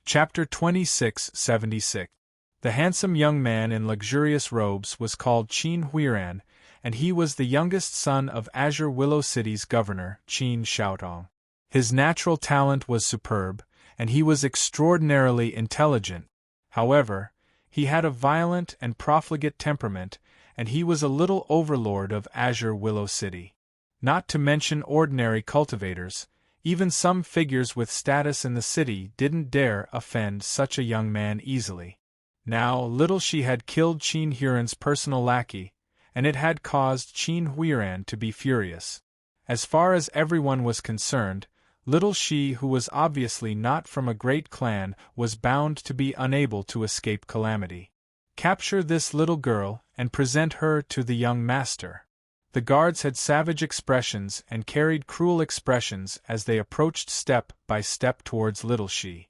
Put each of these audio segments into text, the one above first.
Chapter 2676. The handsome young man in luxurious robes was called Qin Huiran, and he was the youngest son of Azure Willow City's governor, Qin Xiaotong. His natural talent was superb, and he was extraordinarily intelligent. However, he had a violent and profligate temperament, and he was a little overlord of Azure Willow City. Not to mention ordinary cultivators, even some figures with status in the city didn't dare offend such a young man easily. Now, Little She had killed Qin Huiran's personal lackey, and it had caused Qin Huiran to be furious. As far as everyone was concerned, Little She, who was obviously not from a great clan, was bound to be unable to escape calamity. Capture this little girl, and present her to the young master. The guards had savage expressions and carried cruel expressions as they approached step by step towards Little She.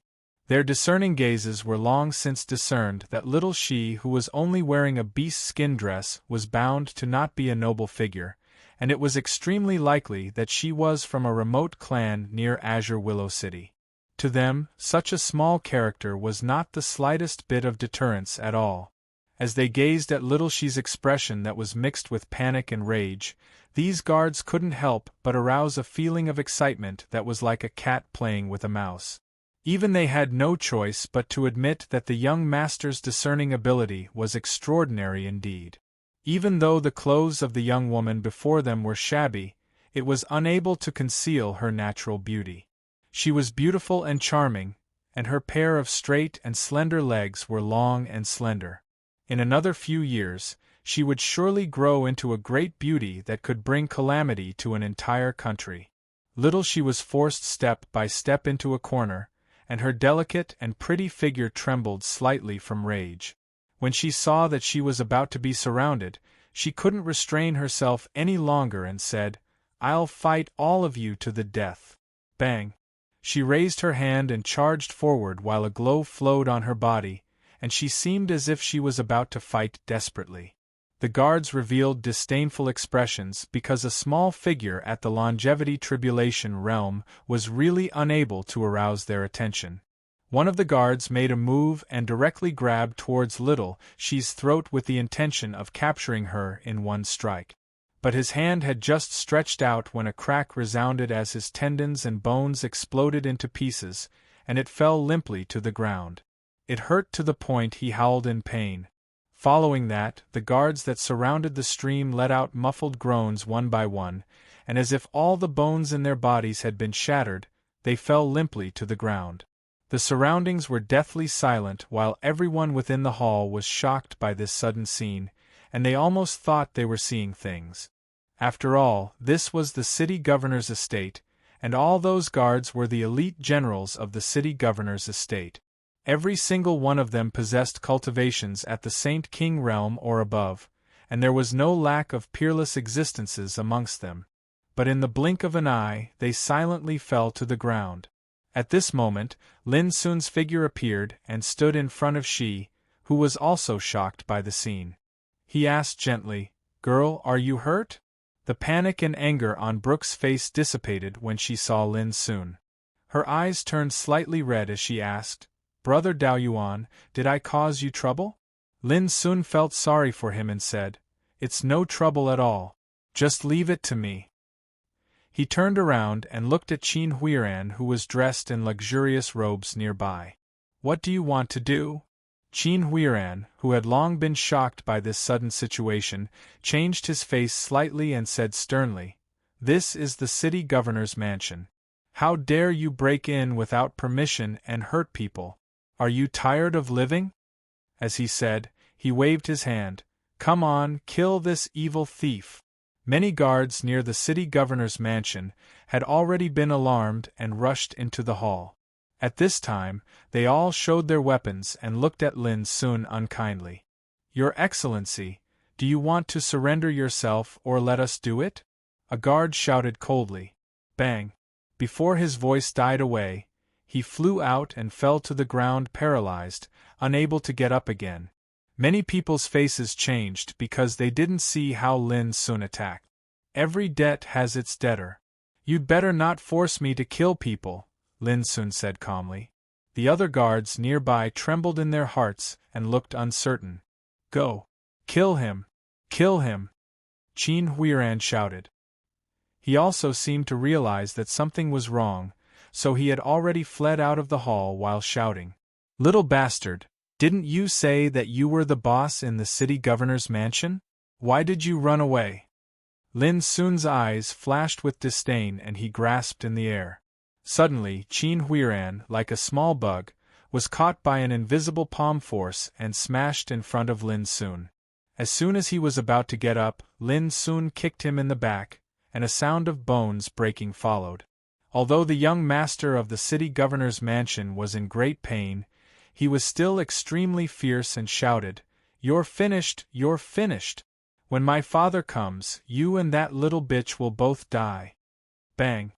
Their discerning gazes were long since discerned that Little She, who was only wearing a beast skin dress, was bound to not be a noble figure, and it was extremely likely that she was from a remote clan near Azure Willow City. To them, such a small character was not the slightest bit of deterrence at all. As they gazed at Little She's expression that was mixed with panic and rage, these guards couldn't help but arouse a feeling of excitement that was like a cat playing with a mouse. Even they had no choice but to admit that the young master's discerning ability was extraordinary indeed. Even though the clothes of the young woman before them were shabby, it was unable to conceal her natural beauty. She was beautiful and charming, and her pair of straight and slender legs were long and slender. In another few years, she would surely grow into a great beauty that could bring calamity to an entire country. Little She was forced step by step into a corner, and her delicate and pretty figure trembled slightly from rage. When she saw that she was about to be surrounded, she couldn't restrain herself any longer and said, "I'll fight all of you to the death." Bang! She raised her hand and charged forward while a glow flowed on her body, and she seemed as if she was about to fight desperately. The guards revealed disdainful expressions because a small figure at the longevity tribulation realm was really unable to arouse their attention. One of the guards made a move and directly grabbed towards Little She's throat with the intention of capturing her in one strike. But his hand had just stretched out when a crack resounded as his tendons and bones exploded into pieces, and it fell limply to the ground. It hurt to the point he howled in pain. Following that, the guards that surrounded the stream let out muffled groans one by one, and as if all the bones in their bodies had been shattered, they fell limply to the ground. The surroundings were deathly silent while everyone within the hall was shocked by this sudden scene, and they almost thought they were seeing things. After all, this was the city governor's estate, and all those guards were the elite generals of the city governor's estate. Every single one of them possessed cultivations at the Saint King realm or above, and there was no lack of peerless existences amongst them. But in the blink of an eye, they silently fell to the ground. At this moment, Lin Sun's figure appeared and stood in front of She, who was also shocked by the scene. He asked gently, "Girl, are you hurt?" The panic and anger on Brooke's face dissipated when she saw Lin Sun. Her eyes turned slightly red as she asked, "Brother Daoyuan, did I cause you trouble?" Lin Sun felt sorry for him and said, "It's no trouble at all. Just leave it to me." He turned around and looked at Qin Huiran, who was dressed in luxurious robes nearby. "What do you want to do?" Qin Huiran, who had long been shocked by this sudden situation, changed his face slightly and said sternly, "This is the city governor's mansion. How dare you break in without permission and hurt people? Are you tired of living?" As he said, he waved his hand. "Come on, kill this evil thief." Many guards near the city governor's mansion had already been alarmed and rushed into the hall. At this time, they all showed their weapons and looked at Lin Sun unkindly. "Your Excellency, do you want to surrender yourself or let us do it?" A guard shouted coldly. Bang! Before his voice died away, he flew out and fell to the ground paralyzed, unable to get up again. Many people's faces changed because they didn't see how Lin Sun attacked. "Every debt has its debtor. You'd better not force me to kill people," Lin Sun said calmly. The other guards nearby trembled in their hearts and looked uncertain. Go! Kill him! Kill him! Qin Huiran shouted. He also seemed to realize that something was wrong, so he had already fled out of the hall while shouting. Little bastard, didn't you say that you were the boss in the city governor's mansion? Why did you run away? Lin Sun's eyes flashed with disdain and he grasped in the air. Suddenly, Qin Huiran, like a small bug, was caught by an invisible palm force and smashed in front of Lin Sun. As soon as he was about to get up, Lin Sun kicked him in the back, and a sound of bones breaking followed. Although the young master of the city governor's mansion was in great pain, he was still extremely fierce and shouted, "You're finished, you're finished! When my father comes, you and that little bitch will both die." Bang!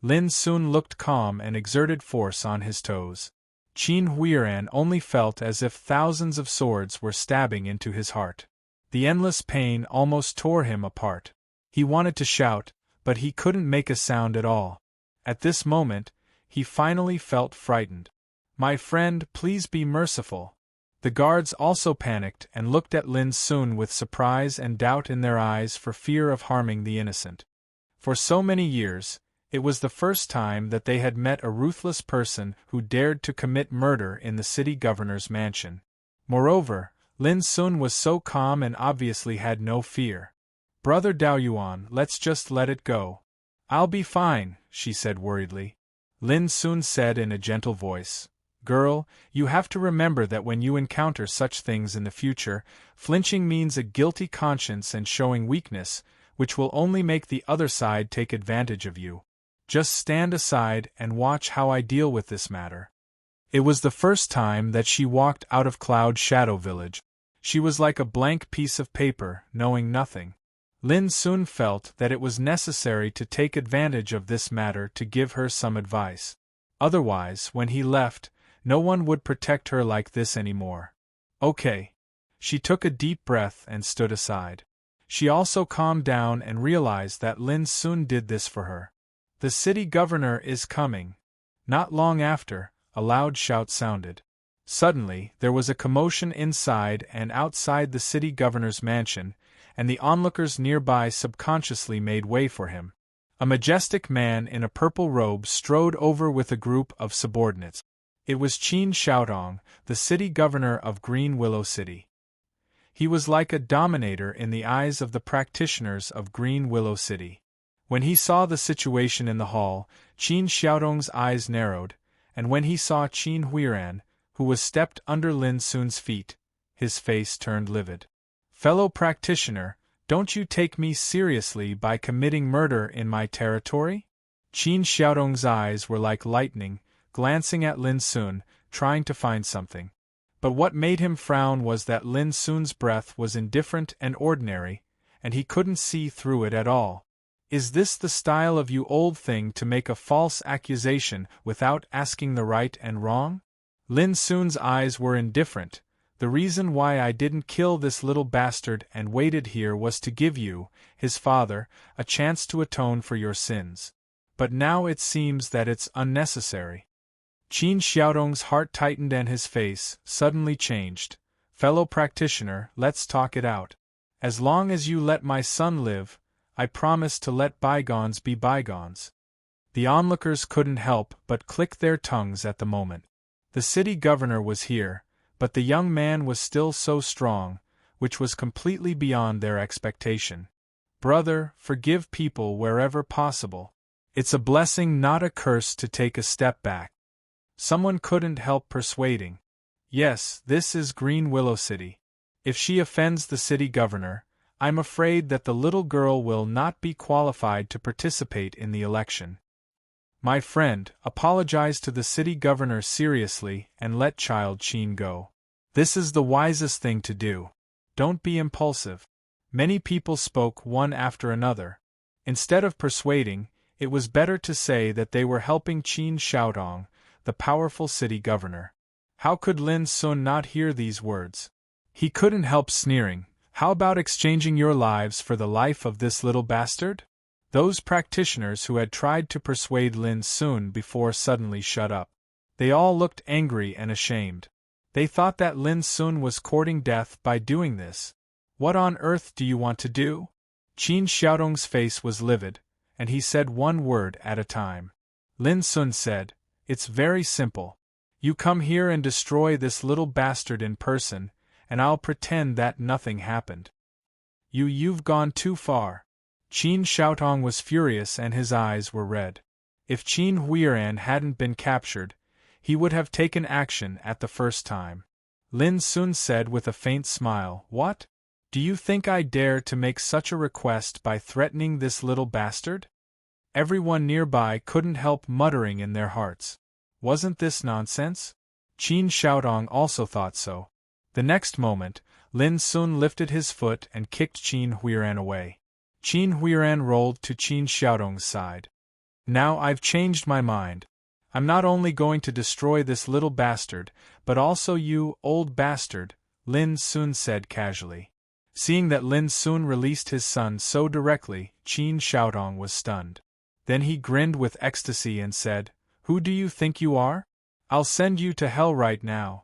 Lin Sun looked calm and exerted force on his toes. Qin Huiran only felt as if thousands of swords were stabbing into his heart. The endless pain almost tore him apart. He wanted to shout, but he couldn't make a sound at all. At this moment, he finally felt frightened. "My friend, please be merciful." The guards also panicked and looked at Lin Sun with surprise and doubt in their eyes for fear of harming the innocent. For so many years, it was the first time that they had met a ruthless person who dared to commit murder in the city governor's mansion. Moreover, Lin Sun was so calm and obviously had no fear. "Brother Daoyuan, let's just let it go." "I'll be fine," she said worriedly. Lin Sun said in a gentle voice, "Girl, you have to remember that when you encounter such things in the future, flinching means a guilty conscience and showing weakness, which will only make the other side take advantage of you. Just stand aside and watch how I deal with this matter." It was the first time that she walked out of Cloud Shadow Village. She was like a blank piece of paper, knowing nothing. Lin Sun felt that it was necessary to take advantage of this matter to give her some advice. Otherwise, when he left, no one would protect her like this anymore. Okay. She took a deep breath and stood aside. She also calmed down and realized that Lin Sun did this for her. "The city governor is coming." Not long after, a loud shout sounded. Suddenly, there was a commotion inside and outside the city governor's mansion, and the onlookers nearby subconsciously made way for him. A majestic man in a purple robe strode over with a group of subordinates. It was Qin Xiaodong, the city governor of Green Willow City. He was like a dominator in the eyes of the practitioners of Green Willow City. When he saw the situation in the hall, Qin Xiaodong's eyes narrowed, and when he saw Qin Huiran, who was stepped under Lin Sun's feet, his face turned livid. "Fellow practitioner, don't you take me seriously by committing murder in my territory?" Qin Xiaodong's eyes were like lightning, glancing at Lin Sun, trying to find something. But what made him frown was that Lin Sun's breath was indifferent and ordinary, and he couldn't see through it at all. "Is this the style of you old thing to make a false accusation without asking the right and wrong?" Lin Sun's eyes were indifferent. "The reason why I didn't kill this little bastard and waited here was to give you, his father, a chance to atone for your sins. But now it seems that it's unnecessary." Qin Xiaodong's heart tightened and his face suddenly changed. "Fellow practitioner, let's talk it out. As long as you let my son live, I promise to let bygones be bygones." The onlookers couldn't help but click their tongues at the moment. The city governor was here, but the young man was still so strong, which was completely beyond their expectation. "Brother, forgive people wherever possible. It's a blessing, not a curse, to take a step back." Someone couldn't help persuading. "Yes, this is Green Willow City. If she offends the city governor, I'm afraid that the little girl will not be qualified to participate in the election. My friend, apologize to the city governor seriously and let child Qin go. This is the wisest thing to do. Don't be impulsive." Many people spoke one after another. Instead of persuading, it was better to say that they were helping Qin Xiaodong, the powerful city governor. How could Lin Sun not hear these words? He couldn't help sneering. "How about exchanging your lives for the life of this little bastard?" Those practitioners who had tried to persuade Lin Sun before suddenly shut up. They all looked angry and ashamed. They thought that Lin Sun was courting death by doing this. What on earth do you want to do? Qin Xiaodong's face was livid, and he said one word at a time. Lin Sun said, "It's very simple. You come here and destroy this little bastard in person, and I'll pretend that nothing happened." You've gone too far." Qin Xiaotong was furious and his eyes were red. If Qin Huiran hadn't been captured, he would have taken action at the first time. Lin Sun said with a faint smile, "What? Do you think I dare to make such a request by threatening this little bastard?" Everyone nearby couldn't help muttering in their hearts. Wasn't this nonsense? Qin Xiaodong also thought so. The next moment, Lin Sun lifted his foot and kicked Qin Huiran away. Qin Huiran rolled to Qin Xiaodong's side. "Now I've changed my mind. I'm not only going to destroy this little bastard, but also you, old bastard," Lin Sun said casually. Seeing that Lin Sun released his son so directly, Qin Xiaodong was stunned. Then he grinned with ecstasy and said, "Who do you think you are? I'll send you to hell right now."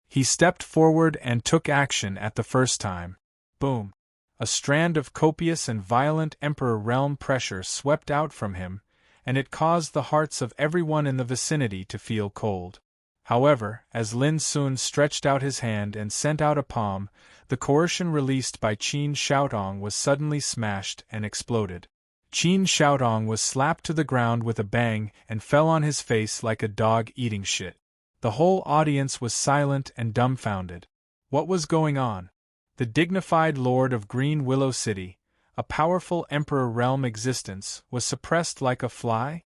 He stepped forward and took action at the first time. Boom! A strand of copious and violent Emperor realm pressure swept out from him, and it caused the hearts of everyone in the vicinity to feel cold. However, as Lin Sun stretched out his hand and sent out a palm, the coercion released by Qin Xiaodong was suddenly smashed and exploded. Qin Xiaodong was slapped to the ground with a bang and fell on his face like a dog eating shit. The whole audience was silent and dumbfounded. What was going on? The dignified lord of Green Willow City, a powerful emperor realm existence, was suppressed like a fly?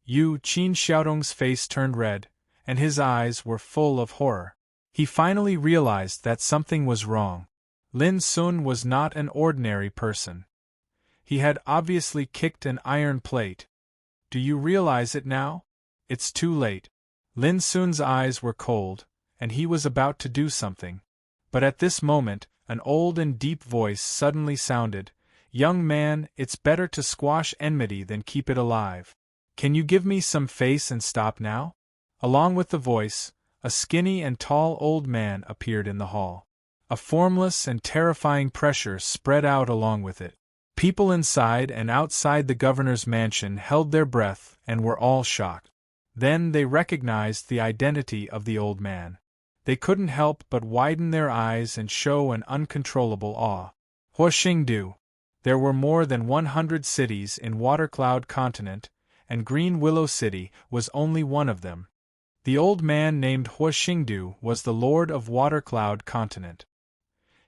Qin Xiaodong's face turned red, and his eyes were full of horror. He finally realized that something was wrong. Lin Sun was not an ordinary person. He had obviously kicked an iron plate. Do you realize it now? It's too late. Lin Sun's eyes were cold, and he was about to do something. But at this moment, an old and deep voice suddenly sounded, "Young man, it's better to squash enmity than keep it alive. Can you give me some face and stop now?" Along with the voice, a skinny and tall old man appeared in the hall. A formless and terrifying pressure spread out along with it. People inside and outside the governor's mansion held their breath and were all shocked. Then they recognized the identity of the old man. They couldn't help but widen their eyes and show an uncontrollable awe. Huoxingdu. There were more than 100 cities in Watercloud Continent, and Green Willow City was only one of them. The old man named Huoxingdu was the lord of Watercloud Continent.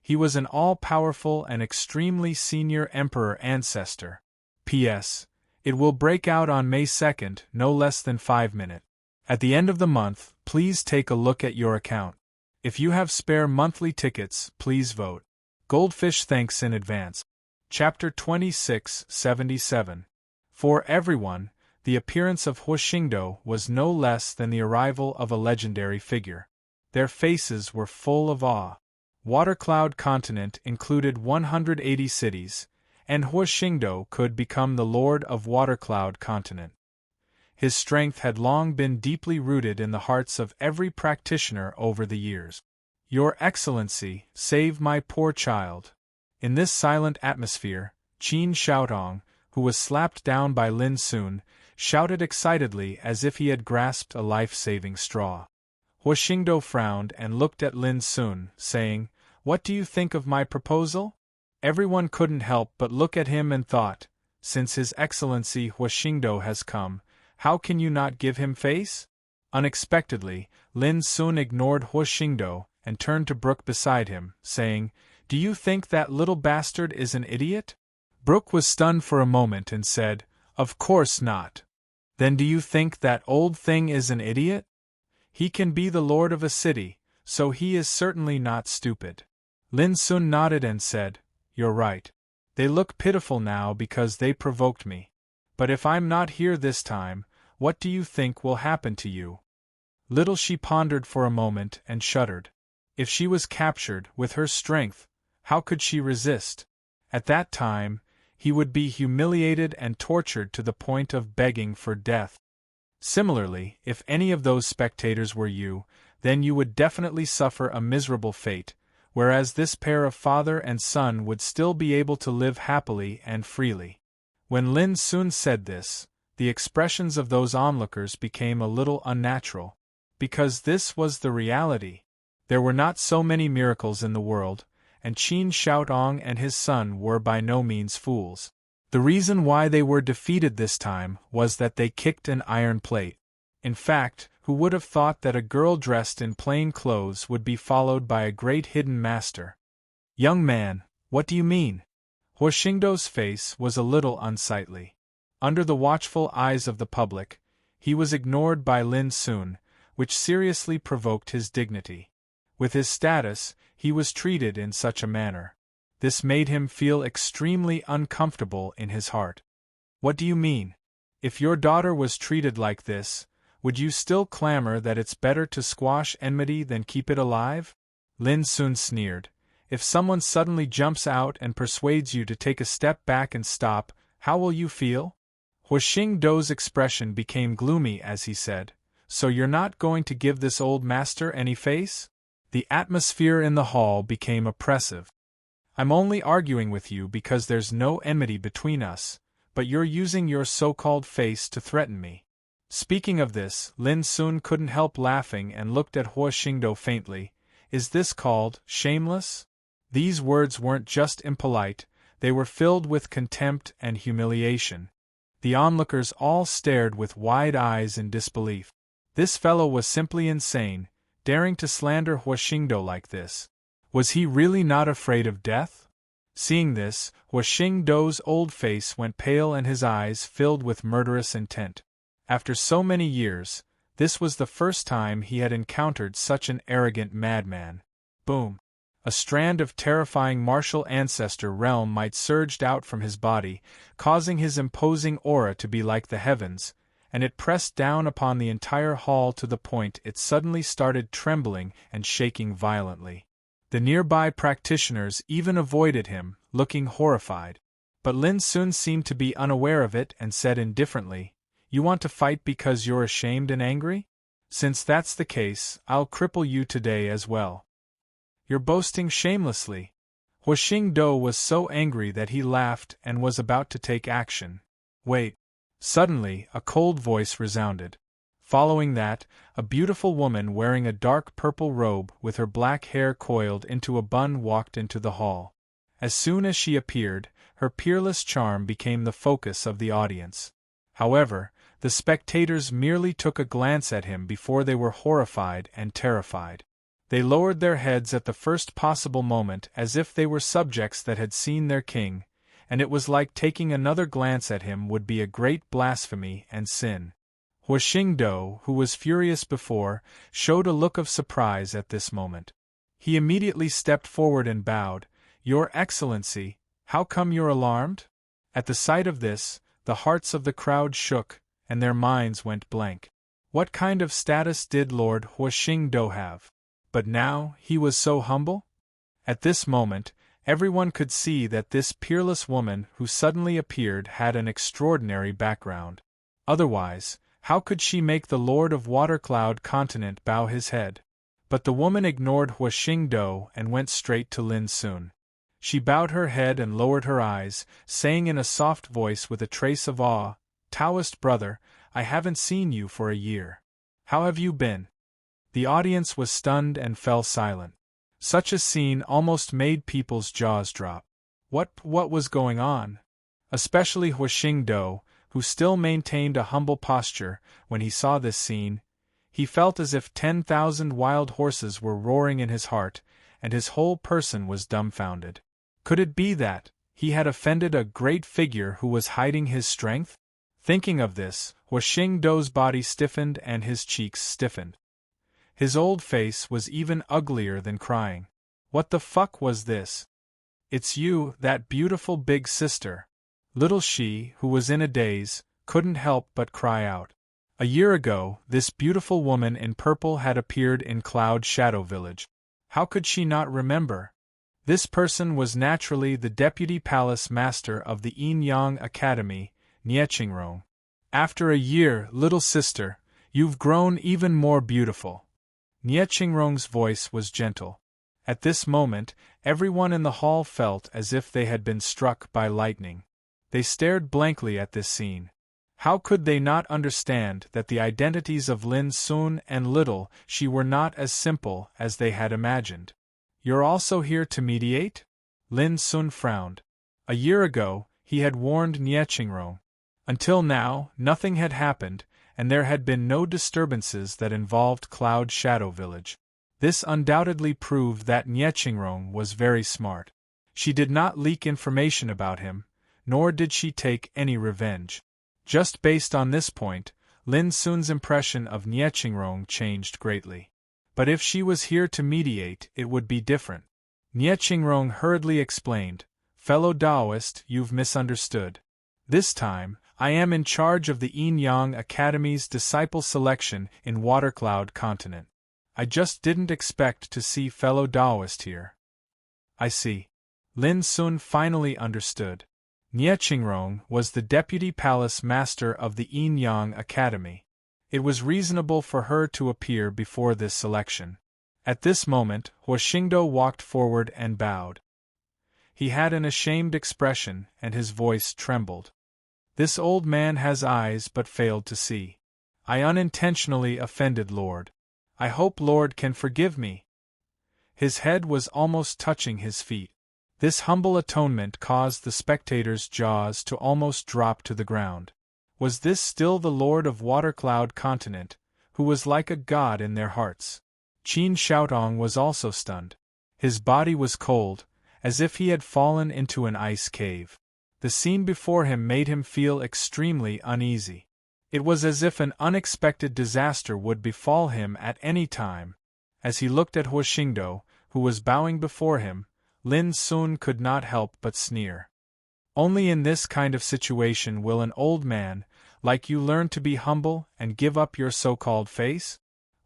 He was an all-powerful and extremely senior emperor ancestor. P.S. It will break out on May 2nd, no less than 5 minutes. At the end of the month, please take a look at your account. If you have spare monthly tickets, please vote. Goldfish thanks in advance. Chapter 2677. For everyone, the appearance of Huoxingdu was no less than the arrival of a legendary figure. Their faces were full of awe. Watercloud Continent included 180 cities, and Huoxingdu could become the lord of Watercloud Continent. His strength had long been deeply rooted in the hearts of every practitioner over the years. "Your Excellency, save my poor child." In this silent atmosphere, Qin Xiaodong, who was slapped down by Lin Sun, shouted excitedly as if he had grasped a life-saving straw. Huoxingdu frowned and looked at Lin Sun, saying, "What do you think of my proposal?" Everyone couldn't help but look at him and thought, since His Excellency Huoxingdu has come, how can you not give him face? Unexpectedly, Lin Sun ignored Huoxingdu and turned to Brook beside him, saying, "Do you think that little bastard is an idiot?" Brook was stunned for a moment and said, "Of course not." "Then do you think that old thing is an idiot? He can be the lord of a city, so he is certainly not stupid." Lin Sun nodded and said, "You're right. They look pitiful now because they provoked me. But if I'm not here this time, what do you think will happen to you?" Little she pondered for a moment and shuddered. If she was captured, with her strength, how could she resist? At that time, he would be humiliated and tortured to the point of begging for death. Similarly, if any of those spectators were you, then you would definitely suffer a miserable fate, whereas this pair of father and son would still be able to live happily and freely. When Lin Sun said this, the expressions of those onlookers became a little unnatural, because this was the reality. There were not so many miracles in the world, and Qin Shoutong and his son were by no means fools. The reason why they were defeated this time was that they kicked an iron plate. In fact, who would have thought that a girl dressed in plain clothes would be followed by a great hidden master? Young man, what do you mean? Huo Xingdo's face was a little unsightly. Under the watchful eyes of the public, he was ignored by Lin Sun, which seriously provoked his dignity. With his status, he was treated in such a manner. This made him feel extremely uncomfortable in his heart. What do you mean? If your daughter was treated like this, would you still clamor that it's better to squash enmity than keep it alive? Lin Sun sneered. If someone suddenly jumps out and persuades you to take a step back and stop, how will you feel? Huo Xingdo's expression became gloomy as he said, "So you're not going to give this old master any face?" The atmosphere in the hall became oppressive. "I'm only arguing with you because there's no enmity between us, but you're using your so-called face to threaten me." Speaking of this, Lin Sun couldn't help laughing and looked at Huo Xingdo faintly. "Is this called shameless?" These words weren't just impolite, they were filled with contempt and humiliation. The onlookers all stared with wide eyes in disbelief. This fellow was simply insane, daring to slander Huo Xingdo like this. Was he really not afraid of death? Seeing this, Huo Xingdo's old face went pale and his eyes filled with murderous intent. After so many years, this was the first time he had encountered such an arrogant madman. Boom! A strand of terrifying martial ancestor realm might surged out from his body, causing his imposing aura to be like the heavens, and it pressed down upon the entire hall to the point it suddenly started trembling and shaking violently. The nearby practitioners even avoided him, looking horrified. But Lin Sun seemed to be unaware of it and said indifferently, "You want to fight because you're ashamed and angry? Since that's the case, I'll cripple you today as well." "You're boasting shamelessly." Huo Xingdo was so angry that he laughed and was about to take action. "Wait." Suddenly, a cold voice resounded. Following that, a beautiful woman wearing a dark purple robe with her black hair coiled into a bun walked into the hall. As soon as she appeared, her peerless charm became the focus of the audience. However, the spectators merely took a glance at him before they were horrified and terrified. They lowered their heads at the first possible moment as if they were subjects that had seen their king, and it was like taking another glance at him would be a great blasphemy and sin. Huo Xingdo, who was furious before, showed a look of surprise at this moment. He immediately stepped forward and bowed. "Your Excellency, how come you're alarmed?" At the sight of this, the hearts of the crowd shook, and their minds went blank. What kind of status did Lord Huo Xingdo have? But now, he was so humble? At this moment, everyone could see that this peerless woman who suddenly appeared had an extraordinary background. Otherwise, how could she make the Lord of Watercloud Continent bow his head? But the woman ignored Huo Xingdo and went straight to Lin Sun. She bowed her head and lowered her eyes, saying in a soft voice with a trace of awe, "Taoist brother, I haven't seen you for a year. How have you been?" The audience was stunned and fell silent. Such a scene almost made people's jaws drop. What was going on? Especially Huo Xingdo, who still maintained a humble posture, when he saw this scene. He felt as if 10,000 wild horses were roaring in his heart, and his whole person was dumbfounded. Could it be that he had offended a great figure who was hiding his strength? Thinking of this, Huo Xingdo's body stiffened and his cheeks stiffened. His old face was even uglier than crying. What the fuck was this? "It's you, that beautiful big sister." Little she, who was in a daze, couldn't help but cry out. A year ago, this beautiful woman in purple had appeared in Cloud Shadow Village. How could she not remember? This person was naturally the Deputy Palace Master of the Yin Yang Academy, Niechingron. After a year, little sister, you've grown even more beautiful. Nie Qingrong's voice was gentle. At this moment, everyone in the hall felt as if they had been struck by lightning. They stared blankly at this scene. How could they not understand that the identities of Lin Sun and little She were not as simple as they had imagined? You're also here to mediate? Lin Sun frowned. A year ago, he had warned Nie Qingrong. Until now, nothing had happened, and there had been no disturbances that involved Cloud Shadow Village. This undoubtedly proved that Nie Qingrong was very smart. She did not leak information about him, nor did she take any revenge. Just based on this point, Lin Sun's impression of Nie Qingrong changed greatly. But if she was here to mediate, it would be different. Nie Qingrong hurriedly explained, "Fellow Taoist, you've misunderstood. This time, I am in charge of the Yin Yang Academy's disciple selection in Watercloud Continent. I just didn't expect to see fellow Taoist here." I see. Lin Sun finally understood. Nie Qingrong was the deputy palace master of the Yin Yang Academy. It was reasonable for her to appear before this selection. At this moment, Huoxingdo walked forward and bowed. He had an ashamed expression, and his voice trembled. "This old man has eyes but failed to see. I unintentionally offended Lord. I hope Lord can forgive me." His head was almost touching his feet. This humble atonement caused the spectators' jaws to almost drop to the ground. Was this still the Lord of Watercloud Continent, who was like a god in their hearts? Qin Shoutong was also stunned. His body was cold, as if he had fallen into an ice cave. The scene before him made him feel extremely uneasy. It was as if an unexpected disaster would befall him at any time. As he looked at Huoxingdo, who was bowing before him, Lin Sun could not help but sneer. Only in this kind of situation will an old man, like you, learn to be humble and give up your so-called face?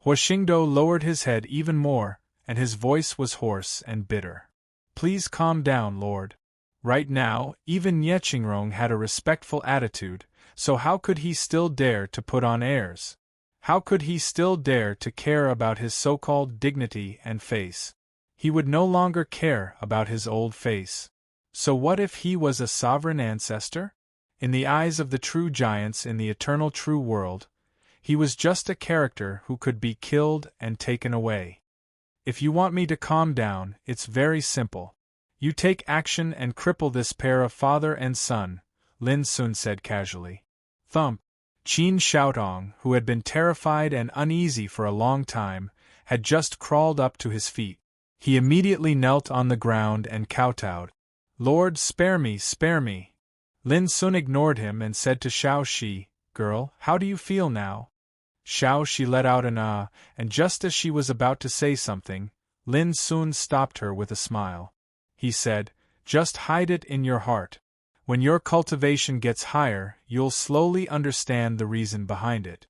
Huoxingdo lowered his head even more, and his voice was hoarse and bitter. "Please calm down, Lord." Right now, even Nie Qingrong had a respectful attitude, so how could he still dare to put on airs? How could he still dare to care about his so-called dignity and face? He would no longer care about his old face. So what if he was a sovereign ancestor? In the eyes of the true giants in the eternal true world, he was just a character who could be killed and taken away. If you want me to calm down, it's very simple. You take action and cripple this pair of father and son, Lin Sun said casually. Thump! Qin Shoutong, who had been terrified and uneasy for a long time, had just crawled up to his feet. He immediately knelt on the ground and kowtowed. "Lord, spare me, spare me." Lin Sun ignored him and said to Xiao Shi, "Girl, how do you feel now?" Xiao Shi let out an ah, and just as she was about to say something, Lin Sun stopped her with a smile. He said, "Just hide it in your heart. When your cultivation gets higher, you'll slowly understand the reason behind it."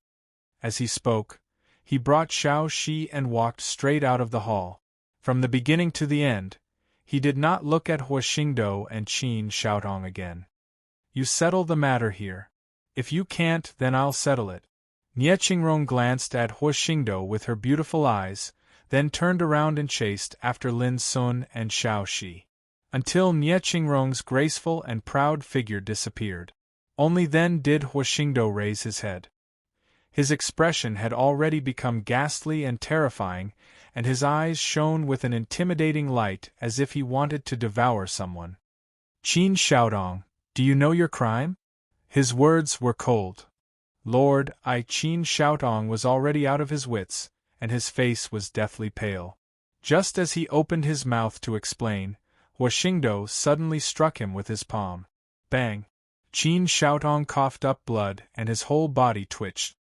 As he spoke, he brought Xiao Shi and walked straight out of the hall. From the beginning to the end, he did not look at Huoxingdo and Qin Shoutong again. "You settle the matter here. If you can't, then I'll settle it." Nie Qingrong glanced at Huoxingdo with her beautiful eyes, then turned around and chased after Lin Sun and Xiao Shi, until Nie Qingrong's graceful and proud figure disappeared. Only then did Huoxingdo raise his head. His expression had already become ghastly and terrifying, and his eyes shone with an intimidating light as if he wanted to devour someone. "Qin Shoutong, do you know your crime?" His words were cold. Lord, Qin Shoutong was already out of his wits, and his face was deathly pale. Just as he opened his mouth to explain, Huoxingdo suddenly struck him with his palm. Bang! Qin Shoutong coughed up blood and his whole body twitched.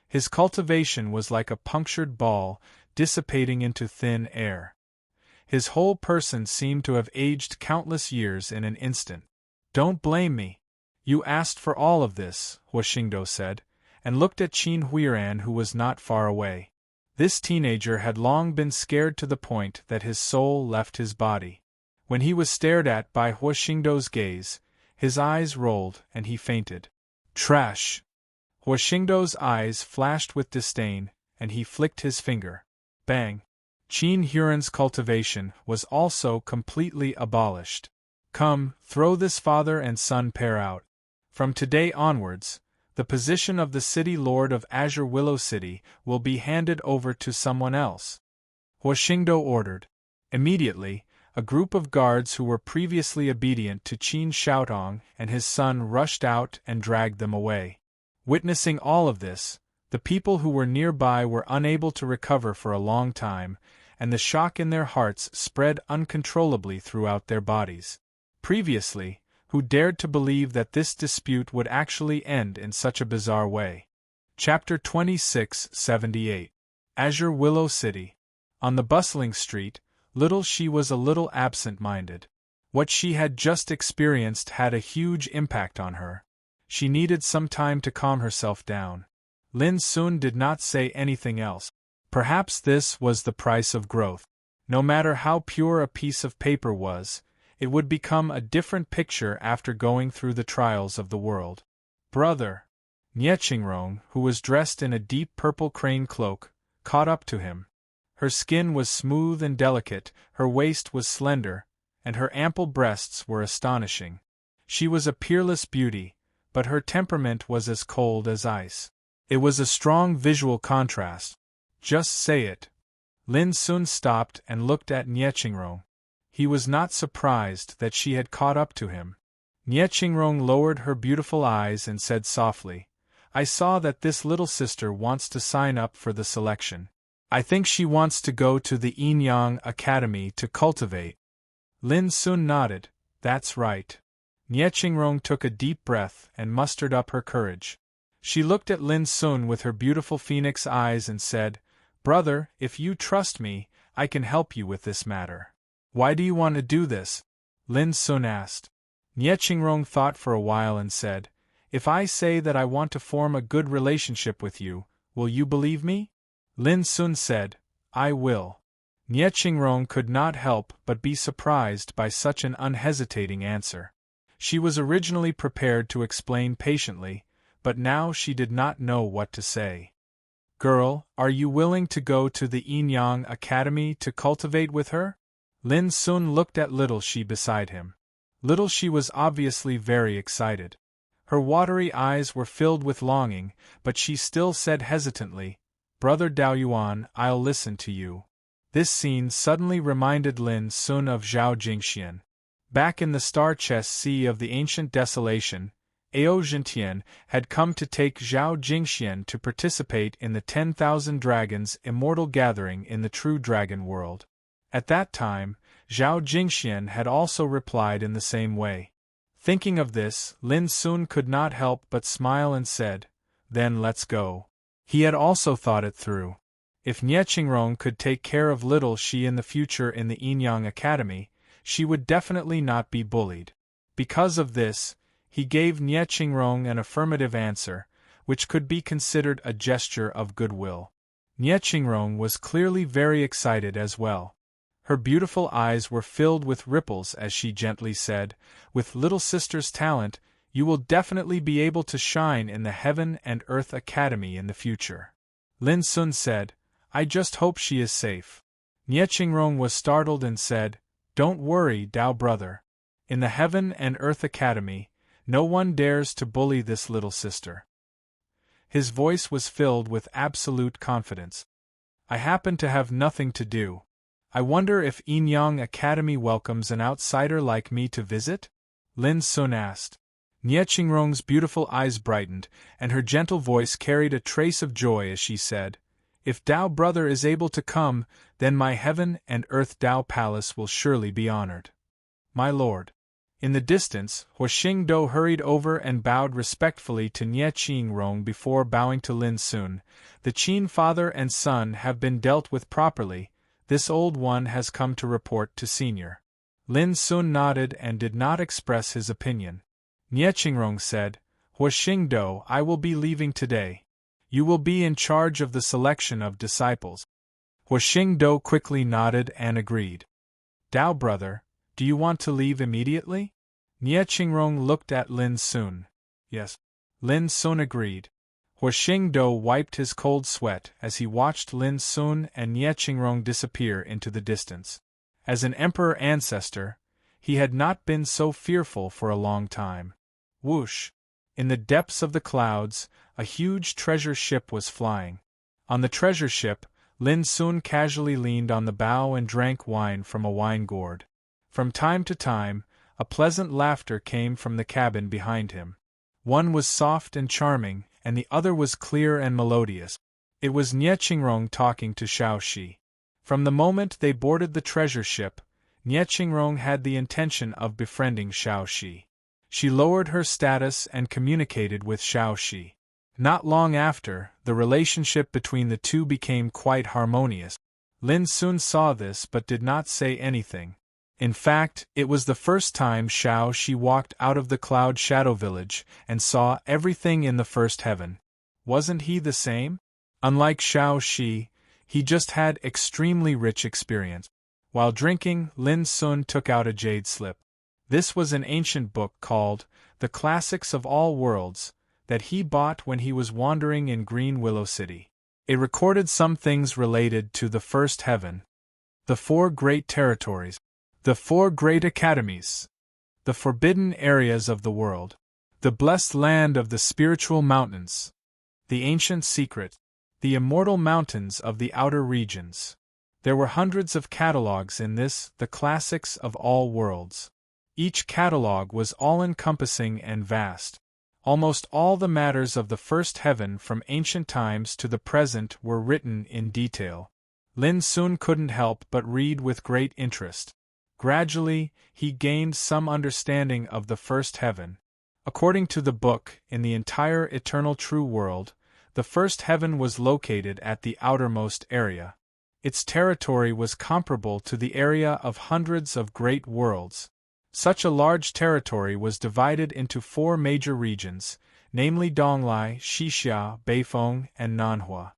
His cultivation was like a punctured ball, dissipating into thin air. His whole person seemed to have aged countless years in an instant. "Don't blame me. You asked for all of this," Huoxingdo said, and looked at Qin Huiran, who was not far away. This teenager had long been scared to the point that his soul left his body. When he was stared at by Huoxingdo's gaze, his eyes rolled and he fainted. "Trash!" Huo Xingdou's eyes flashed with disdain, and he flicked his finger. Bang! Qin Huron's cultivation was also completely abolished. Come, throw this father and son pair out. From today onwards, the position of the city lord of Azure Willow City will be handed over to someone else. Huo Xingdou ordered. Immediately, a group of guards who were previously obedient to Qin Shoutong and his son rushed out and dragged them away. Witnessing all of this, the people who were nearby were unable to recover for a long time, and the shock in their hearts spread uncontrollably throughout their bodies. Previously, who dared to believe that this dispute would actually end in such a bizarre way? Chapter 2678. Azure Willow City. On the bustling street, little She was a little absent-minded. What she had just experienced had a huge impact on her. She needed some time to calm herself down. Lin Sun did not say anything else. Perhaps this was the price of growth. No matter how pure a piece of paper was, it would become a different picture after going through the trials of the world. Brother! Nie Qingrong, who was dressed in a deep purple crane cloak, caught up to him. Her skin was smooth and delicate, her waist was slender, and her ample breasts were astonishing. She was a peerless beauty, but her temperament was as cold as ice. It was a strong visual contrast. Just say it. Lin Sun stopped and looked at Nie Qingrong. He was not surprised that she had caught up to him. Nie Qingrong lowered her beautiful eyes and said softly, I saw that this little sister wants to sign up for the selection. I think she wants to go to the Yinyang Academy to cultivate. Lin Sun nodded. That's right. Nie Qingrong took a deep breath and mustered up her courage. She looked at Lin Sun with her beautiful phoenix eyes and said, Brother, if you trust me, I can help you with this matter. Why do you want to do this? Lin Sun asked. Nie Qingrong thought for a while and said, If I say that I want to form a good relationship with you, will you believe me? Lin Sun said, I will. Nie Qingrong could not help but be surprised by such an unhesitating answer. She was originally prepared to explain patiently, but now she did not know what to say. Girl, are you willing to go to the Yinyang Academy to cultivate with her? Lin Sun looked at little She beside him. Little She was obviously very excited. Her watery eyes were filled with longing, but she still said hesitantly, Brother Daoyuan, I'll listen to you. This scene suddenly reminded Lin Sun of Zhao Jingxian. Back in the star chess sea of the ancient desolation, Ao Zhentian had come to take Zhao Jingxian to participate in the 10,000 Dragons immortal gathering in the true dragon world. At that time, Zhao Jingxian had also replied in the same way. Thinking of this, Lin Sun could not help but smile and said, Then let's go. He had also thought it through. If Nie Qingrong could take care of little She in the future in the Yinyang Academy, she would definitely not be bullied. Because of this, he gave Nie Qingrong an affirmative answer, which could be considered a gesture of goodwill. Nie Qingrong was clearly very excited as well. Her beautiful eyes were filled with ripples as she gently said, With little sister's talent, you will definitely be able to shine in the Heaven and Earth Academy in the future. Lin Sun said, I just hope she is safe. Nie Qingrong was startled and said, Don't worry, Dao brother. In the Heaven and Earth Academy, no one dares to bully this little sister. His voice was filled with absolute confidence. I happen to have nothing to do. I wonder if Yinyang Academy welcomes an outsider like me to visit? Lin Sun asked. Nie Qingrong's beautiful eyes brightened, and her gentle voice carried a trace of joy as she said, If Dao brother is able to come, then my Heaven and Earth Dao Palace will surely be honored. My lord. In the distance, Huo Xingdou hurried over and bowed respectfully to Nie Qingrong before bowing to Lin Sun. The Qin father and son have been dealt with properly. This old one has come to report to senior. Lin Sun nodded and did not express his opinion. Nie Qingrong said, Huo Xingdou, I will be leaving today. You will be in charge of the selection of disciples. Huo Xingdou quickly nodded and agreed. Dao brother, do you want to leave immediately? Nie Qingrong looked at Lin Sun. Yes. Lin Sun agreed. Huashingdo wiped his cold sweat as he watched Lin Sun and Nie Qingrong disappear into the distance. As an emperor ancestor, he had not been so fearful for a long time. Whoosh! In the depths of the clouds, a huge treasure ship was flying. On the treasure ship, Lin Sun casually leaned on the bow and drank wine from a wine gourd. From time to time, a pleasant laughter came from the cabin behind him. One was soft and charming, and the other was clear and melodious. It was Nie Qingrong talking to Shao Shi. From the moment they boarded the treasure ship, Nie Qingrong had the intention of befriending Shao Shi. She lowered her status and communicated with Shao Shi. Not long after, the relationship between the two became quite harmonious. Lin Sun saw this but did not say anything. In fact, it was the first time Shao Shi walked out of the Cloud Shadow Village and saw everything in the first heaven. Wasn't he the same? Unlike Shao Shi, he just had extremely rich experience. While drinking, Lin Sun took out a jade slip. This was an ancient book called The Classics of All Worlds, that he bought when he was wandering in Green Willow City. It recorded some things related to the first heaven, the 4 great territories, the 4 great academies, the forbidden areas of the world, the blessed land of the spiritual mountains, the ancient secret, the immortal mountains of the outer regions. There were hundreds of catalogues in this, the classics of all worlds. Each catalogue was all-encompassing and vast. Almost all the matters of the first heaven from ancient times to the present were written in detail. Lin Sun couldn't help but read with great interest. Gradually, he gained some understanding of the first heaven. According to the book, in the entire eternal true world, the first heaven was located at the outermost area. Its territory was comparable to the area of hundreds of great worlds. Such a large territory was divided into 4 major regions, namely Donglai, Xixia, Beifeng, and Nanhua.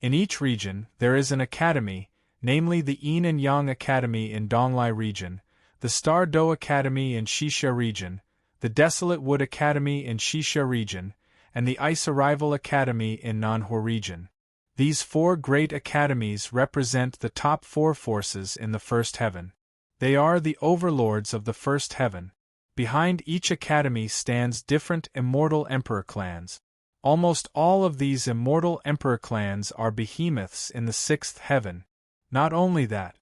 In each region, there is an academy, namely the Yin and Yang Academy in Donglai region, the Star Do Academy in Xixia region, the Desolate Wood Academy in Xixia region, and the Ice Arrival Academy in Nanhua region. These 4 great academies represent the top 4 forces in the first heaven. They are the overlords of the first heaven. Behind each academy stands different immortal emperor clans. Almost all of these immortal emperor clans are behemoths in the 6th heaven. Not only that,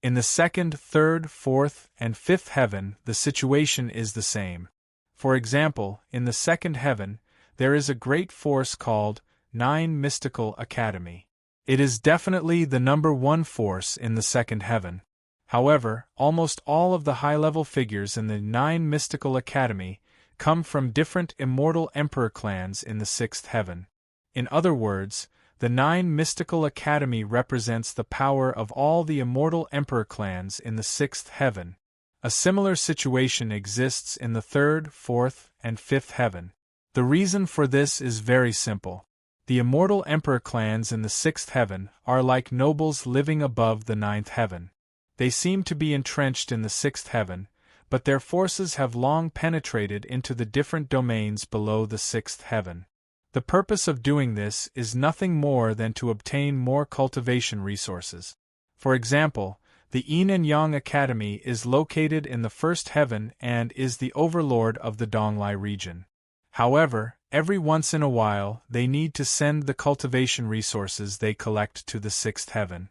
in the 2nd, 3rd, 4th, and 5th heaven the situation is the same. For example, in the 2nd heaven, there is a great force called 9 Mystical Academy. It is definitely the number 1 force in the 2nd heaven. However, almost all of the high-level figures in the 9 Mystical Academy come from different immortal emperor clans in the 6th heaven. In other words, the 9 Mystical Academy represents the power of all the immortal emperor clans in the 6th heaven. A similar situation exists in the 3rd, 4th, and 5th heaven. The reason for this is very simple. The immortal emperor clans in the 6th heaven are like nobles living above the 9th heaven. They seem to be entrenched in the 6th heaven, but their forces have long penetrated into the different domains below the 6th heaven. The purpose of doing this is nothing more than to obtain more cultivation resources. For example, the Yin and Yang Academy is located in the 1st heaven and is the overlord of the Donglai region. However, every once in a while they need to send the cultivation resources they collect to the 6th heaven.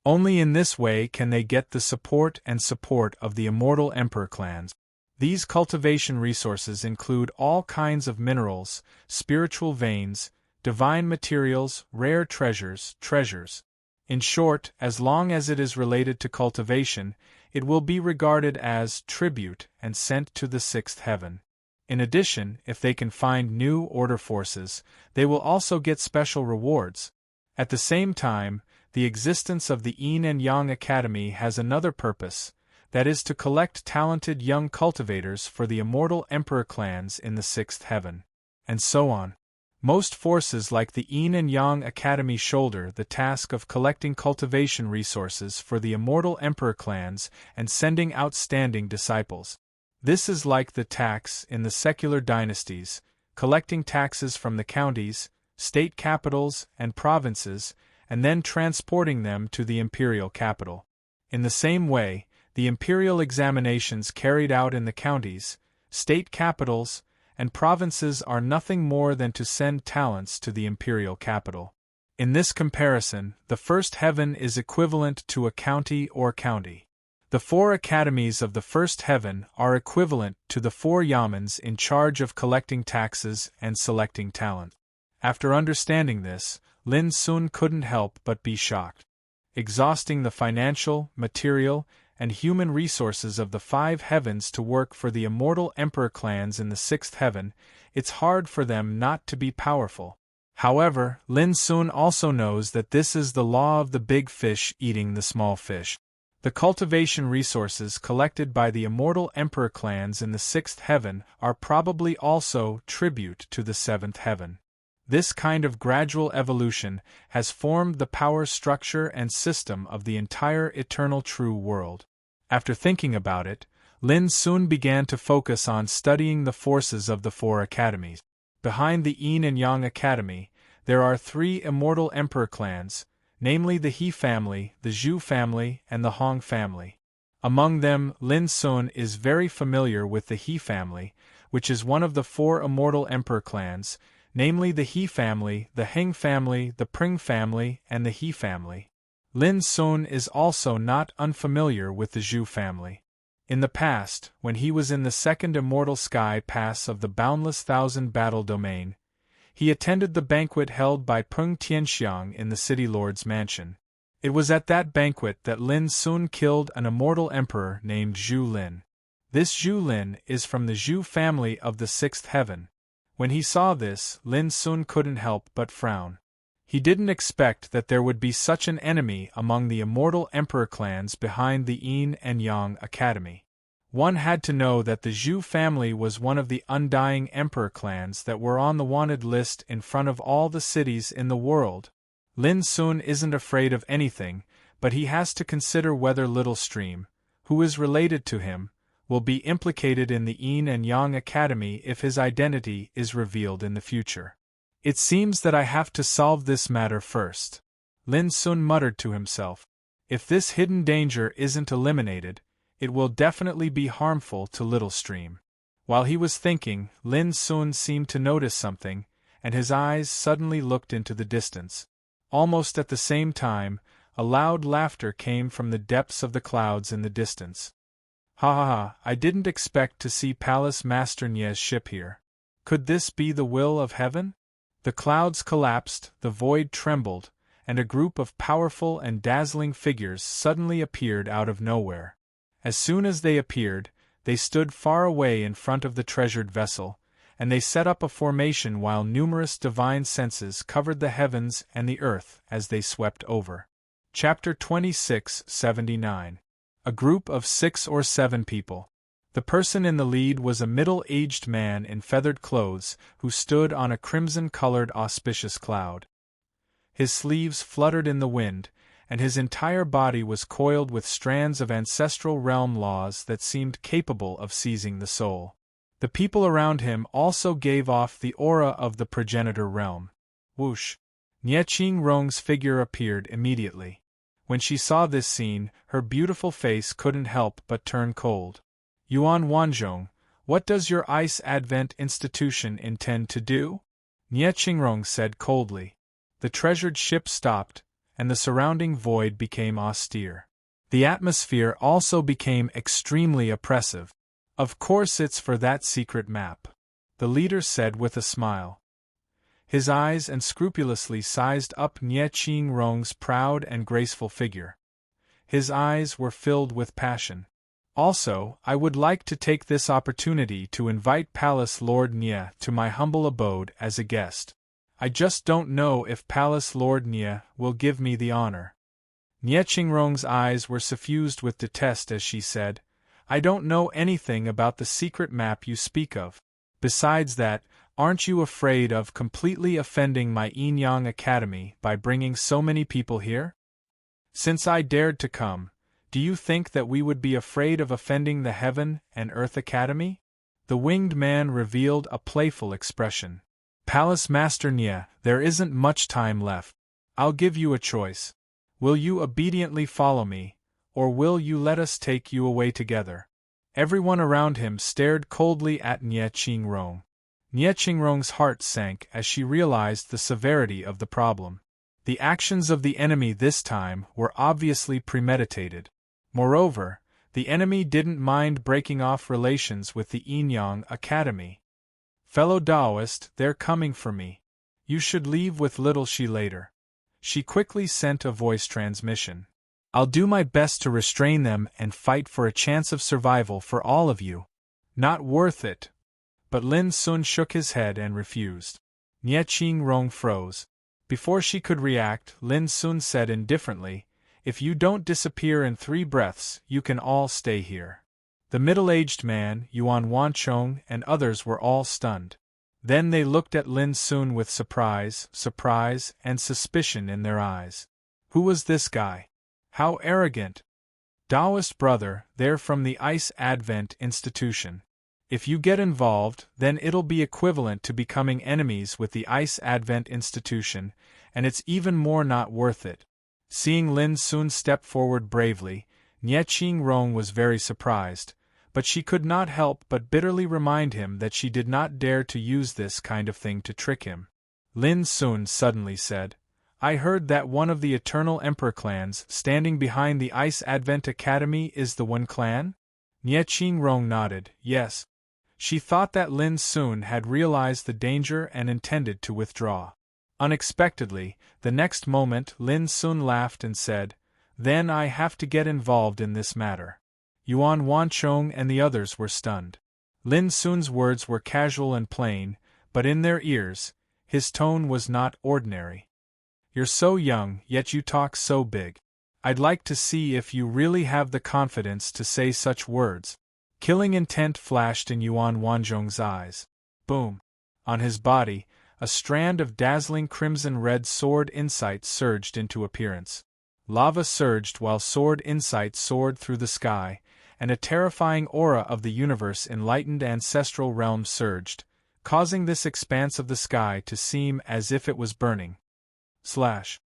Only in this way can they get the support of the immortal emperor clans. These cultivation resources include all kinds of minerals, spiritual veins, divine materials, rare treasures. In short, as long as it is related to cultivation, it will be regarded as tribute and sent to the 6th heaven. In addition, if they can find new order forces, they will also get special rewards. At the same time, the existence of the Yin and Yang Academy has another purpose, that is to collect talented young cultivators for the immortal emperor clans in the 6th heaven. And so on. Most forces like the Yin and Yang Academy shoulder the task of collecting cultivation resources for the immortal emperor clans and sending outstanding disciples. This is like the tax in the secular dynasties, collecting taxes from the counties, state capitals, and provinces, and then transporting them to the imperial capital. In the same way, the imperial examinations carried out in the counties, state capitals, and provinces are nothing more than to send talents to the imperial capital. In this comparison, the first heaven is equivalent to a county or county. The 4 academies of the first heaven are equivalent to the 4 yamens in charge of collecting taxes and selecting talent. After understanding this, Lin Sun couldn't help but be shocked. Exhausting the financial, material, and human resources of the 5 heavens to work for the immortal emperor clans in the 6th heaven, it's hard for them not to be powerful. However, Lin Sun also knows that this is the law of the big fish eating the small fish. The cultivation resources collected by the immortal emperor clans in the 6th heaven are probably also tribute to the 7th heaven. This kind of gradual evolution has formed the power structure and system of the entire eternal true world. After thinking about it, Lin soon began to focus on studying the forces of the 4 academies. Behind the Yin and Yang Academy, there are 3 immortal emperor clans, namely the He family, the Zhu family, and the Hong family. Among them, Lin Sun is very familiar with the He family, which is one of the 4 immortal emperor clans, namely the He family, the Heng family, the Pring family, and the He family. Lin Sun is also not unfamiliar with the Zhu family. In the past, when he was in the 2nd Immortal Sky Pass of the Boundless Thousand Battle Domain, he attended the banquet held by Peng Tianxiang in the City Lord's mansion. It was at that banquet that Lin Sun killed an immortal emperor named Zhu Lin. This Zhu Lin is from the Zhu family of the 6th heaven. When he saw this, Lin Sun couldn't help but frown. He didn't expect that there would be such an enemy among the immortal emperor clans behind the Yin and Yang Academy. One had to know that the Zhu family was one of the undying emperor clans that were on the wanted list in front of all the cities in the world. Lin Sun isn't afraid of anything, but he has to consider whether Little Stream, who is related to him, will be implicated in the Yin and Yang Academy if his identity is revealed in the future. It seems that I have to solve this matter first. Lin Sun muttered to himself. If this hidden danger isn't eliminated, it will definitely be harmful to Little Stream. While he was thinking, Lin Sun seemed to notice something, and his eyes suddenly looked into the distance. Almost at the same time, a loud laughter came from the depths of the clouds in the distance. Ha ha ha, I didn't expect to see Palace Master Nie's ship here. Could this be the will of heaven? The clouds collapsed, the void trembled, and a group of powerful and dazzling figures suddenly appeared out of nowhere. As soon as they appeared, they stood far away in front of the treasured vessel, and they set up a formation while numerous divine senses covered the heavens and the earth as they swept over. Chapter 26:79. A group of 6 or 7 people. The person in the lead was a middle-aged man in feathered clothes who stood on a crimson-colored auspicious cloud. His sleeves fluttered in the wind, and his entire body was coiled with strands of ancestral realm laws that seemed capable of seizing the soul. The people around him also gave off the aura of the progenitor realm. Whoosh! Nie Qingrong's figure appeared immediately. When she saw this scene, her beautiful face couldn't help but turn cold. Yuan Wanzhong, what does your Ice Advent institution intend to do? Nie Qingrong said coldly. The treasured ship stopped, and the surrounding void became austere. The atmosphere also became extremely oppressive. Of course it's for that secret map, the leader said with a smile. His eyes unscrupulously sized up Nie Qingrong's proud and graceful figure. His eyes were filled with passion. Also, I would like to take this opportunity to invite Palace Lord Nie to my humble abode as a guest. I just don't know if Palace Lord Nie will give me the honor. Nie Qingrong's eyes were suffused with detest as she said, I don't know anything about the secret map you speak of. Besides that, aren't you afraid of completely offending my Yin Yang Academy by bringing so many people here? Since I dared to come, do you think that we would be afraid of offending the Heaven and Earth Academy? The winged man revealed a playful expression. Palace Master Nye, there isn't much time left. I'll give you a choice. Will you obediently follow me, or will you let us take you away together? Everyone around him stared coldly at Nye Qingrong. Nye Qingrong's heart sank as she realized the severity of the problem. The actions of the enemy this time were obviously premeditated. Moreover, the enemy didn't mind breaking off relations with the Yinyang Academy. Fellow Taoist, they're coming for me. You should leave with little she later. She quickly sent a voice transmission. I'll do my best to restrain them and fight for a chance of survival for all of you. Not worth it. But Lin Sun shook his head and refused. Nye Qingrong froze. Before she could react, Lin Sun said indifferently, if you don't disappear in 3 breaths, you can all stay here. The middle-aged man, Yuan Wanchong, and others were all stunned. Then they looked at Lin Sun with surprise, and suspicion in their eyes. Who was this guy? How arrogant! Taoist brother, they're from the Ice Advent Institution. If you get involved, then it'll be equivalent to becoming enemies with the Ice Advent Institution, and it's even more not worth it. Seeing Lin Sun step forward bravely, Nye Qingrong was very surprised, but she could not help but bitterly remind him that she did not dare to use this kind of thing to trick him. Lin Sun suddenly said, I heard that one of the Eternal Emperor clans standing behind the Ice Advent Academy is the Wen clan? Nye Qingrong nodded, yes. She thought that Lin Sun had realized the danger and intended to withdraw. Unexpectedly, the next moment Lin Sun laughed and said, then I have to get involved in this matter. Yuan Wanchong and the others were stunned. Lin Sun's words were casual and plain, but in their ears, his tone was not ordinary. You're so young, yet you talk so big. I'd like to see if you really have the confidence to say such words. Killing intent flashed in Yuan Wanzhong's eyes. Boom! On his body, a strand of dazzling crimson-red sword insight surged into appearance. Lava surged while sword insight soared through the sky, and a terrifying aura of the universe enlightened ancestral realm surged, causing this expanse of the sky to seem as if it was burning. Slash!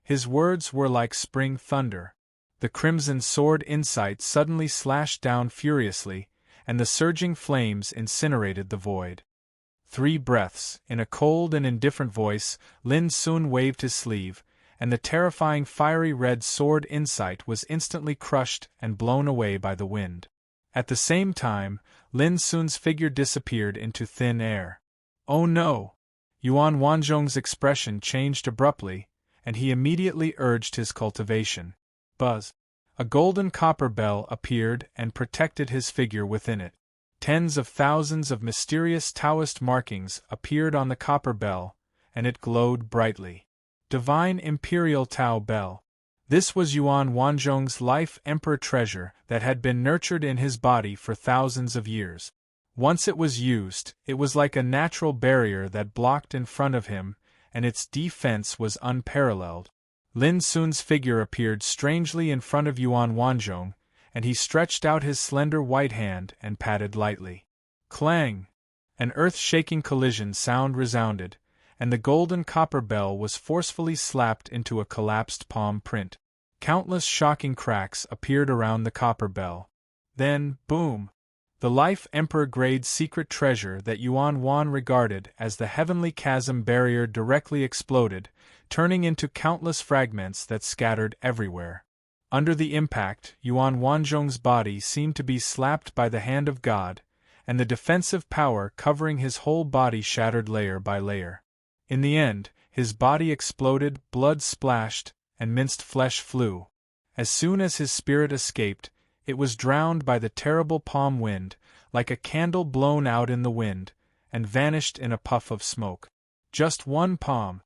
His words were like spring thunder. The crimson sword insight suddenly slashed down furiously, and the surging flames incinerated the void. 3 breaths, in a cold and indifferent voice, Lin Sun waved his sleeve, and the terrifying fiery red sword insight was instantly crushed and blown away by the wind. At the same time, Lin Sun's figure disappeared into thin air. Oh no! Yuan Wanzhong's expression changed abruptly, and he immediately urged his cultivation. Buzz! A golden copper bell appeared and protected his figure within it. Tens of thousands of mysterious Taoist markings appeared on the copper bell, and it glowed brightly. Divine Imperial Tao Bell. This was Yuan Wanzhong's life emperor treasure that had been nurtured in his body for thousands of years. Once it was used, it was like a natural barrier that blocked in front of him, and its defense was unparalleled. Lin Sun's figure appeared strangely in front of Yuan Wanzhong, and he stretched out his slender white hand and patted lightly. Clang! An earth-shaking collision sound resounded, and the golden copper bell was forcefully slapped into a collapsed palm print. Countless shocking cracks appeared around the copper bell. Then, boom! The Life Emperor-grade secret treasure that Yuan Wan regarded as the heavenly chasm barrier directly exploded, turning into countless fragments that scattered everywhere. Under the impact, Yuan Wanzhong's body seemed to be slapped by the hand of God, and the defensive power covering his whole body shattered layer by layer. In the end, his body exploded, blood splashed, and minced flesh flew. As soon as his spirit escaped, it was drowned by the terrible palm wind, like a candle blown out in the wind, and vanished in a puff of smoke. Just one palm.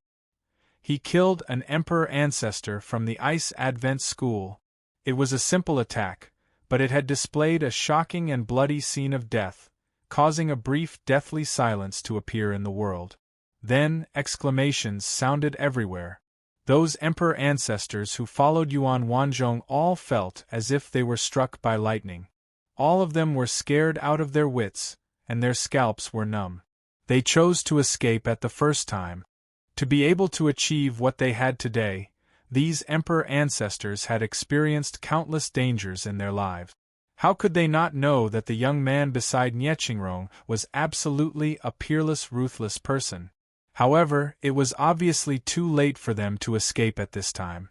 He killed an emperor ancestor from the Ice Advent School. It was a simple attack, but it had displayed a shocking and bloody scene of death, causing a brief deathly silence to appear in the world. Then, exclamations sounded everywhere. Those emperor ancestors who followed Yuan Wanzhong all felt as if they were struck by lightning. All of them were scared out of their wits, and their scalps were numb. They chose to escape at the first time. To be able to achieve what they had today, these emperor ancestors had experienced countless dangers in their lives. How could they not know that the young man beside Niechingrong was absolutely a peerless, ruthless person? However, it was obviously too late for them to escape at this time.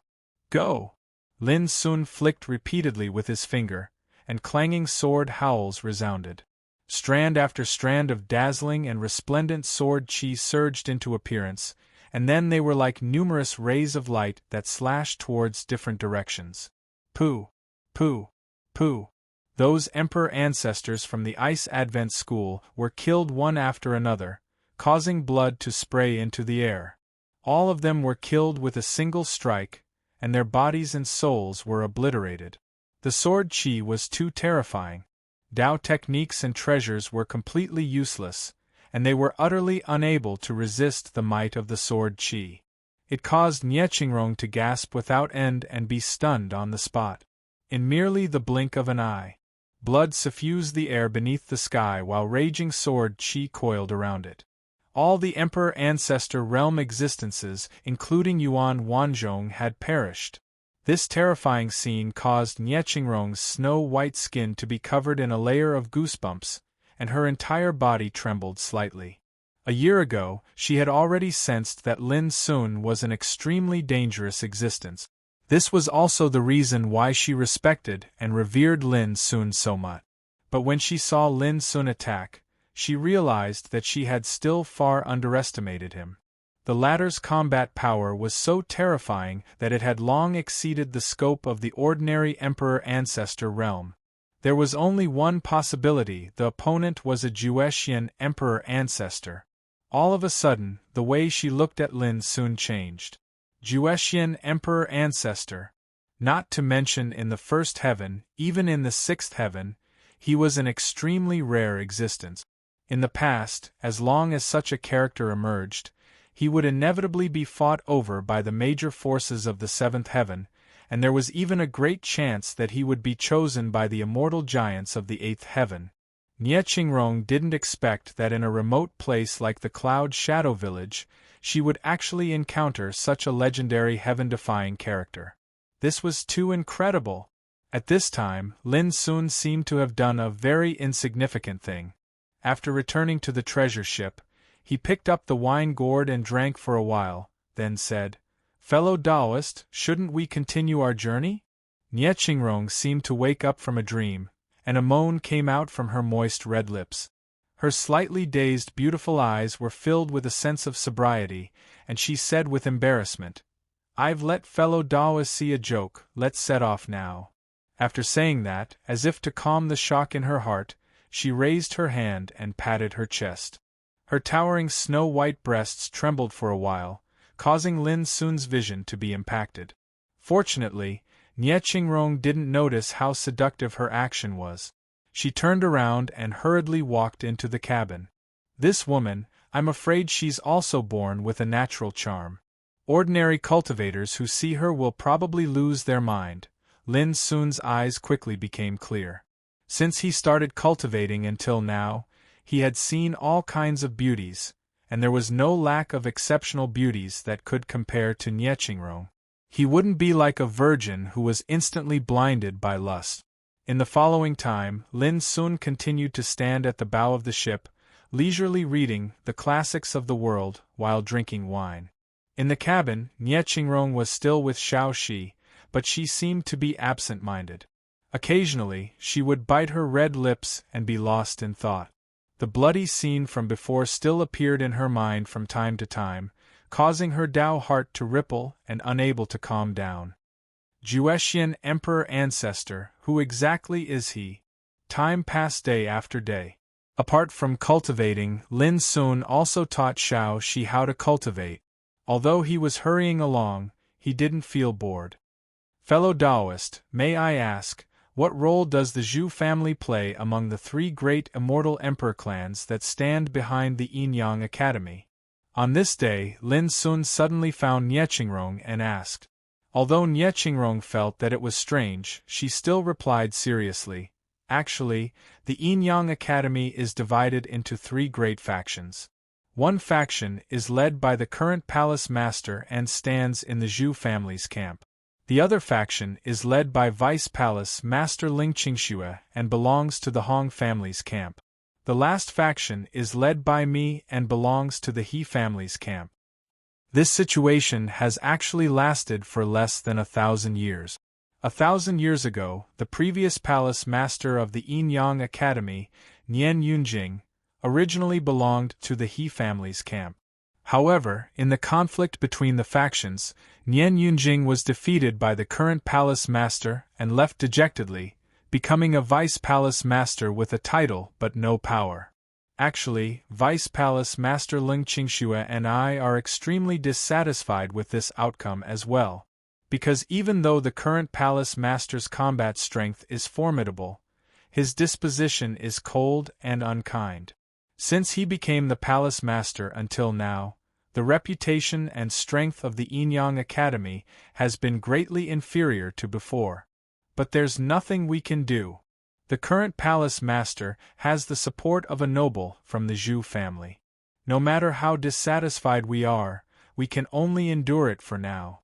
Go! Lin Sun flicked repeatedly with his finger, and clanging sword howls resounded. Strand after strand of dazzling and resplendent sword chi surged into appearance, and then they were like numerous rays of light that slashed towards different directions. Pooh! Pooh! Pooh! Those emperor ancestors from the Ice Advent School were killed one after another, causing blood to spray into the air. All of them were killed with a single strike, and their bodies and souls were obliterated. The sword chi was too terrifying. Dao techniques and treasures were completely useless, and they were utterly unable to resist the might of the sword chi. It caused Niechingrong to gasp without end and be stunned on the spot. In merely the blink of an eye, blood suffused the air beneath the sky while raging sword chi coiled around it. All the Emperor Ancestor Realm existences, including Yuan Wanzhong, had perished. This terrifying scene caused Niechingrong's snow-white skin to be covered in a layer of goosebumps, and her entire body trembled slightly. A year ago, she had already sensed that Lin Sun was an extremely dangerous existence. This was also the reason why she respected and revered Lin Sun so much. But when she saw Lin Sun attack, she realized that she had still far underestimated him. The latter's combat power was so terrifying that it had long exceeded the scope of the ordinary Emperor Ancestor realm. There was only one possibility: the opponent was a Juetian Emperor Ancestor. All of a sudden, the way she looked at Lin Sun changed. Juetian Emperor Ancestor. Not to mention in the first heaven, even in the sixth heaven, he was an extremely rare existence. In the past, as long as such a character emerged, he would inevitably be fought over by the major forces of the seventh heaven, and there was even a great chance that he would be chosen by the immortal giants of the eighth heaven. Niechingrong didn't expect that in a remote place like the Cloud Shadow Village, she would actually encounter such a legendary heaven-defying character. This was too incredible. At this time, Lin Sun seemed to have done a very insignificant thing. After returning to the treasure ship, he picked up the wine gourd and drank for a while, then said, "Fellow Taoist, shouldn't we continue our journey?" Niechingrong seemed to wake up from a dream, and a moan came out from her moist red lips. Her slightly dazed beautiful eyes were filled with a sense of sobriety, and she said with embarrassment, "I've let fellow Taoist see a joke, let's set off now." After saying that, as if to calm the shock in her heart, she raised her hand and patted her chest. Her towering snow-white breasts trembled for a while, causing Lin Sun's vision to be impacted. Fortunately, Niechingrong didn't notice how seductive her action was. She turned around and hurriedly walked into the cabin. "This woman, I'm afraid she's also born with a natural charm. Ordinary cultivators who see her will probably lose their mind." Lin Sun's eyes quickly became clear. Since he started cultivating until now, he had seen all kinds of beauties, and there was no lack of exceptional beauties that could compare to Niechingrong. He wouldn't be like a virgin who was instantly blinded by lust. In the following time, Lin Sun continued to stand at the bow of the ship, leisurely reading the classics of the world while drinking wine. In the cabin, Niechingrong was still with Xiao Shi, but she seemed to be absent-minded. Occasionally, she would bite her red lips and be lost in thought. The bloody scene from before still appeared in her mind from time to time, causing her Tao heart to ripple and unable to calm down. Juetian Emperor Ancestor, who exactly is he? Time passed day after day. Apart from cultivating, Lin Sun also taught Xiao Shi how to cultivate. Although he was hurrying along, he didn't feel bored. "Fellow Taoist, may I ask, what role does the Zhu family play among the three great immortal emperor clans that stand behind the Yin-Yang Academy?" On this day, Lin Sun suddenly found Niechingrong and asked. Although Niechingrong felt that it was strange, she still replied seriously, "Actually, the Yin-Yang Academy is divided into three great factions. One faction is led by the current palace master and stands in the Zhu family's camp. The other faction is led by Vice Palace Master Ling Qingxue and belongs to the Hong family's camp. The last faction is led by me and belongs to the He family's camp. This situation has actually lasted for less than 1,000 years. 1,000 years ago, the previous palace master of the Yin-Yang Academy, Nian Yunjing, originally belonged to the He family's camp. However, in the conflict between the factions, Nian Yunjing was defeated by the current palace master and left dejectedly, becoming a vice palace master with a title but no power. Actually, Vice Palace Master Ling Qingxue and I are extremely dissatisfied with this outcome as well, because even though the current palace master's combat strength is formidable, his disposition is cold and unkind. Since he became the palace master until now, the reputation and strength of the Yin-Yang Academy has been greatly inferior to before. But there's nothing we can do. The current palace master has the support of a noble from the Zhu family. No matter how dissatisfied we are, we can only endure it for now.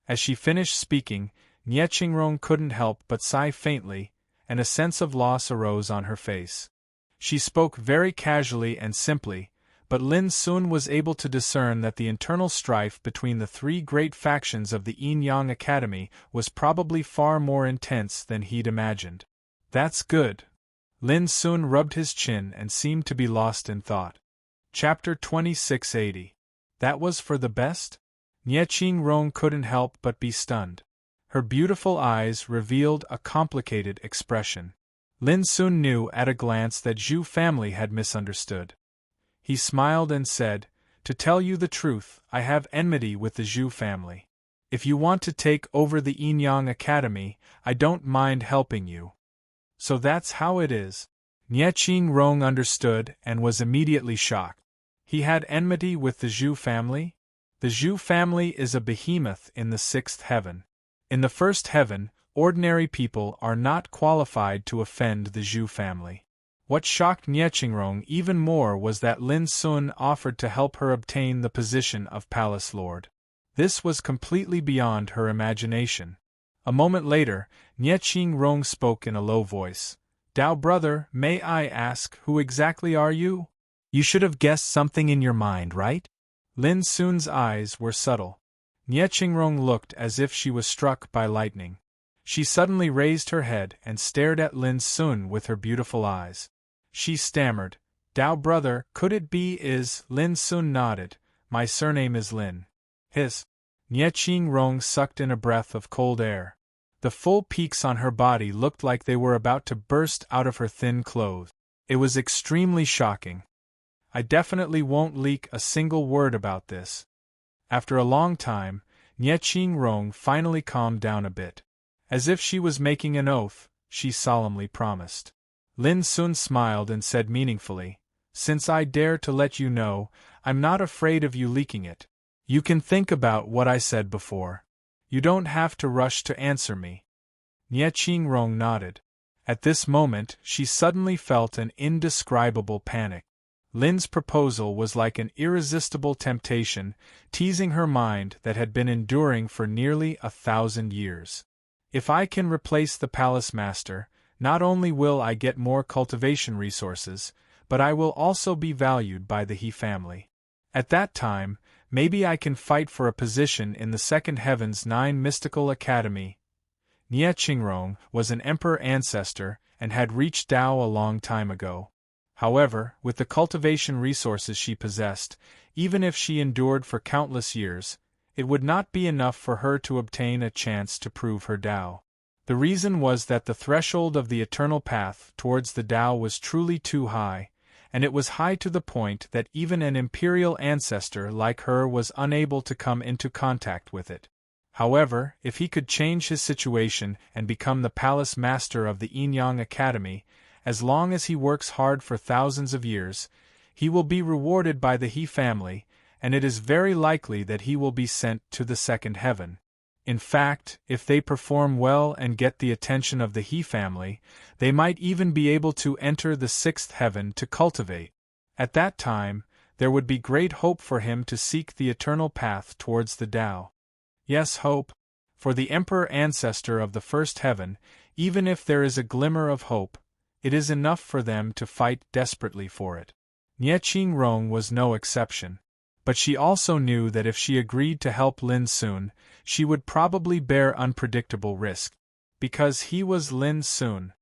As she finished speaking, Nie Qingrong couldn't help but sigh faintly, and a sense of loss arose on her face. She spoke very casually and simply, but Lin Sun was able to discern that the internal strife between the three great factions of the Yin-Yang Academy was probably far more intense than he'd imagined. That's good. Lin Sun rubbed his chin and seemed to be lost in thought. Chapter 2680. That was for the best? Nie Qingrong couldn't help but be stunned. Her beautiful eyes revealed a complicated expression. Lin Sun knew at a glance that Zhu family had misunderstood. He smiled and said, "To tell you the truth, I have enmity with the Zhu family. If you want to take over the Yin-Yang Academy, I don't mind helping you." So that's how it is. Nie Qingrong understood and was immediately shocked. He had enmity with the Zhu family? The Zhu family is a behemoth in the sixth heaven. In the first heaven, ordinary people are not qualified to offend the Zhu family. What shocked Nie Qingrong even more was that Lin Sun offered to help her obtain the position of Palace Lord. This was completely beyond her imagination. A moment later, Nie Qingrong spoke in a low voice. "Dao brother, may I ask, who exactly are you? You should have guessed something in your mind, right?" Lin Sun's eyes were subtle. Nie Qingrong looked as if she was struck by lightning. She suddenly raised her head and stared at Lin Sun with her beautiful eyes. She stammered, "Dao brother, could it be is?" Lin Sun nodded, "My surname is Lin." His. Nie Qingrong sucked in a breath of cold air. The full peaks on her body looked like they were about to burst out of her thin clothes. It was extremely shocking. "I definitely won't leak a single word about this." After a long time, Nie Qingrong finally calmed down a bit. As if she was making an oath, she solemnly promised. Lin Sun smiled and said meaningfully, "Since I dare to let you know, I'm not afraid of you leaking it. You can think about what I said before. You don't have to rush to answer me." Nie Qingrong nodded. At this moment, she suddenly felt an indescribable panic. Lin's proposal was like an irresistible temptation, teasing her mind that had been enduring for nearly 1,000 years. If I can replace the palace master, not only will I get more cultivation resources, but I will also be valued by the He family. At that time, maybe I can fight for a position in the second heaven's 9 mystical academy. Nie Qingrong was an emperor ancestor and had reached Dao a long time ago. However, with the cultivation resources she possessed, even if she endured for countless years, it would not be enough for her to obtain a chance to prove her Dao. The reason was that the threshold of the eternal path towards the Dao was truly too high, and it was high to the point that even an imperial ancestor like her was unable to come into contact with it. However, if he could change his situation and become the palace master of the Yin-Yang Academy, as long as he works hard for thousands of years, he will be rewarded by the He family, and it is very likely that he will be sent to the second heaven. In fact, if they perform well and get the attention of the He family, they might even be able to enter the sixth heaven to cultivate. At that time, there would be great hope for him to seek the eternal path towards the Tao. Yes, hope. For the emperor ancestor of the first heaven, even if there is a glimmer of hope, it is enough for them to fight desperately for it. Nie Qingrong was no exception. But she also knew that if she agreed to help Lin Sun, she would probably bear unpredictable risk. Because he was Lin Sun.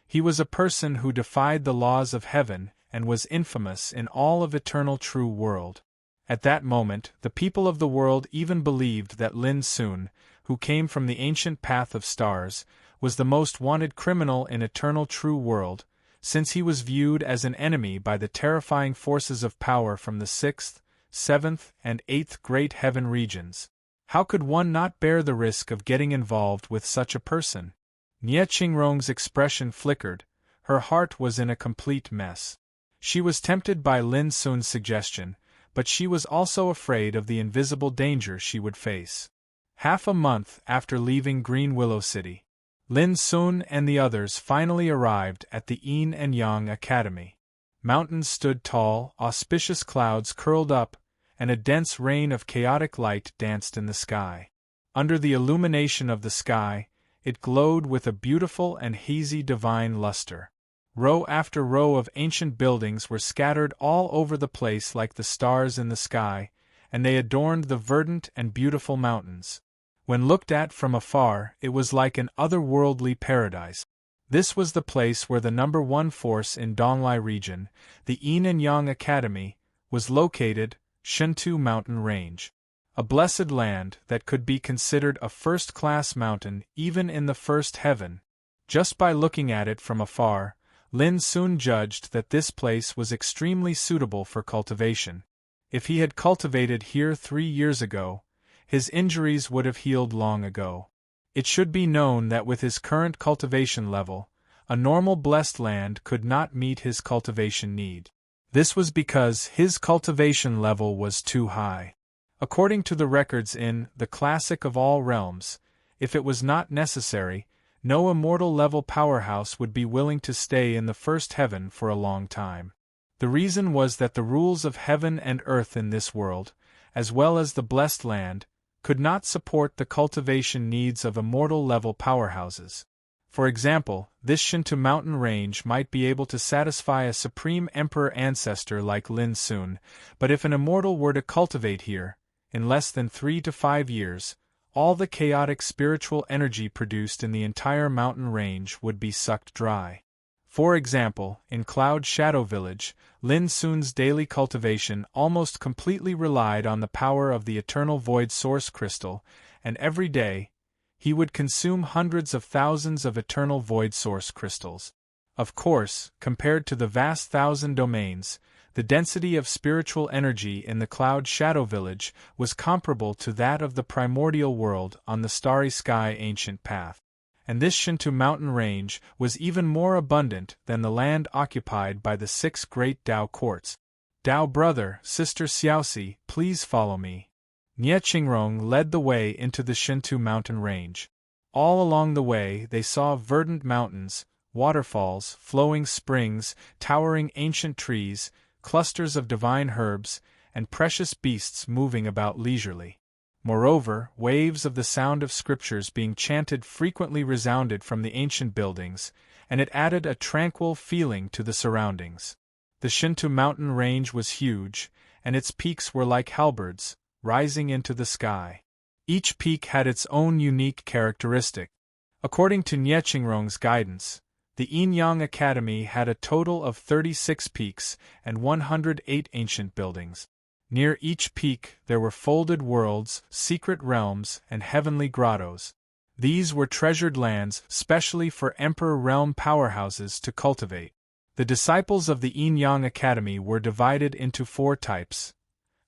He was a person who defied the laws of heaven and was infamous in all of eternal true world. At that moment, the people of the world even believed that Lin Sun, who came from the ancient path of stars, was the most wanted criminal in eternal true world, since he was viewed as an enemy by the terrifying forces of power from the 6th, 7th, and 8th great heaven regions. How could one not bear the risk of getting involved with such a person? Nie Qingrong's expression flickered, her heart was in a complete mess. She was tempted by Lin Sun's suggestion, but she was also afraid of the invisible danger she would face. Half a month after leaving Green Willow City, Lin Sun and the others finally arrived at the Yin and Yang Academy. Mountains stood tall, auspicious clouds curled up, and a dense rain of chaotic light danced in the sky. Under the illumination of the sky, it glowed with a beautiful and hazy divine luster. Row after row of ancient buildings were scattered all over the place like the stars in the sky, and they adorned the verdant and beautiful mountains. When looked at from afar, it was like an otherworldly paradise. This was the place where the number one force in Donglai region, the Yin and Yang Academy, was located, Shentu Mountain Range. A blessed land that could be considered a first-class mountain even in the first heaven. Just by looking at it from afar, Lin Sun judged that this place was extremely suitable for cultivation. If he had cultivated here 3 years ago, his injuries would have healed long ago. It should be known that with his current cultivation level, a normal blessed land could not meet his cultivation need. This was because his cultivation level was too high. According to the records in The Classic of All Realms, if it was not necessary, no immortal level powerhouse would be willing to stay in the first heaven for a long time. The reason was that the rules of heaven and earth in this world, as well as the blessed land, could not support the cultivation needs of immortal level powerhouses. For example, this Shinto mountain range might be able to satisfy a supreme emperor ancestor like Lin Sun, but if an immortal were to cultivate here, in less than 3 to 5 years, all the chaotic spiritual energy produced in the entire mountain range would be sucked dry. For example, in Cloud Shadow Village, Lin Sun's daily cultivation almost completely relied on the power of the eternal void source crystal, and every day, he would consume hundreds of thousands of eternal void source crystals. Of course, compared to the vast thousand domains, the density of spiritual energy in the Cloud Shadow Village was comparable to that of the primordial world on the starry sky ancient path. And this Shinto mountain range was even more abundant than the land occupied by the 6 great Tao courts. Tao brother, sister Xiaoxi, please follow me. Nie Qingrong led the way into the Shinto mountain range. All along the way they saw verdant mountains, waterfalls, flowing springs, towering ancient trees, clusters of divine herbs, and precious beasts moving about leisurely. Moreover, waves of the sound of scriptures being chanted frequently resounded from the ancient buildings, and it added a tranquil feeling to the surroundings. The Shinto mountain range was huge, and its peaks were like halberds, rising into the sky. Each peak had its own unique characteristic. According to Nie Qingrong's guidance, the Yin Yang Academy had a total of 36 peaks and 108 ancient buildings. Near each peak there were folded worlds, secret realms, and heavenly grottos. These were treasured lands specially for Emperor Realm powerhouses to cultivate. The disciples of the Yin Yang Academy were divided into 4 types: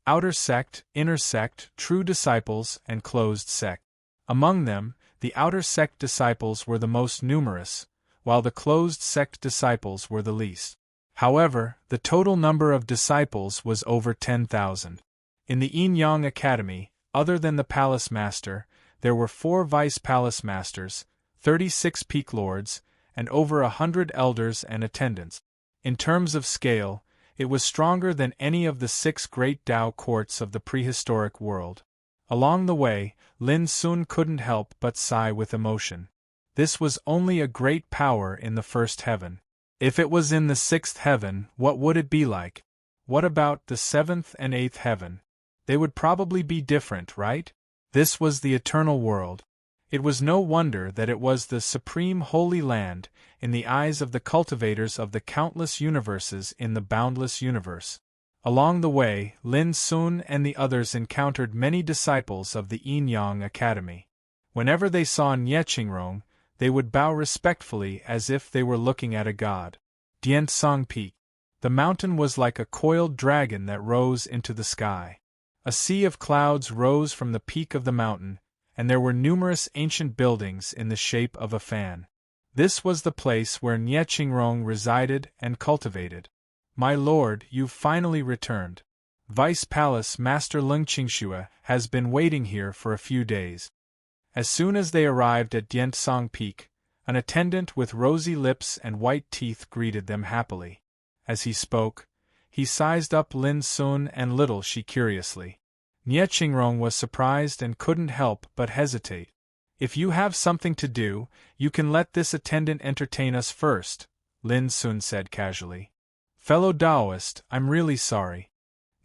outer sect, inner sect, true disciples, and closed sect. Among them, the outer sect disciples were the most numerous, while the closed sect disciples were the least. However, the total number of disciples was over 10,000. In the Yin Yang Academy, other than the Palace Master, there were 4 Vice Palace Masters, 36 Peak Lords, and over 100 elders and attendants. In terms of scale, It was stronger than any of the 6 great Tao courts of the prehistoric world. Along the way, Lin Sun couldn't help but sigh with emotion. This was only a great power in the 1st heaven. If it was in the 6th heaven, what would it be like? What about the 7th and 8th heaven? They would probably be different, right? This was the eternal world. It was no wonder that it was the supreme holy land in the eyes of the cultivators of the countless universes in the boundless universe. Along the way, Lin Sun and the others encountered many disciples of the Yin-Yang Academy. Whenever they saw Nye Qingrong, they would bow respectfully as if they were looking at a god. Diantsong Peak. The mountain was like a coiled dragon that rose into the sky. A sea of clouds rose from the peak of the mountain, and there were numerous ancient buildings in the shape of a fan. This was the place where Nye Qingrong resided and cultivated. My lord, you've finally returned. Vice Palace Master Lung Qingxue has been waiting here for a few days. As soon as they arrived at Diantsong Peak, an attendant with rosy lips and white teeth greeted them happily. As he spoke, he sized up Lin Sun and little Shi curiously. Nye Qingrong was surprised and couldn't help but hesitate. If you have something to do, you can let this attendant entertain us first, Lin Sun said casually. Fellow Taoist, I'm really sorry.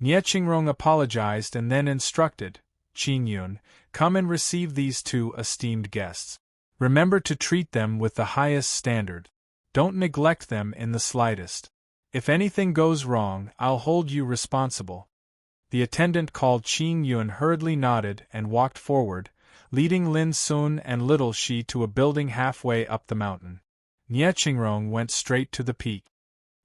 Nye Qingrong apologized and then instructed, Qin Yun, come and receive these 2 esteemed guests. Remember to treat them with the highest standard. Don't neglect them in the slightest. If anything goes wrong, I'll hold you responsible. The attendant called Qin Yun hurriedly nodded and walked forward, leading Lin Sun and little Shi to a building halfway up the mountain. Nye Qingrong went straight to the peak.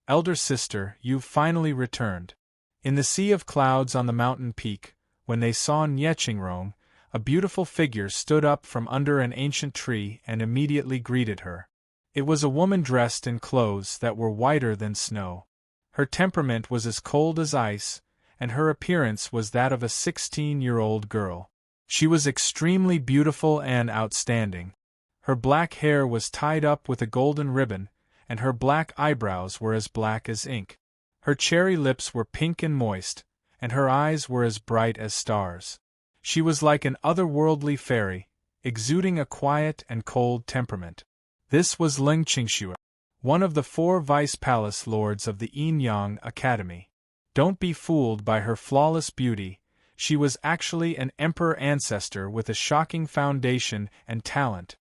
Elder sister, you've finally returned. In the sea of clouds on the mountain peak, when they saw Nye Qingrong, a beautiful figure stood up from under an ancient tree and immediately greeted her. It was a woman dressed in clothes that were whiter than snow. Her temperament was as cold as ice, and her appearance was that of a 16-year-old girl. She was extremely beautiful and outstanding. Her black hair was tied up with a golden ribbon, and her black eyebrows were as black as ink. Her cherry lips were pink and moist, and her eyes were as bright as stars. She was like an otherworldly fairy, exuding a quiet and cold temperament. This was Lung Qingxue, one of the 4 vice palace lords of the Yin-Yang Academy. Don't be fooled by her flawless beauty, she was actually an emperor ancestor with a shocking foundation and talent.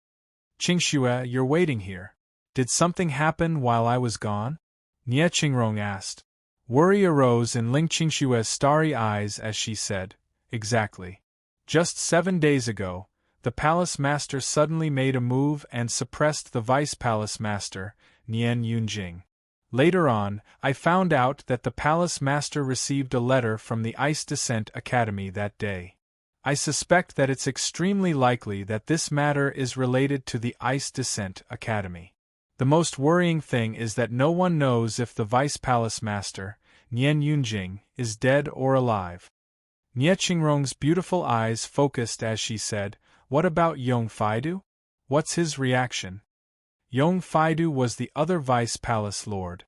Qingxue, you're waiting here. Did something happen while I was gone? Nye Qingrong asked. Worry arose in Lung Qingxue's starry eyes as she said, exactly. Just 7 days ago, the palace master suddenly made a move and suppressed the vice palace master, Nian Yunjing. Later on, I found out that the palace master received a letter from the Ice Descent Academy that day. I suspect that it's extremely likely that this matter is related to the Ice Descent Academy. The most worrying thing is that no one knows if the vice palace master, Nian Yunjing, is dead or alive. Nye Qingrong's beautiful eyes focused as she said, What about Yong Faidu? What's his reaction? Yong Faidu was the other vice palace lord.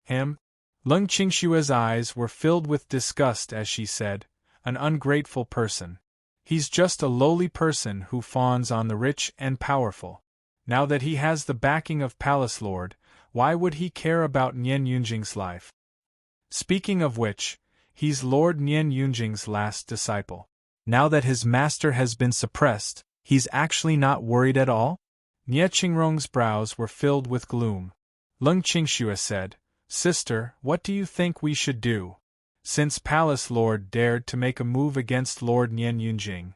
Him? Lung Qingxue's eyes were filled with disgust as she said, an ungrateful person. He's just a lowly person who fawns on the rich and powerful. Now that he has the backing of Palace Lord, why would he care about Nian Yunjing's life? Speaking of which, he's Lord Nian Yunjing's last disciple. Now that his master has been suppressed, he's actually not worried at all? Nye Qingrong's brows were filled with gloom. Lung Qingxue said, Sister, what do you think we should do? Since Palace Lord dared to make a move against Lord Nian Yunjing,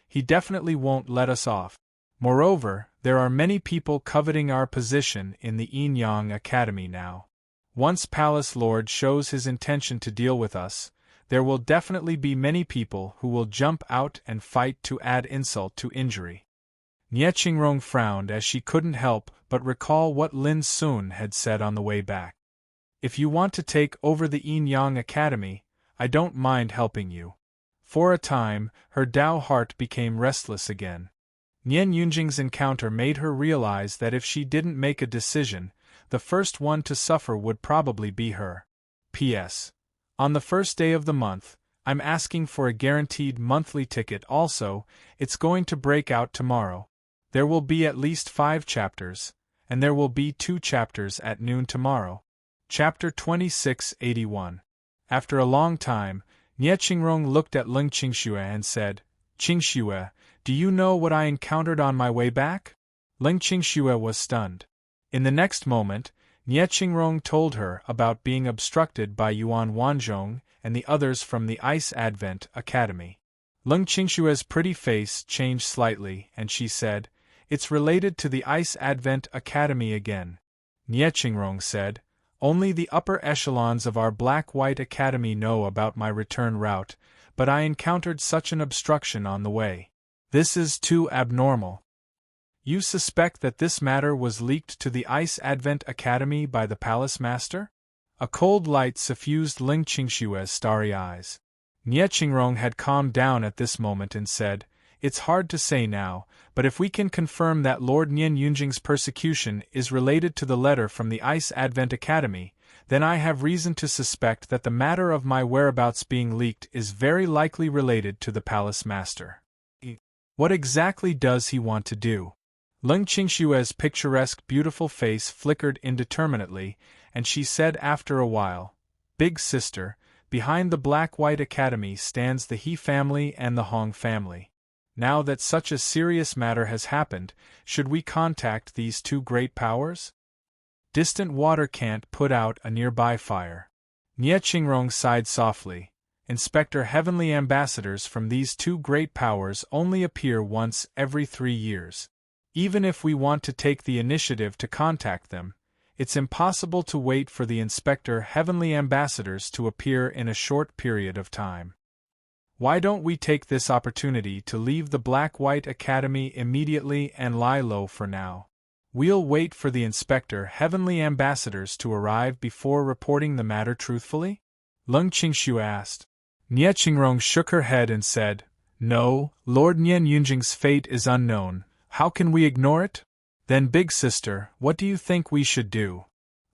he definitely won't let us off. Moreover, there are many people coveting our position in the Yin-Yang Academy now. Once Palace Lord shows his intention to deal with us, there will definitely be many people who will jump out and fight to add insult to injury. Nye Qingrong frowned as she couldn't help but recall what Lin Sun had said on the way back. If you want to take over the Yin-Yang Academy, I don't mind helping you. For a time, her Tao heart became restless again. Nian Yunjing's encounter made her realize that if she didn't make a decision, the first one to suffer would probably be her. P.S. On the first day of the month, I'm asking for a guaranteed monthly ticket also. It's going to break out tomorrow. There will be at least 5 chapters, and there will be 2 chapters at noon tomorrow. Chapter 2681. After a long time, Nie Qingrong looked at Leng Qingxue and said, Qingxue, do you know what I encountered on my way back? Leng Qingxue was stunned. In the next moment, Nie Qingrong told her about being obstructed by Yuan Wanzhong and the others from the Ice Advent Academy. Leng Qingxue's pretty face changed slightly, and she said, It's related to the Ice Advent Academy again. Nie Qingrong said, Only the upper echelons of our Black-White Academy know about my return route, but I encountered such an obstruction on the way. This is too abnormal. You suspect that this matter was leaked to the Ice Advent Academy by the Palace Master? A cold light suffused Leng Qingshue's starry eyes. Nie Qingrong had calmed down at this moment and said, It's hard to say now, but if we can confirm that Lord Nian Yunjing's persecution is related to the letter from the Ice Advent Academy, then I have reason to suspect that the matter of my whereabouts being leaked is very likely related to the Palace Master. What exactly does he want to do? Leng Qingshue's picturesque beautiful face flickered indeterminately, and she said after a while, Big sister, behind the Black-White Academy stands the He family and the Hong family. Now that such a serious matter has happened, should we contact these 2 great powers? Distant water can't put out a nearby fire. Nie Qingrong sighed softly. Inspector Heavenly ambassadors from these 2 great powers only appear once every 3 years. Even if we want to take the initiative to contact them, it's impossible to wait for the Inspector Heavenly ambassadors to appear in a short period of time. Why don't we take this opportunity to leave the Black-White Academy immediately and lie low for now? We'll wait for the Inspector Heavenly ambassadors to arrive before reporting the matter truthfully? Leng Qingxue asked. Nie Qingrong shook her head and said, No, Lord Nian Yunjing's fate is unknown. How can we ignore it? Then, big sister, what do you think we should do?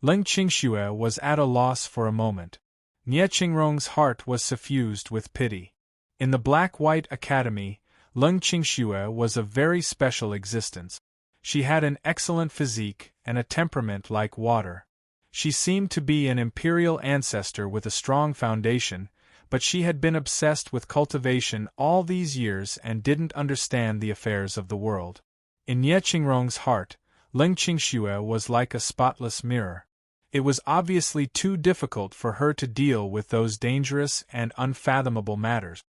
Leng Qingxue was at a loss for a moment. Nie Qingrong's heart was suffused with pity. In the Black-White Academy, Leng Qingxue was a very special existence. She had an excellent physique and a temperament like water. She seemed to be an imperial ancestor with a strong foundation, but she had been obsessed with cultivation all these years and didn't understand the affairs of the world. In Nie Qingrong's heart, Leng Qingxue was like a spotless mirror. It was obviously too difficult for her to deal with those dangerous and unfathomable matters.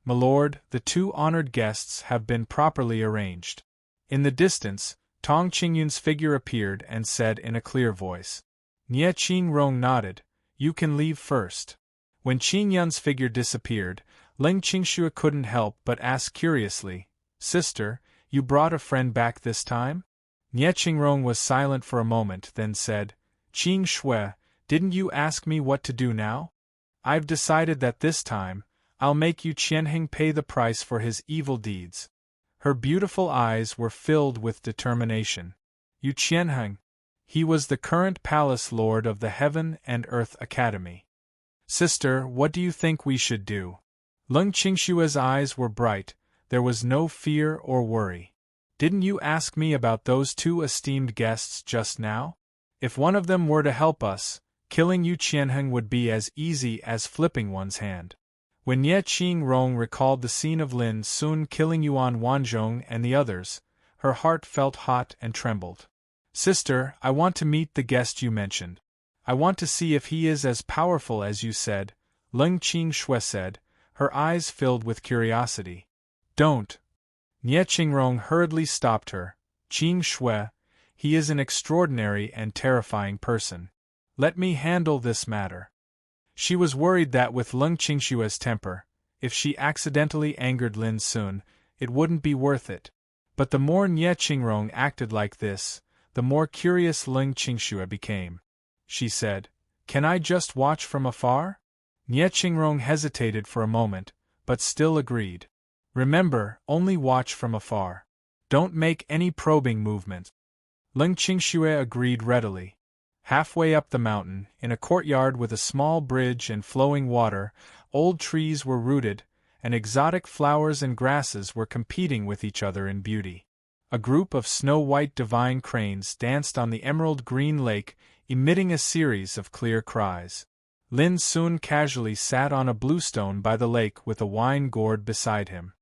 My lord, the 2 honored guests have been properly arranged. In the distance, Tong Qingyun's figure appeared and said in a clear voice. Nie Qingrong nodded, You can leave first. When Qingyun's figure disappeared, Leng Qingxue couldn't help but ask curiously, Sister, you brought a friend back this time? Nie Qingrong was silent for a moment, then said, Qingxue, didn't you ask me what to do now? I've decided that this time, I'll make Yu Qianheng pay the price for his evil deeds. Her beautiful eyes were filled with determination. Yu Qianheng. He was the current palace lord of the Heaven and Earth Academy. Sister, what do you think we should do? Leng Qingshue's eyes were bright. There was no fear or worry. Didn't you ask me about those 2 esteemed guests just now? If one of them were to help us, killing Yu Qianheng would be as easy as flipping one's hand. When Nie Qingrong recalled the scene of Lin Sun killing Yuan Wanzhong and the others, her heart felt hot and trembled. Sister, I want to meet the guest you mentioned. I want to see if he is as powerful as you said, Leng Qingxue said, her eyes filled with curiosity. Don't. Nie Qingrong hurriedly stopped her. Qingxue, he is an extraordinary and terrifying person. Let me handle this matter. She was worried that with Leng Qingshue's temper, if she accidentally angered Lin Sun, it wouldn't be worth it. But the more Nie Qingrong acted like this, the more curious Leng Qingxue became. She said, Can I just watch from afar? Nie Qingrong hesitated for a moment, but still agreed. Remember, only watch from afar. Don't make any probing movement. Leng Qingxue agreed readily. Halfway up the mountain, in a courtyard with a small bridge and flowing water, old trees were rooted, and exotic flowers and grasses were competing with each other in beauty. A group of snow-white divine cranes danced on the emerald-green lake, emitting a series of clear cries. Lin Sun casually sat on a bluestone by the lake with a wine gourd beside him.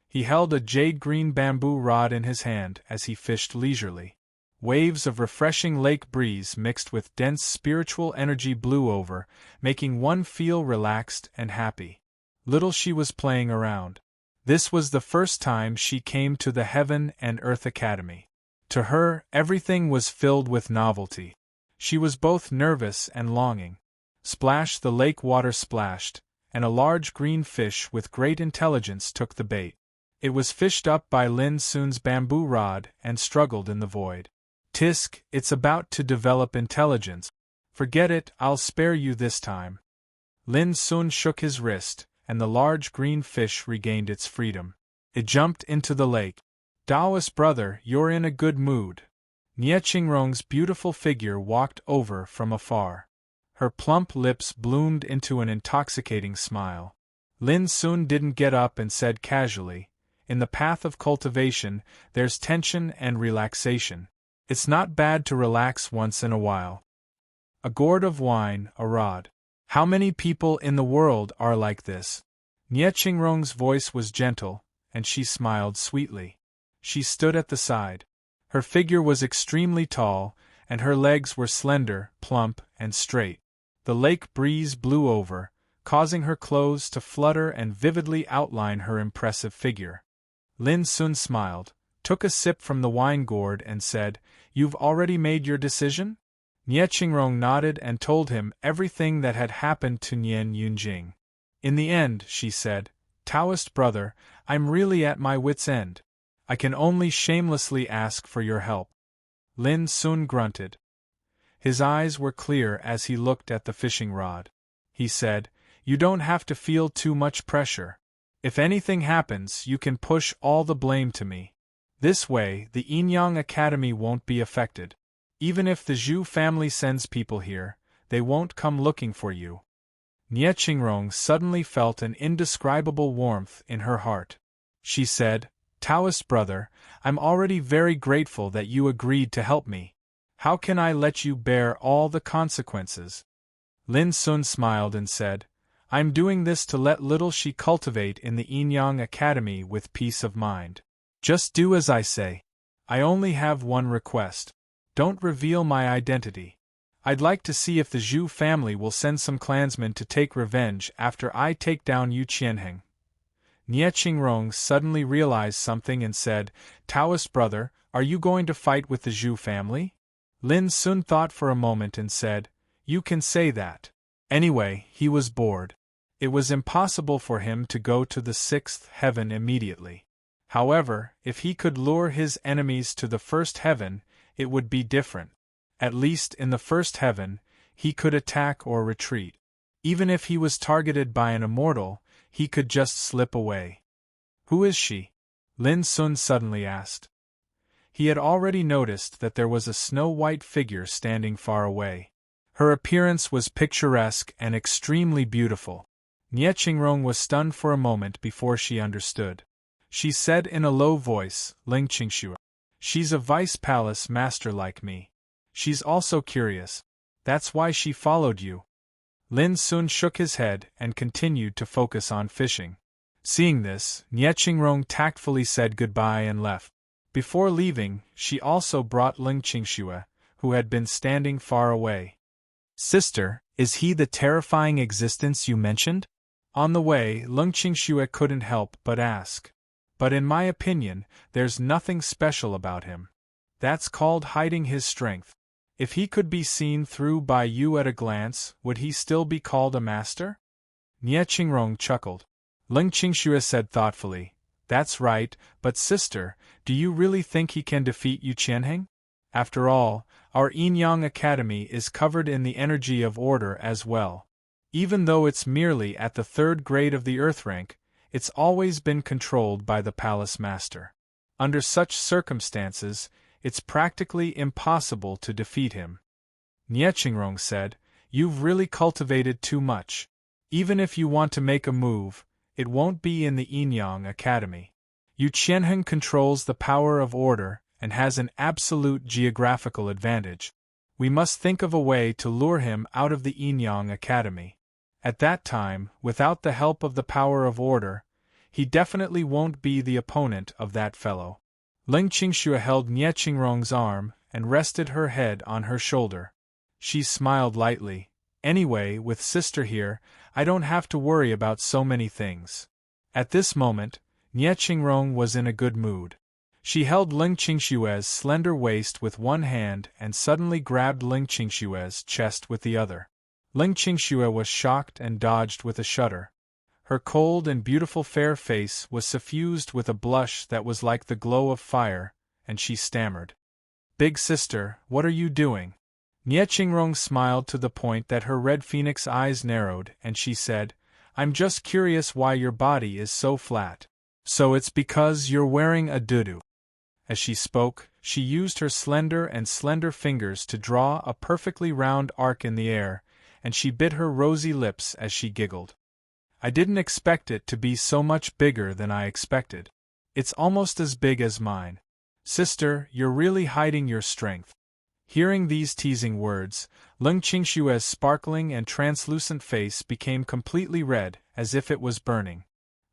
He held a jade-green bamboo rod in his hand as he fished leisurely. Waves of refreshing lake breeze mixed with dense spiritual energy blew over, making one feel relaxed and happy. Little she was playing around. This was the first time she came to the Heaven and Earth Academy. To her, everything was filled with novelty. She was both nervous and longing. Splash, the lake water splashed, and a large green fish with great intelligence took the bait. It was fished up by Lin Sun's bamboo rod and struggled in the void. Tisk, it's about to develop intelligence. Forget it, I'll spare you this time. Lin Sun shook his wrist, and the large green fish regained its freedom. It jumped into the lake. Taoist brother, you're in a good mood. Nie Qingrong's beautiful figure walked over from afar. Her plump lips bloomed into an intoxicating smile. Lin Sun didn't get up and said casually, in the path of cultivation, there's tension and relaxation. It's not bad to relax once in a while. A gourd of wine, a rod. How many people in the world are like this? Nie Qingrong's voice was gentle, and she smiled sweetly. She stood at the side. Her figure was extremely tall, and her legs were slender, plump, and straight. The lake breeze blew over, causing her clothes to flutter and vividly outline her impressive figure. Lin Sun smiled, took a sip from the wine gourd and said, "You've already made your decision?" Nie Qingrong nodded and told him everything that had happened to Nian Yunjing. In the end, she said, Taoist brother, I'm really at my wit's end. I can only shamelessly ask for your help. Lin Sun grunted. His eyes were clear as he looked at the fishing rod. He said, You don't have to feel too much pressure. If anything happens, you can push all the blame to me. This way, the Yinyang Academy won't be affected. Even if the Zhu family sends people here, they won't come looking for you. Nie Qingrong suddenly felt an indescribable warmth in her heart. She said, Taoist brother, I'm already very grateful that you agreed to help me. How can I let you bear all the consequences? Lin Sun smiled and said, I'm doing this to let little she cultivate in the Yinyang Academy with peace of mind. Just do as I say. I only have one request. Don't reveal my identity. I'd like to see if the Zhu family will send some clansmen to take revenge after I take down Yu Qianheng. Nie Qingrong suddenly realized something and said, Taoist brother, are you going to fight with the Zhu family? Lin Sun thought for a moment and said, You can say that. Anyway, he was bored. It was impossible for him to go to the sixth heaven immediately. However, if he could lure his enemies to the first heaven, it would be different. At least in the first heaven, he could attack or retreat. Even if he was targeted by an immortal, he could just slip away. Who is she? Lin Sun suddenly asked. He had already noticed that there was a snow-white figure standing far away. Her appearance was picturesque and extremely beautiful. Nie Qingrong was stunned for a moment before she understood. She said in a low voice, Ling Qingxue. She's a vice palace master like me. She's also curious. That's why she followed you. Lin Sun shook his head and continued to focus on fishing. Seeing this, Nie Qingrong tactfully said goodbye and left. Before leaving, she also brought Ling Qingxue, who had been standing far away. Sister, is he the terrifying existence you mentioned? On the way, Ling Qingxue couldn't help but ask. But in my opinion, there's nothing special about him. That's called hiding his strength. If he could be seen through by you at a glance, would he still be called a master? Nie Qingrong chuckled. Ling Qingxue said thoughtfully, That's right, but sister, do you really think he can defeat Yu Qianheng? After all, our Yinyang Academy is covered in the energy of order as well. Even though it's merely at the third grade of the Earth rank, it's always been controlled by the Palace Master. Under such circumstances, it's practically impossible to defeat him. Nie Qingrong said, "You've really cultivated too much. Even if you want to make a move, it won't be in the Yinyang Academy. Yu Qianheng controls the power of order and has an absolute geographical advantage. We must think of a way to lure him out of the Yinyang Academy. At that time, without the help of the power of order, he definitely won't be the opponent of that fellow." Ling Qingxue held Nie Qingrong's arm and rested her head on her shoulder. She smiled lightly. "Anyway, with sister here, I don't have to worry about so many things." At this moment, Nie Qingrong was in a good mood. She held Ling Qingshue's slender waist with one hand and suddenly grabbed Ling Qingshue's chest with the other. Ling Qingxue was shocked and dodged with a shudder. Her cold and beautiful fair face was suffused with a blush that was like the glow of fire, and she stammered. "Big sister, what are you doing?" Nie Qingrong smiled to the point that her red phoenix eyes narrowed, and she said, "I'm just curious why your body is so flat." "So it's because you're wearing a dudu." As she spoke, she used her slender fingers to draw a perfectly round arc in the air, and she bit her rosy lips as she giggled. "I didn't expect it to be so much bigger than I expected. It's almost as big as mine. Sister, you're really hiding your strength." Hearing these teasing words, Ling Qingshue's sparkling and translucent face became completely red, as if it was burning.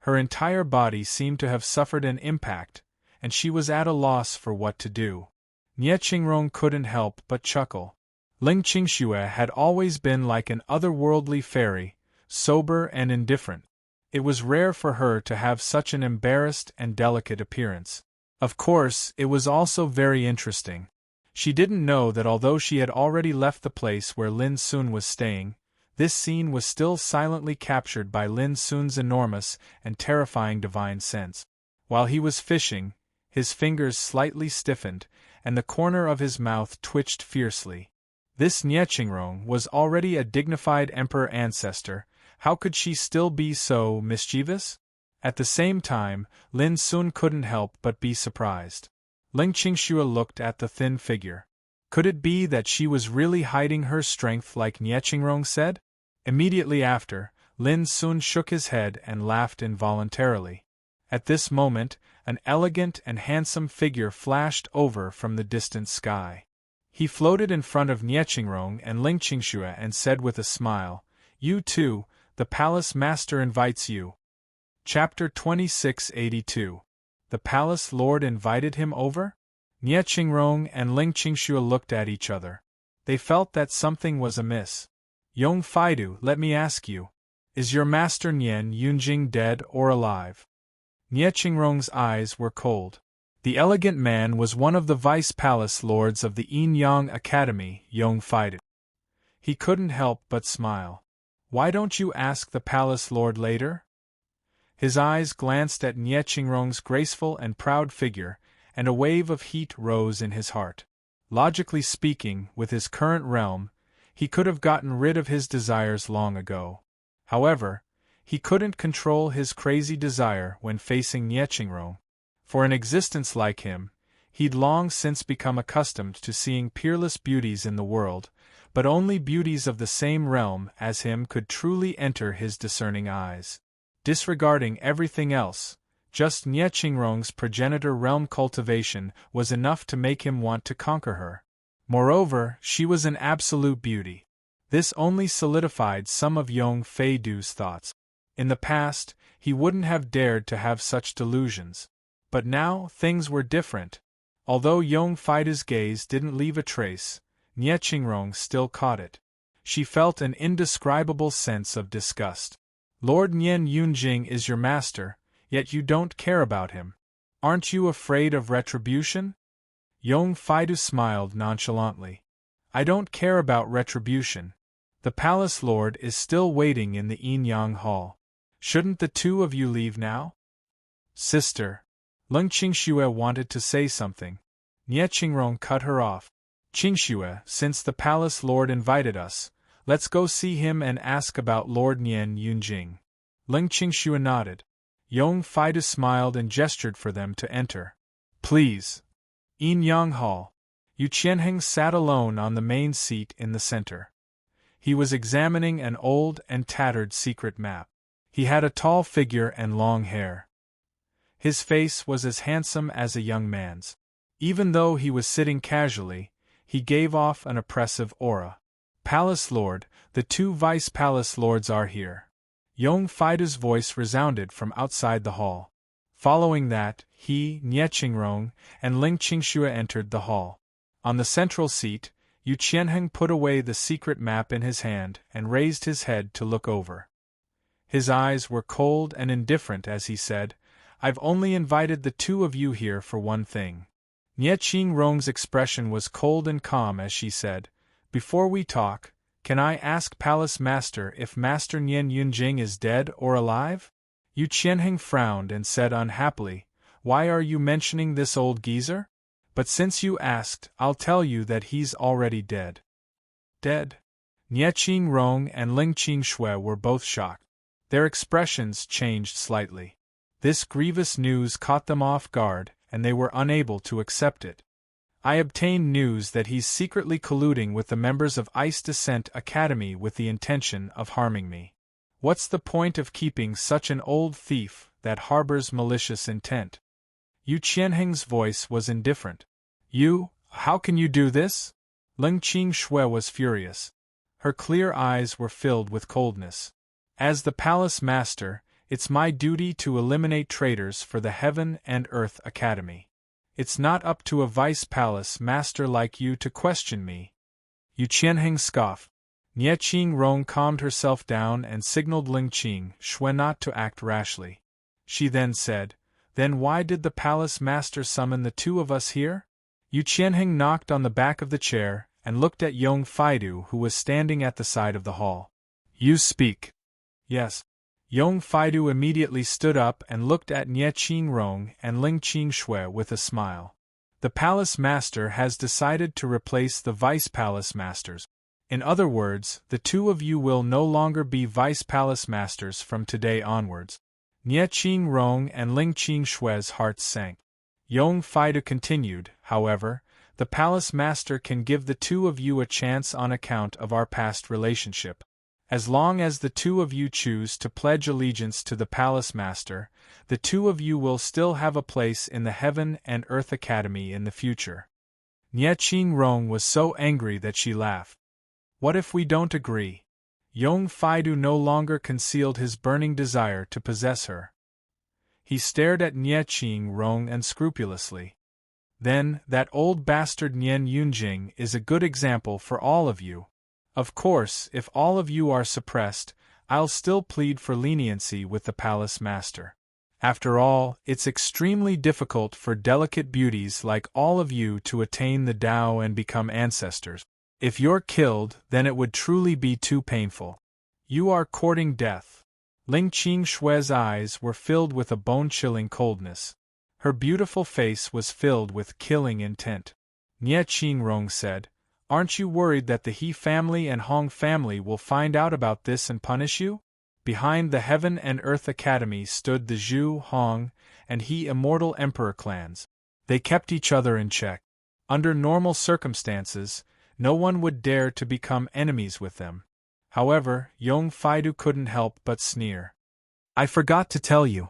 Her entire body seemed to have suffered an impact, and she was at a loss for what to do. Nie Qingrong couldn't help but chuckle. Ling Qingxue had always been like an otherworldly fairy, sober and indifferent. It was rare for her to have such an embarrassed and delicate appearance. Of course, it was also very interesting. She didn't know that although she had already left the place where Lin Sun was staying, this scene was still silently captured by Lin Sun's enormous and terrifying divine sense. While he was fishing, his fingers slightly stiffened, and the corner of his mouth twitched fiercely. This Nie Qingrong was already a dignified emperor ancestor. How could she still be so mischievous? At the same time, Lin Sun couldn't help but be surprised. Ling Qingxue looked at the thin figure. Could it be that she was really hiding her strength like Nie Qingrong said? Immediately after, Lin Sun shook his head and laughed involuntarily. At this moment, an elegant and handsome figure flashed over from the distant sky. He floated in front of Nie Qingrong and Ling Qingxue and said with a smile, "You too, the palace master invites you." Chapter 2682. The palace lord invited him over? Nie Qingrong and Ling Qingxue looked at each other. They felt that something was amiss. "Yong Faidu, let me ask you, is your master Nian Yunjing dead or alive?" Nie Qingrong's eyes were cold. The elegant man was one of the vice palace lords of the Yinyang Academy, Yong Faidu. He couldn't help but smile. "Why don't you ask the palace lord later?" His eyes glanced at Nie Qingrong's graceful and proud figure, and a wave of heat rose in his heart. Logically speaking, with his current realm, he could have gotten rid of his desires long ago. However, he couldn't control his crazy desire when facing Nie Qingrong. For an existence like him, he'd long since become accustomed to seeing peerless beauties in the world, but only beauties of the same realm as him could truly enter his discerning eyes. Disregarding everything else, just Nie Qingrong's progenitor realm cultivation was enough to make him want to conquer her. Moreover, she was an absolute beauty. This only solidified some of Yong Feidu's thoughts. In the past, he wouldn't have dared to have such delusions. But now, things were different. Although Yong Feidu's gaze didn't leave a trace, Nie Qingrong still caught it. She felt an indescribable sense of disgust. "Lord Nian Yunjing is your master, yet you don't care about him. Aren't you afraid of retribution?" Yong Feidu smiled nonchalantly. "I don't care about retribution. The palace lord is still waiting in the Yinyang Hall. Shouldn't the two of you leave now?" "Sister." Ling Qingxue wanted to say something. Nie Qingrong cut her off. "Qingxue, since the palace lord invited us, let's go see him and ask about Lord Nian Yunjing." Ling Qingxue nodded. Yong Feidu smiled and gestured for them to enter. "Please." Yinyang Hall. Yu Qianheng sat alone on the main seat in the center. He was examining an old and tattered secret map. He had a tall figure and long hair. His face was as handsome as a young man's. Even though he was sitting casually, he gave off an oppressive aura. Palace Lord, the two Vice Palace Lords are here. Yong Faidu's voice resounded from outside the hall. Following that, he, Nie Qingrong, and Ling Qingxue entered the hall. On the central seat, Yu Qianheng put away the secret map in his hand and raised his head to look over. His eyes were cold and indifferent as he said, "I've only invited the two of you here for one thing." Nie Qingrong's expression was cold and calm as she said, "Before we talk, can I ask Palace Master if Master Nian Yunjing is dead or alive?" Yu Qianheng frowned and said unhappily, "Why are you mentioning this old geezer? But since you asked, I'll tell you that he's already dead." Dead? Nie Qingrong and Ling Qingxue were both shocked. Their expressions changed slightly. This grievous news caught them off guard, and they were unable to accept it. "I obtained news that he's secretly colluding with the members of Ice Descent Academy with the intention of harming me. What's the point of keeping such an old thief that harbors malicious intent?" Yu Qianheng's voice was indifferent. How can you do this?" Ling Qingxue was furious. Her clear eyes were filled with coldness. "As the Palace Master, it's my duty to eliminate traitors for the Heaven and Earth Academy. It's not up to a Vice Palace Master like you to question me." Yu Qianheng scoffed. Nie Qingrong calmed herself down and signaled Ling Qingxue not to act rashly. She then said, "Then why did the Palace Master summon the two of us here?" Yu Qianheng knocked on the back of the chair and looked at Yong Faidu, who was standing at the side of the hall. "You speak." "Yes." Yong Faidu immediately stood up and looked at Nie Qingrong and Ling Qingxue with a smile. "The Palace Master has decided to replace the Vice Palace Masters. In other words, the two of you will no longer be Vice Palace Masters from today onwards." Nie Qingrong and Ling Qingxue's hearts sank. Yong Faidu continued, "However, the Palace Master can give the two of you a chance on account of our past relationship. As long as the two of you choose to pledge allegiance to the Palace Master, the two of you will still have a place in the Heaven and Earth Academy in the future." Nie Qingrong was so angry that she laughed. "What if we don't agree?" Yong Faidu no longer concealed his burning desire to possess her. He stared at Nie Qingrong unscrupulously. "Then, that old bastard Nian Yunjing is a good example for all of you. Of course, if all of you are suppressed, I'll still plead for leniency with the Palace Master. After all, it's extremely difficult for delicate beauties like all of you to attain the Tao and become ancestors. If you're killed, then it would truly be too painful. You are courting death." Ling Qingxue's eyes were filled with a bone-chilling coldness. Her beautiful face was filled with killing intent. Nie Qingrong said, "Aren't you worried that the He family and Hong family will find out about this and punish you?" Behind the Heaven and Earth Academy stood the Zhu, Hong, and He Immortal Emperor clans. They kept each other in check. Under normal circumstances, no one would dare to become enemies with them. However, Yong Faidu couldn't help but sneer. "I forgot to tell you.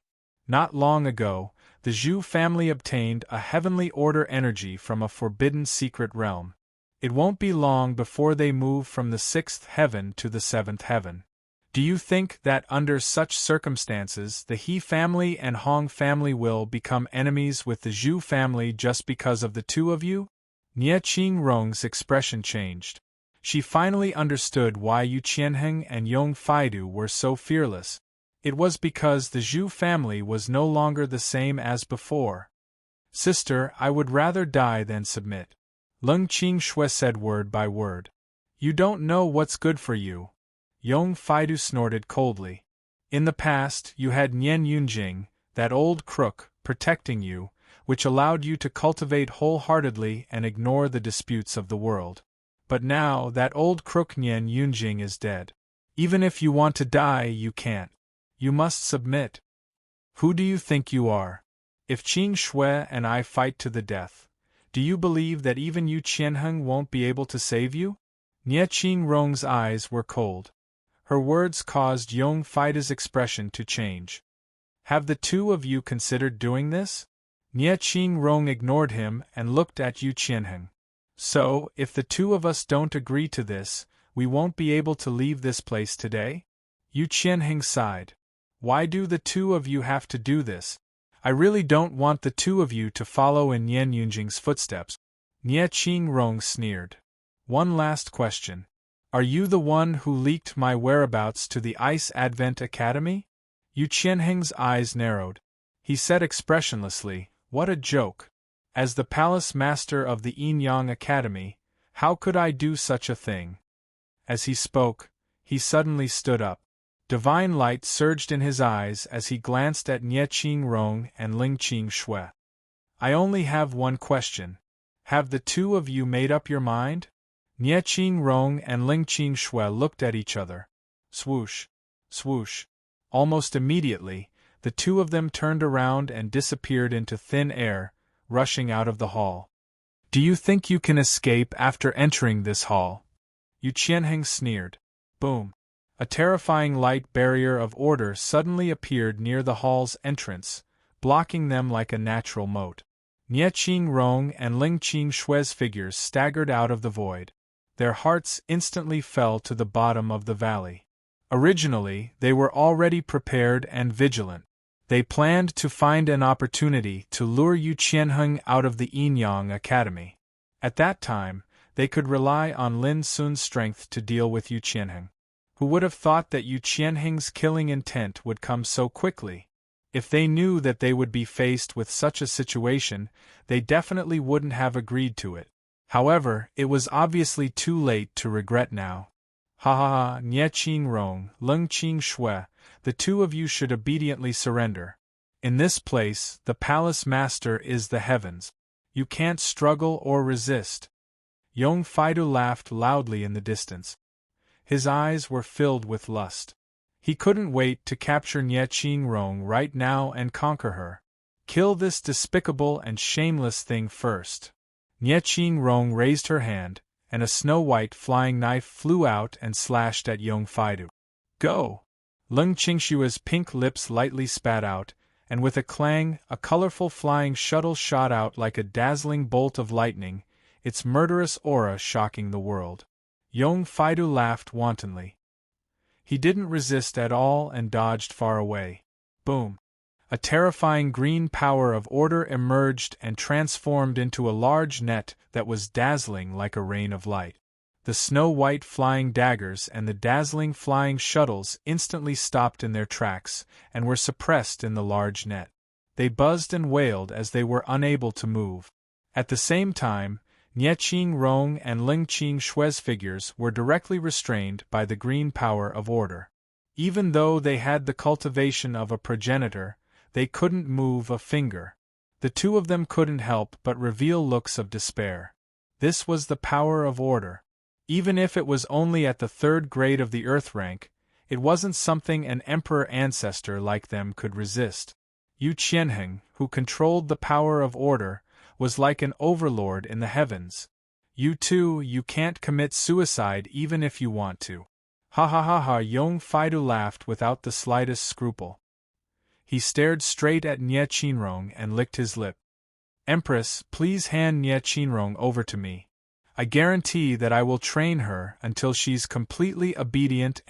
Not long ago, the Zhu family obtained a heavenly order energy from a forbidden secret realm. It won't be long before they move from the 6th heaven to the 7th heaven. Do you think that under such circumstances the He family and Hong family will become enemies with the Zhu family just because of the two of you?" Nie Qingrong's expression changed. She finally understood why Yu Qianheng and Yong Faidu were so fearless. It was because the Zhu family was no longer the same as before. "Sister, I would rather die than submit," Ling Qingxue said word by word. "You don't know what's good for you." Yong Faidu snorted coldly. "In the past, you had Nian Yunjing, that old crook, protecting you, which allowed you to cultivate wholeheartedly and ignore the disputes of the world. But now that old crook Nian Yunjing is dead. Even if you want to die, you can't. You must submit. Who do you think you are? If Qingxue and I fight to the death, Do you believe that even Yu Qianheng won't be able to save you? Nie Qingrong's eyes were cold. Her words caused Yong Faida's expression to change. Have the two of you considered doing this? Nie Qingrong ignored him and looked at Yu Qianheng. So, if the two of us don't agree to this, we won't be able to leave this place today? Yu Qianheng sighed. Why do the two of you have to do this? I really don't want the two of you to follow in Yan Yunjing's footsteps. Nie Qingrong sneered. One last question. Are you the one who leaked my whereabouts to the Ice Advent Academy? Yu Qianheng's eyes narrowed. He said expressionlessly, What a joke! As the palace master of the Yin Yang Academy, how could I do such a thing? As he spoke, he suddenly stood up. Divine light surged in his eyes as he glanced at Nie Qingrong and Ling Qingshui. I only have one question. Have the two of you made up your mind? Nie Qingrong and Ling Qingshui looked at each other. Swoosh, swoosh. Almost immediately, the two of them turned around and disappeared into thin air, rushing out of the hall. Do you think you can escape after entering this hall? Yu Qianheng sneered. Boom. A terrifying light barrier of order suddenly appeared near the hall's entrance, blocking them like a natural moat. Nie Qingrong and Ling Qingshui's figures staggered out of the void. Their hearts instantly fell to the bottom of the valley. Originally, they were already prepared and vigilant. They planned to find an opportunity to lure Yu Qianheng out of the Yin Yang Academy. At that time, they could rely on Lin Sun's strength to deal with Yu Qianheng. Who would have thought that Yu Qianheng's killing intent would come so quickly? If they knew that they would be faced with such a situation, they definitely wouldn't have agreed to it. However, it was obviously too late to regret now. Ha ha ha, Nie Qingrong, Ling Qingshui, the two of you should obediently surrender. In this place, the palace master is the heavens. You can't struggle or resist. Yong Faidu laughed loudly in the distance. His eyes were filled with lust. He couldn't wait to capture Nie Qingrong right now and conquer her. Kill this despicable and shameless thing first. Nie Qingrong raised her hand, and a snow-white flying knife flew out and slashed at Yong Faidu. Go! Ling Qingshui's pink lips lightly spat out, and with a clang, a colorful flying shuttle shot out like a dazzling bolt of lightning, its murderous aura shocking the world. Yong Faidu laughed wantonly. He didn't resist at all and dodged far away. Boom! A terrifying green power of order emerged and transformed into a large net that was dazzling like a rain of light. The snow-white flying daggers and the dazzling flying shuttles instantly stopped in their tracks and were suppressed in the large net. They buzzed and wailed as they were unable to move. At the same time, Nie Qingrong and Ling Qingshui's figures were directly restrained by the green power of order. Even though they had the cultivation of a progenitor, they couldn't move a finger. The two of them couldn't help but reveal looks of despair. This was the power of order. Even if it was only at the third grade of the Earth rank, it wasn't something an emperor ancestor like them could resist. Yu Qianheng, who controlled the power of order, was like an overlord in the heavens. You too, you can't commit suicide even if you want to. Ha ha ha ha, Yong Faidu laughed without the slightest scruple. He stared straight at Nie Qingrong and licked his lip. Empress, please hand Nie Qingrong over to me. I guarantee that I will train her until she's completely obedient.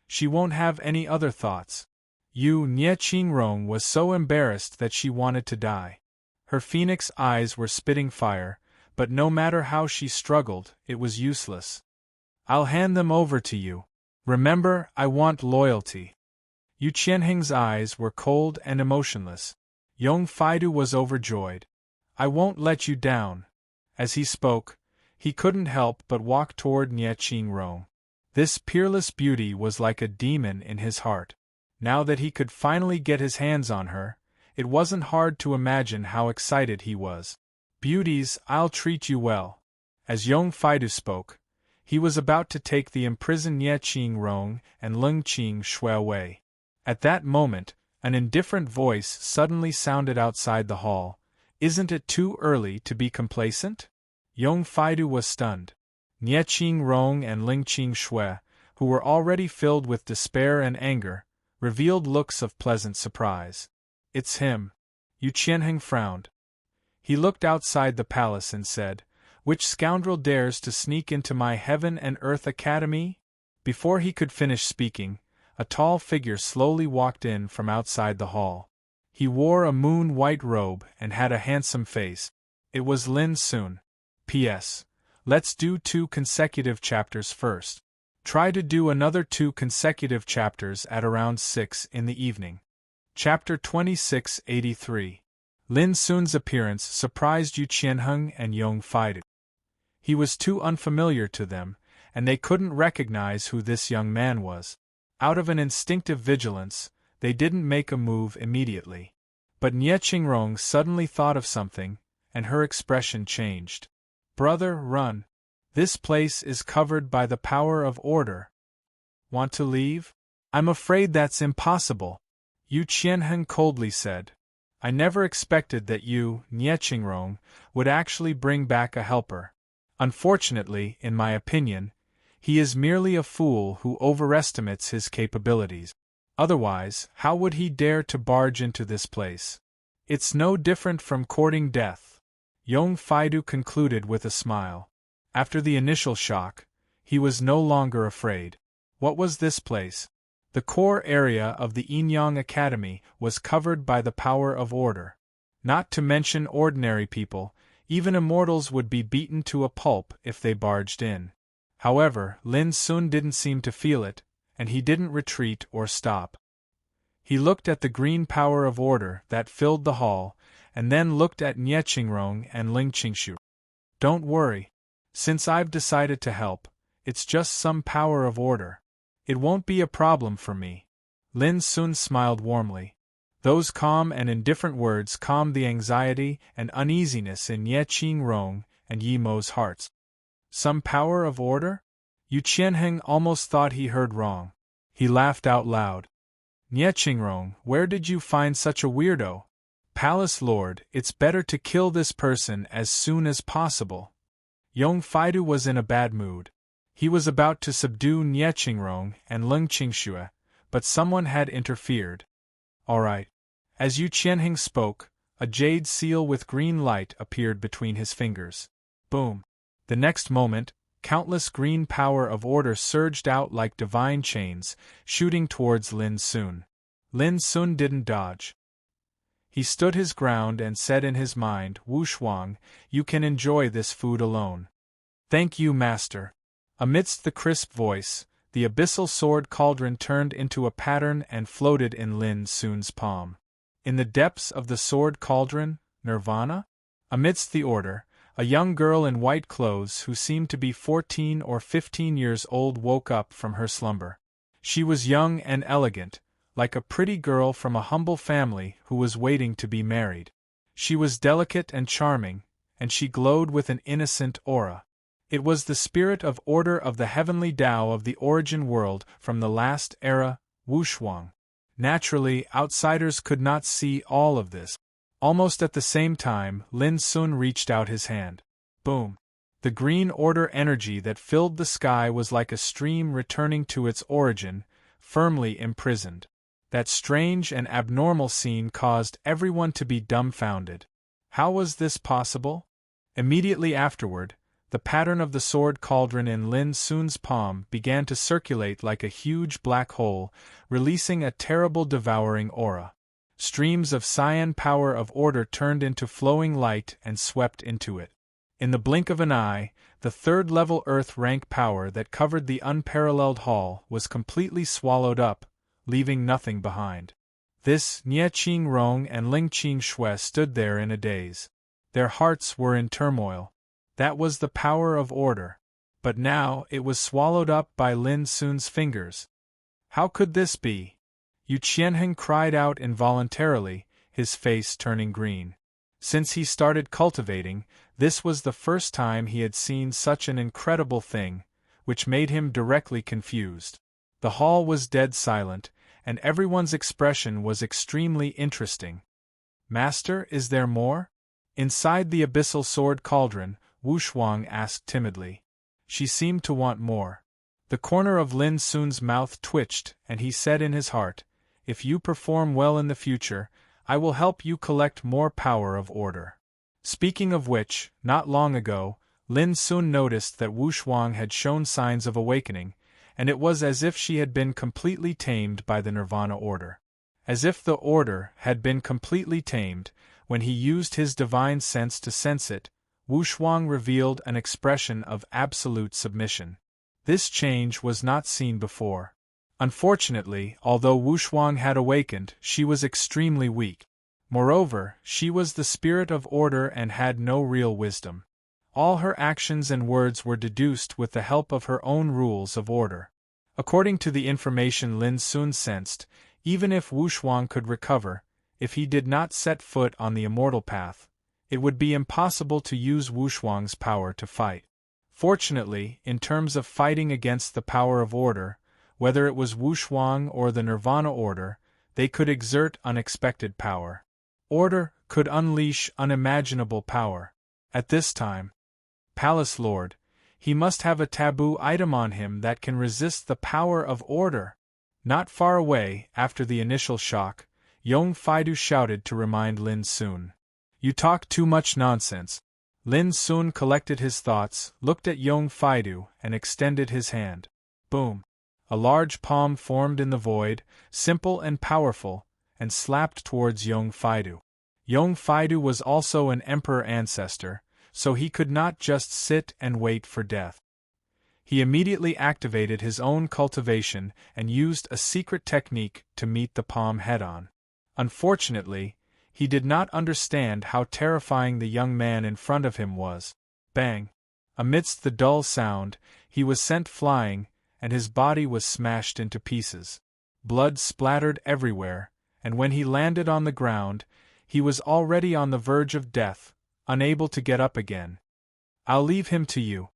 She won't have any other thoughts. Nie Qingrong was so embarrassed that she wanted to die. Her phoenix eyes were spitting fire, but no matter how she struggled, it was useless. I'll hand them over to you. Remember, I want loyalty. Yu Qianheng's eyes were cold and emotionless. Yong Faidu was overjoyed. I won't let you down. As he spoke, he couldn't help but walk toward Nie Qingrong. This peerless beauty was like a demon in his heart. Now that he could finally get his hands on her, it wasn't hard to imagine how excited he was. Beauties, I'll treat you well. As Yong Faidu spoke, he was about to take the imprisoned Nie Qingrong and Ling Qingshui away. At that moment, an indifferent voice suddenly sounded outside the hall, Isn't it too early to be complacent? Yong Faidu was stunned. Nie Qing Rong and Ling Qing Shui, who were already filled with despair and anger, revealed looks of pleasant surprise. It's him. Yu Qianheng frowned. He looked outside the palace and said, "Which scoundrel dares to sneak into my heaven and earth academy?" Before he could finish speaking, a tall figure slowly walked in from outside the hall. He wore a moon-white robe and had a handsome face. It was Lin Sun. P.S. Let's do 2 consecutive chapters first. Try to do another 2 consecutive chapters at around 6 in the evening. Chapter 2683. Lin Sun's appearance surprised Yu Qianheng and Yong Faidu. He was too unfamiliar to them, and they couldn't recognize who this young man was. Out of an instinctive vigilance, they didn't make a move immediately. But Nie Qingrong suddenly thought of something, and her expression changed. "Brother, run. This place is covered by the power of order. Want to leave?" "I'm afraid that's impossible," Yu Qianheng coldly said. "I never expected that you, Nie Qingrong, would actually bring back a helper. Unfortunately, in my opinion, he is merely a fool who overestimates his capabilities. Otherwise, how would he dare to barge into this place? It's no different from courting death." Yong Faidu concluded with a smile. After the initial shock, he was no longer afraid. What was this place? The core area of the Yinyang Academy was covered by the power of order. Not to mention ordinary people, even immortals would be beaten to a pulp if they barged in. However, Lin Sun didn't seem to feel it, and he didn't retreat or stop. He looked at the green power of order that filled the hall, and then looked at Nie Qingrong and Ling Qingshu. "Don't worry. Since I've decided to help, it's just some power of order. It won't be a problem for me." Lin Sun smiled warmly. Those calm and indifferent words calmed the anxiety and uneasiness in Nie Qingrong and Yi Mo's hearts. Some power of order? Yu Qianheng almost thought he heard wrong. He laughed out loud. "Nie Qingrong, where did you find such a weirdo? Palace Lord, it's better to kill this person as soon as possible." Yong Faidu was in a bad mood. He was about to subdue Nie Qingrong and Ling Qingshui, but someone had interfered. "All right." As Yu Qianheng spoke, a jade seal with green light appeared between his fingers. Boom! The next moment, countless green power of order surged out like divine chains, shooting towards Lin Sun. Lin Sun didn't dodge. He stood his ground and said in his mind, "Wu Shuang, you can enjoy this food alone." "Thank you, master." Amidst the crisp voice, the abyssal sword cauldron turned into a pattern and floated in Lin Sun's palm. In the depths of the sword cauldron, nirvana? Amidst the order, a young girl in white clothes who seemed to be 14 or 15 years old woke up from her slumber. She was young and elegant, like a pretty girl from a humble family who was waiting to be married. She was delicate and charming, and she glowed with an innocent aura. It was the spirit of order of the heavenly Tao of the origin world from the last era, Wu Shuang. Naturally, outsiders could not see all of this. Almost at the same time, Lin Sun reached out his hand. Boom! The green order energy that filled the sky was like a stream returning to its origin, firmly imprisoned. That strange and abnormal scene caused everyone to be dumbfounded. How was this possible? Immediately afterward, the pattern of the sword cauldron in Lin Sun's palm began to circulate like a huge black hole, releasing a terrible devouring aura. Streams of cyan power of order turned into flowing light and swept into it. In the blink of an eye, the third-level Earth rank power that covered the unparalleled hall was completely swallowed up, leaving nothing behind. This Nie Qingrong and Ling Qingshui stood there in a daze. Their hearts were in turmoil. That was the power of order. But now it was swallowed up by Lin Sun's fingers. How could this be? Yu Qianheng cried out involuntarily, his face turning green. Since he started cultivating, this was the first time he had seen such an incredible thing, which made him directly confused. The hall was dead silent, and everyone's expression was extremely interesting. "Master, is there more?" Inside the abyssal sword cauldron, Wu Shuang asked timidly. She seemed to want more. The corner of Lin Sun's mouth twitched, and he said in his heart, "If you perform well in the future, I will help you collect more power of order." Speaking of which, not long ago, Lin Sun noticed that Wu Shuang had shown signs of awakening, and it was as if she had been completely tamed by the Nirvana order. As if the order had been completely tamed, when he used his divine sense to sense it, Wu Shuang revealed an expression of absolute submission. This change was not seen before. Unfortunately, although Wu Shuang had awakened, she was extremely weak. Moreover, she was the spirit of order and had no real wisdom. All her actions and words were deduced with the help of her own rules of order. According to the information Lin Sun sensed, even if Wu Shuang could recover, if he did not set foot on the immortal path, it would be impossible to use Wu Shuang's power to fight. Fortunately, in terms of fighting against the power of order, whether it was Wu Shuang or the Nirvana order, they could exert unexpected power. Order could unleash unimaginable power. At this time, Palace Lord, he must have a taboo item on him that can resist the power of order. Not far away, after the initial shock, Yong Faidu shouted to remind Lin Sun. "You talk too much nonsense." Lin Sun collected his thoughts, looked at Yong Faidu, and extended his hand. Boom! A large palm formed in the void, simple and powerful, and slapped towards Yong Faidu. Yong Faidu was also an emperor ancestor, so he could not just sit and wait for death. He immediately activated his own cultivation and used a secret technique to meet the palm head-on. Unfortunately, he did not understand how terrifying the young man in front of him was. Bang! Amidst the dull sound, he was sent flying, and his body was smashed into pieces. Blood splattered everywhere, and when he landed on the ground, he was already on the verge of death, unable to get up again. "I'll leave him to you."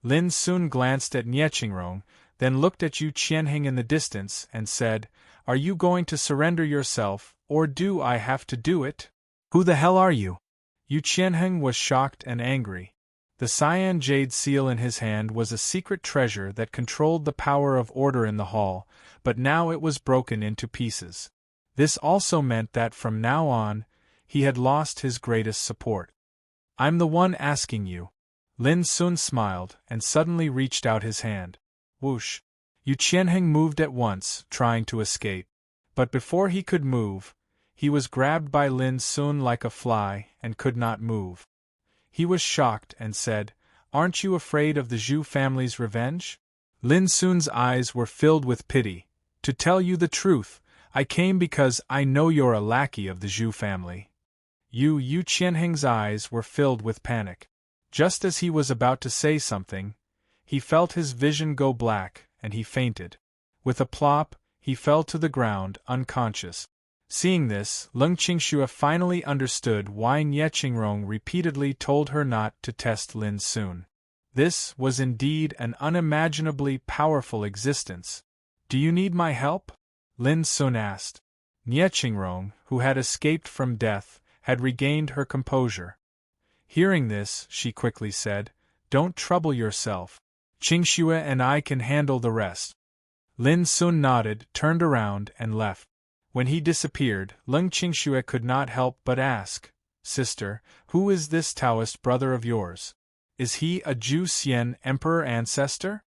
Lin Sun glanced at Niechingron, then looked at Yu Qianheng in the distance, and said, "Are you going to surrender yourself, or do I have to do it? Who the hell are you?" Yu Qianheng was shocked and angry. The cyan jade seal in his hand was a secret treasure that controlled the power of order in the hall, but now it was broken into pieces. This also meant that from now on, he had lost his greatest support. "I'm the one asking you." Lin Sun smiled, and suddenly reached out his hand. Whoosh! Yu Qianheng moved at once, trying to escape. But before he could move, he was grabbed by Lin Sun like a fly, and could not move. He was shocked and said, "Aren't you afraid of the Zhu family's revenge?" Lin Sun's eyes were filled with pity. "To tell you the truth, I came because I know you're a lackey of the Zhu family." Yu Qianheng's eyes were filled with panic. Just as he was about to say something, he felt his vision go black, and he fainted. With a plop, he fell to the ground, unconscious. Seeing this, Leng Qingxue finally understood why Niechingron repeatedly told her not to test Lin Sun. This was indeed an unimaginably powerful existence. "Do you need my help?" Lin Sun asked. Niechingron, who had escaped from death, had regained her composure. Hearing this, she quickly said, "Don't trouble yourself. Qingxue and I can handle the rest." Lin Sun nodded, turned around, and left. When he disappeared, Leng Qingxue could not help but ask, "Sister, who is this Taoist brother of yours? Is he a Zhu Xian emperor ancestor?"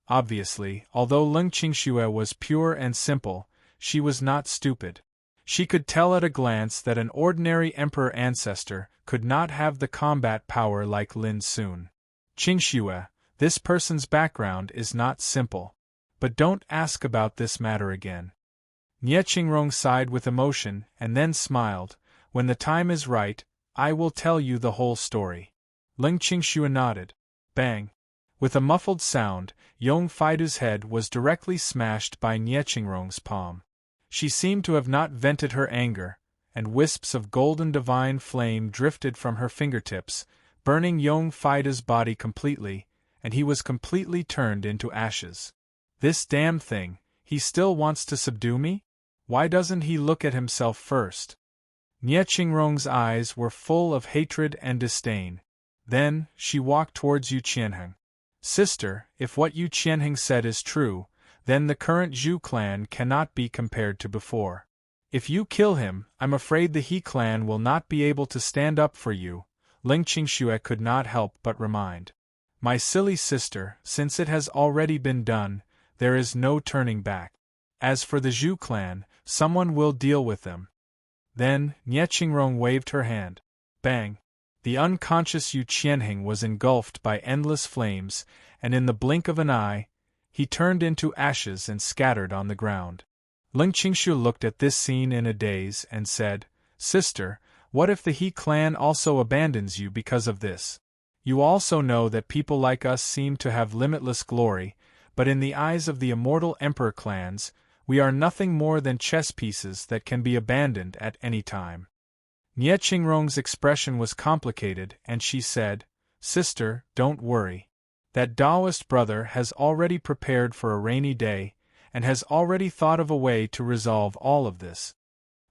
Obviously, although Leng Qingxue was pure and simple, she was not stupid. She could tell at a glance that an ordinary emperor ancestor could not have the combat power like Lin Sun. "Qingxue, this person's background is not simple. But don't ask about this matter again." Niechingron sighed with emotion and then smiled. "When the time is right, I will tell you the whole story." Leng Qingxue nodded. Bang! With a muffled sound, Yong Faidu's head was directly smashed by Niechingron's palm. She seemed to have not vented her anger, and wisps of golden divine flame drifted from her fingertips, burning Yong Faidu's body completely, and he was completely turned into ashes. "This damn thing, he still wants to subdue me? Why doesn't he look at himself first?" Nie Qingrong's eyes were full of hatred and disdain. Then, she walked towards Yu Qianheng. Sister, if what Yu Qianheng said is true, then the current Zhu clan cannot be compared to before. If you kill him, I'm afraid the He clan will not be able to stand up for you, Ling Qingxue could not help but remind. My silly sister, since it has already been done, there is no turning back. As for the Zhu clan, someone will deal with them. Then, Nie Qingrong waved her hand. Bang! The unconscious Yu Qianheng was engulfed by endless flames, and in the blink of an eye, he turned into ashes and scattered on the ground. Ling Qingxue looked at this scene in a daze and said, Sister, what if the He clan also abandons you because of this? You also know that people like us seem to have limitless glory, but in the eyes of the immortal emperor clans, we are nothing more than chess pieces that can be abandoned at any time. Nie Qingrong's expression was complicated, and she said, Sister, don't worry. That Taoist brother has already prepared for a rainy day, and has already thought of a way to resolve all of this.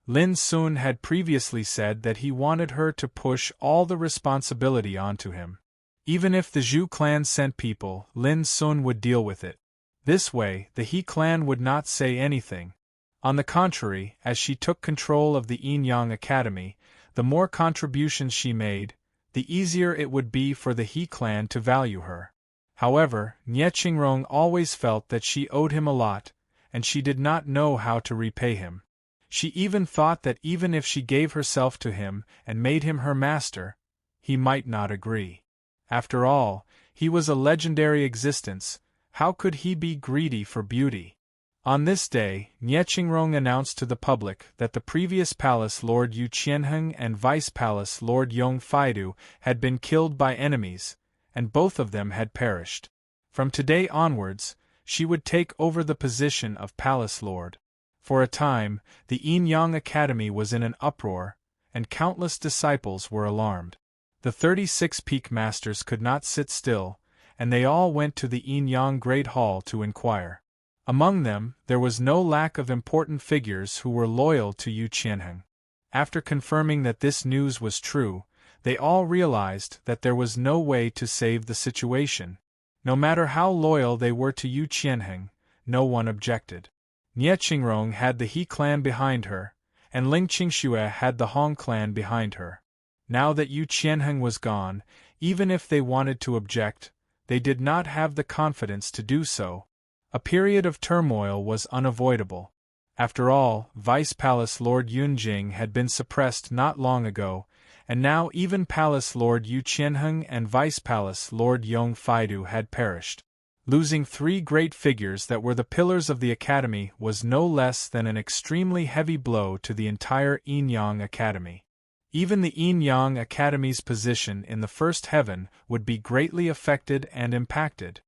Lin Sun had previously said that he wanted her to push all the responsibility onto him. Even if the Zhu clan sent people, Lin Sun would deal with it. This way, the He clan would not say anything. On the contrary, as she took control of the Yin-Yang Academy, the more contributions she made, the easier it would be for the He clan to value her. However, Nie Qingrong always felt that she owed him a lot, and she did not know how to repay him. She even thought that even if she gave herself to him and made him her master, he might not agree. After all, he was a legendary existence. How could he be greedy for beauty? On this day, Nie Qingrong announced to the public that the previous Palace Lord Yu Qianheng and Vice Palace Lord Yong Faidu had been killed by enemies, and both of them had perished. From today onwards, she would take over the position of Palace Lord. For a time, the Yin-Yang Academy was in an uproar, and countless disciples were alarmed. The 36 peak masters could not sit still, and they all went to the Yin-Yang Great Hall to inquire. Among them, there was no lack of important figures who were loyal to Yu Qianheng. After confirming that this news was true, they all realized that there was no way to save the situation. No matter how loyal they were to Yu Qianheng, no one objected. Nie Qingrong had the He clan behind her, and Ling Qingxue had the Hong clan behind her. Now that Yu Qianheng was gone, even if they wanted to object, they did not have the confidence to do so. A period of turmoil was unavoidable. After all, Vice Palace Lord Yunjing had been suppressed not long ago, and now even Palace Lord Yu Qianheng and Vice Palace Lord Yong Faidu had perished. Losing 3 great figures that were the pillars of the academy was no less than an extremely heavy blow to the entire Yin-Yang Academy. Even the Yin-Yang Academy's position in the first heaven would be greatly affected and impacted.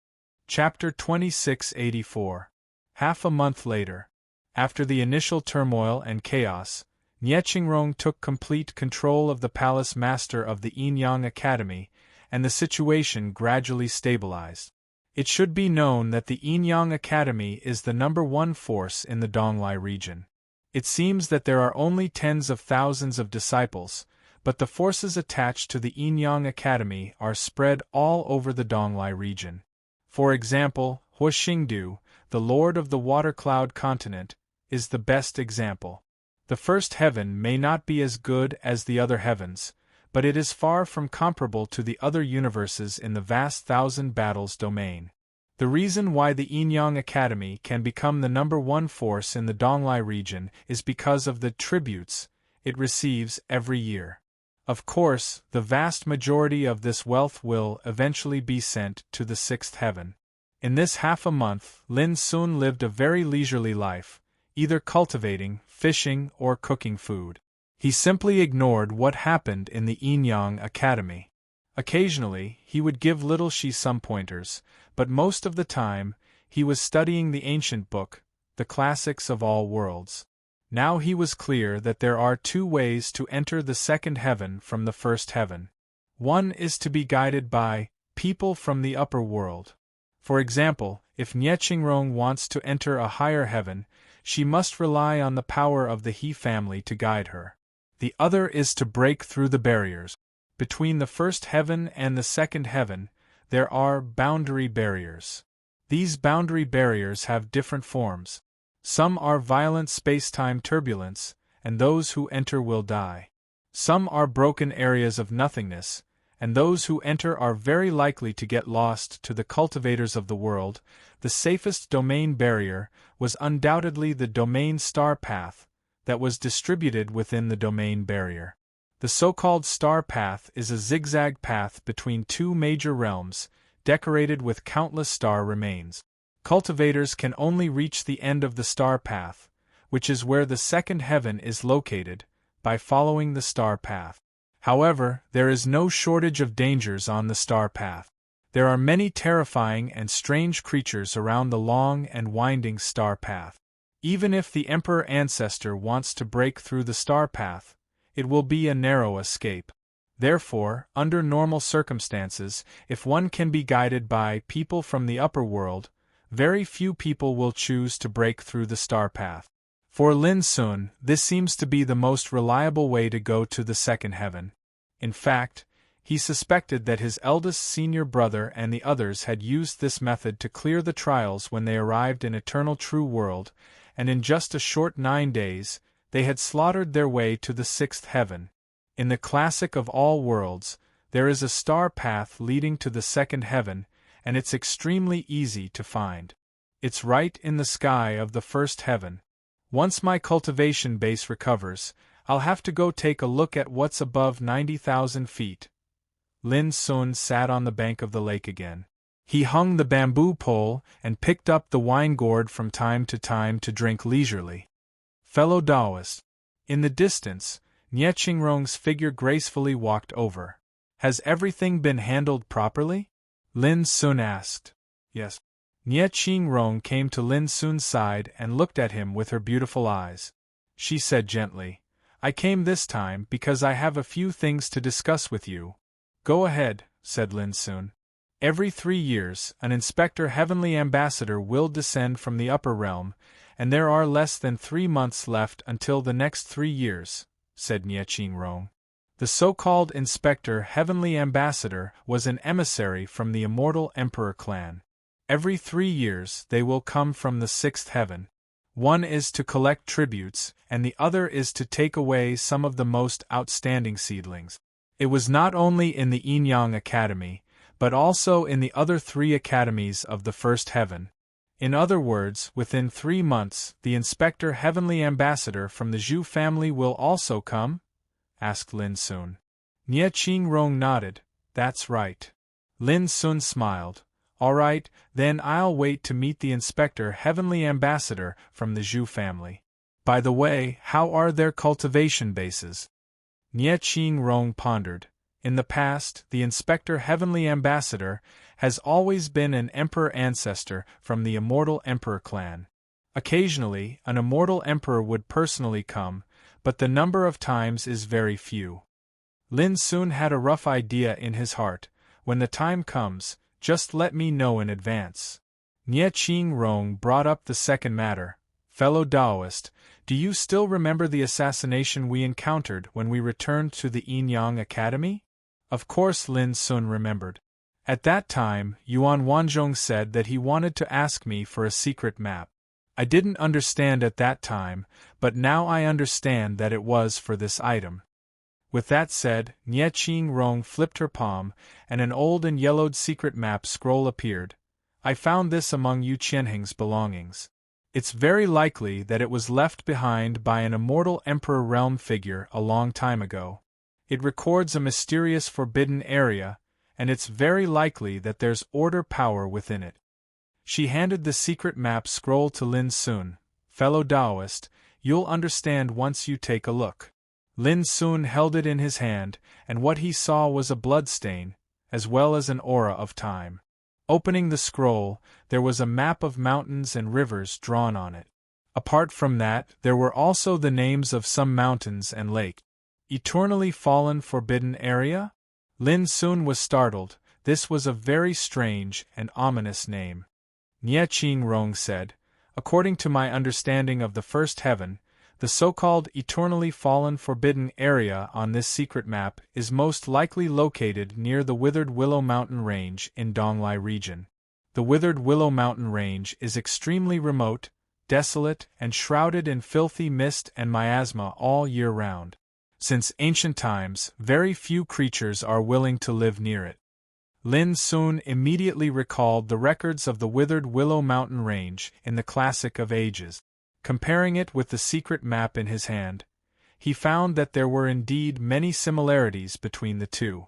Chapter 2684. Half a month later. After the initial turmoil and chaos, Nie Qingrong took complete control of the palace master of the Yin-Yang Academy, and the situation gradually stabilized. It should be known that the Yin-Yang Academy is the #1 force in the Donglai region. It seems that there are only tens of thousands of disciples, but the forces attached to the Yin-Yang Academy are spread all over the Donglai region. For example, Hua Xingdu, the lord of the water cloud continent, is the best example. The first heaven may not be as good as the other heavens, but it is far from comparable to the other universes in the vast thousand battles domain. The reason why the Yin-Yang Academy can become the #1 force in the Donglai region is because of the tributes it receives every year. Of course, the vast majority of this wealth will eventually be sent to the 6th heaven. In this half a month, Lin Sun lived a very leisurely life, either cultivating, fishing, or cooking food. He simply ignored what happened in the Yin-Yang Academy. Occasionally, he would give Little Shi some pointers, but most of the time, he was studying the ancient book, the classics of all worlds. Now he was clear that there are 2 ways to enter the 2nd heaven from the 1st heaven. One is to be guided by people from the upper world. For example, if Nie Qingrong wants to enter a higher heaven, she must rely on the power of the He family to guide her. The other is to break through the barriers. Between the first heaven and the second heaven, there are boundary barriers. These boundary barriers have different forms. Some are violent space-time turbulence, and those who enter will die. Some are broken areas of nothingness, and those who enter are very likely to get lost. To the cultivators of the world, the safest domain barrier was undoubtedly the domain star path that was distributed within the domain barrier. The so-called star path is a zigzag path between two major realms, decorated with countless star remains. Cultivators can only reach the end of the star path, which is where the second heaven is located, by following the star path. However, there is no shortage of dangers on the star path. There are many terrifying and strange creatures around the long and winding star path. Even if the Emperor Ancestor wants to break through the star path, it will be a narrow escape. Therefore, under normal circumstances, if one can be guided by people from the upper world, very few people will choose to break through the star path. For Lin Sun, this seems to be the most reliable way to go to the second heaven. In fact, he suspected that his eldest senior brother and the others had used this method to clear the trials when they arrived in Eternal True World, and in just a short 9 days, they had slaughtered their way to the sixth heaven. In the classic of all worlds, there is a star path leading to the second heaven, and it's extremely easy to find. It's right in the sky of the first heaven. Once my cultivation base recovers, I'll have to go take a look at what's above 90,000 feet. Lin Sun sat on the bank of the lake again. He hung the bamboo pole and picked up the wine gourd from time to drink leisurely. Fellow Taoist. In the distance, Nie Qingrong's figure gracefully walked over. Has everything been handled properly? Lin Sun asked. Yes. Nie Qingrong came to Lin Sun's side and looked at him with her beautiful eyes. She said gently, I came this time because I have a few things to discuss with you. Go ahead, said Lin Sun. Every 3 years, an Inspector Heavenly Ambassador will descend from the upper realm, and there are less than 3 months left until the next 3 years, said Nie Qingrong. The so-called Inspector Heavenly Ambassador was an emissary from the Immortal Emperor clan. Every 3 years they will come from the sixth heaven. One is to collect tributes, and the other is to take away some of the most outstanding seedlings. It was not only in the Yin-Yang Academy, but also in the other 3 academies of the first heaven. In other words, within 3 months, the Inspector Heavenly Ambassador from the Zhu family will also come? Asked Lin Sun. Nie Qingrong nodded. That's right. Lin Sun smiled. All right, then I'll wait to meet the Inspector Heavenly Ambassador from the Zhu family. By the way, how are their cultivation bases? Nie Qingrong pondered. In the past, the Inspector Heavenly Ambassador has always been an Emperor Ancestor from the Immortal Emperor clan. Occasionally, an Immortal Emperor would personally come, but the number of times is very few. Lin Sun had a rough idea in his heart. When the time comes, just let me know in advance. Nie Qingrong brought up the second matter. Fellow Taoist, do you still remember the assassination we encountered when we returned to the Yin-Yang Academy? Of course Lin Sun remembered. At that time, Yuan Wanzhong said that he wanted to ask me for a secret map. I didn't understand at that time, but now I understand that it was for this item. With that said, Nie Qingrong flipped her palm, and an old and yellowed secret map scroll appeared. I found this among Yu Qianheng's belongings. It's very likely that it was left behind by an immortal Emperor realm figure a long time ago. It records a mysterious forbidden area, and it's very likely that there's order power within it. She handed the secret map scroll to Lin Sun. Fellow Taoist, you'll understand once you take a look. Lin Sun held it in his hand, and what he saw was a bloodstain, as well as an aura of time. Opening the scroll, there was a map of mountains and rivers drawn on it. Apart from that, there were also the names of some mountains and lakes. Eternally Fallen Forbidden Area? Lin Sun was startled. This was a very strange and ominous name. Nie Qingrong said, according to my understanding of the first heaven, The so-called eternally fallen forbidden area on this secret map is most likely located near the Withered Willow Mountain Range in Donglai region. The Withered Willow Mountain Range is extremely remote, desolate, and shrouded in filthy mist and miasma all year round. Since ancient times, very few creatures are willing to live near it. Lin Sun immediately recalled the records of the Withered Willow Mountain Range in the Classic of Ages. Comparing it with the secret map in his hand, he found that there were indeed many similarities between the two.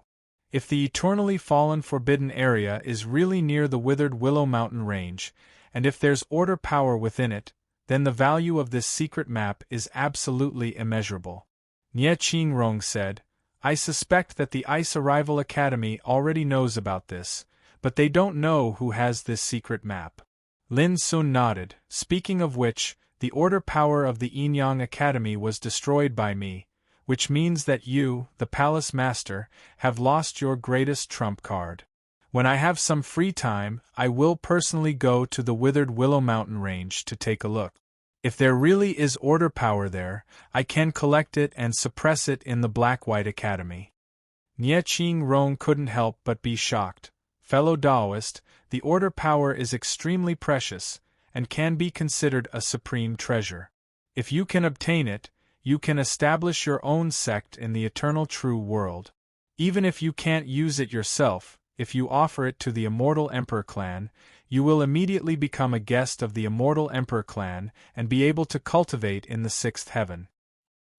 If the eternally fallen forbidden area is really near the Withered Willow Mountain Range, and if there's order power within it, then the value of this secret map is absolutely immeasurable. Nie Qingrong said, I suspect that the Ice Arrival Academy already knows about this, but they don't know who has this secret map. Lin Sun nodded, speaking of which, the order power of the Yinyang Academy was destroyed by me, which means that you, the Palace Master, have lost your greatest trump card. When I have some free time, I will personally go to the Withered Willow Mountain Range to take a look. If there really is order power there, I can collect it and suppress it in the Black-White Academy. Nie Qingrong couldn't help but be shocked. Fellow Taoist, the order power is extremely precious, and can be considered a supreme treasure. If you can obtain it, you can establish your own sect in the eternal true world. Even if you can't use it yourself, if you offer it to the Immortal Emperor clan, you will immediately become a guest of the Immortal Emperor clan and be able to cultivate in the sixth heaven.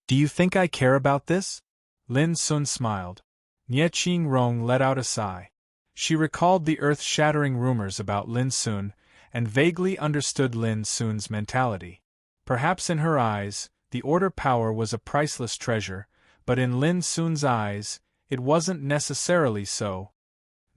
Do you think I care about this? Lin Sun smiled. Nie Qingrong let out a sigh. She recalled the earth-shattering rumors about Lin Sun, and vaguely understood Lin Sun's mentality. Perhaps in her eyes, the order power was a priceless treasure, but in Lin Sun's eyes, it wasn't necessarily so.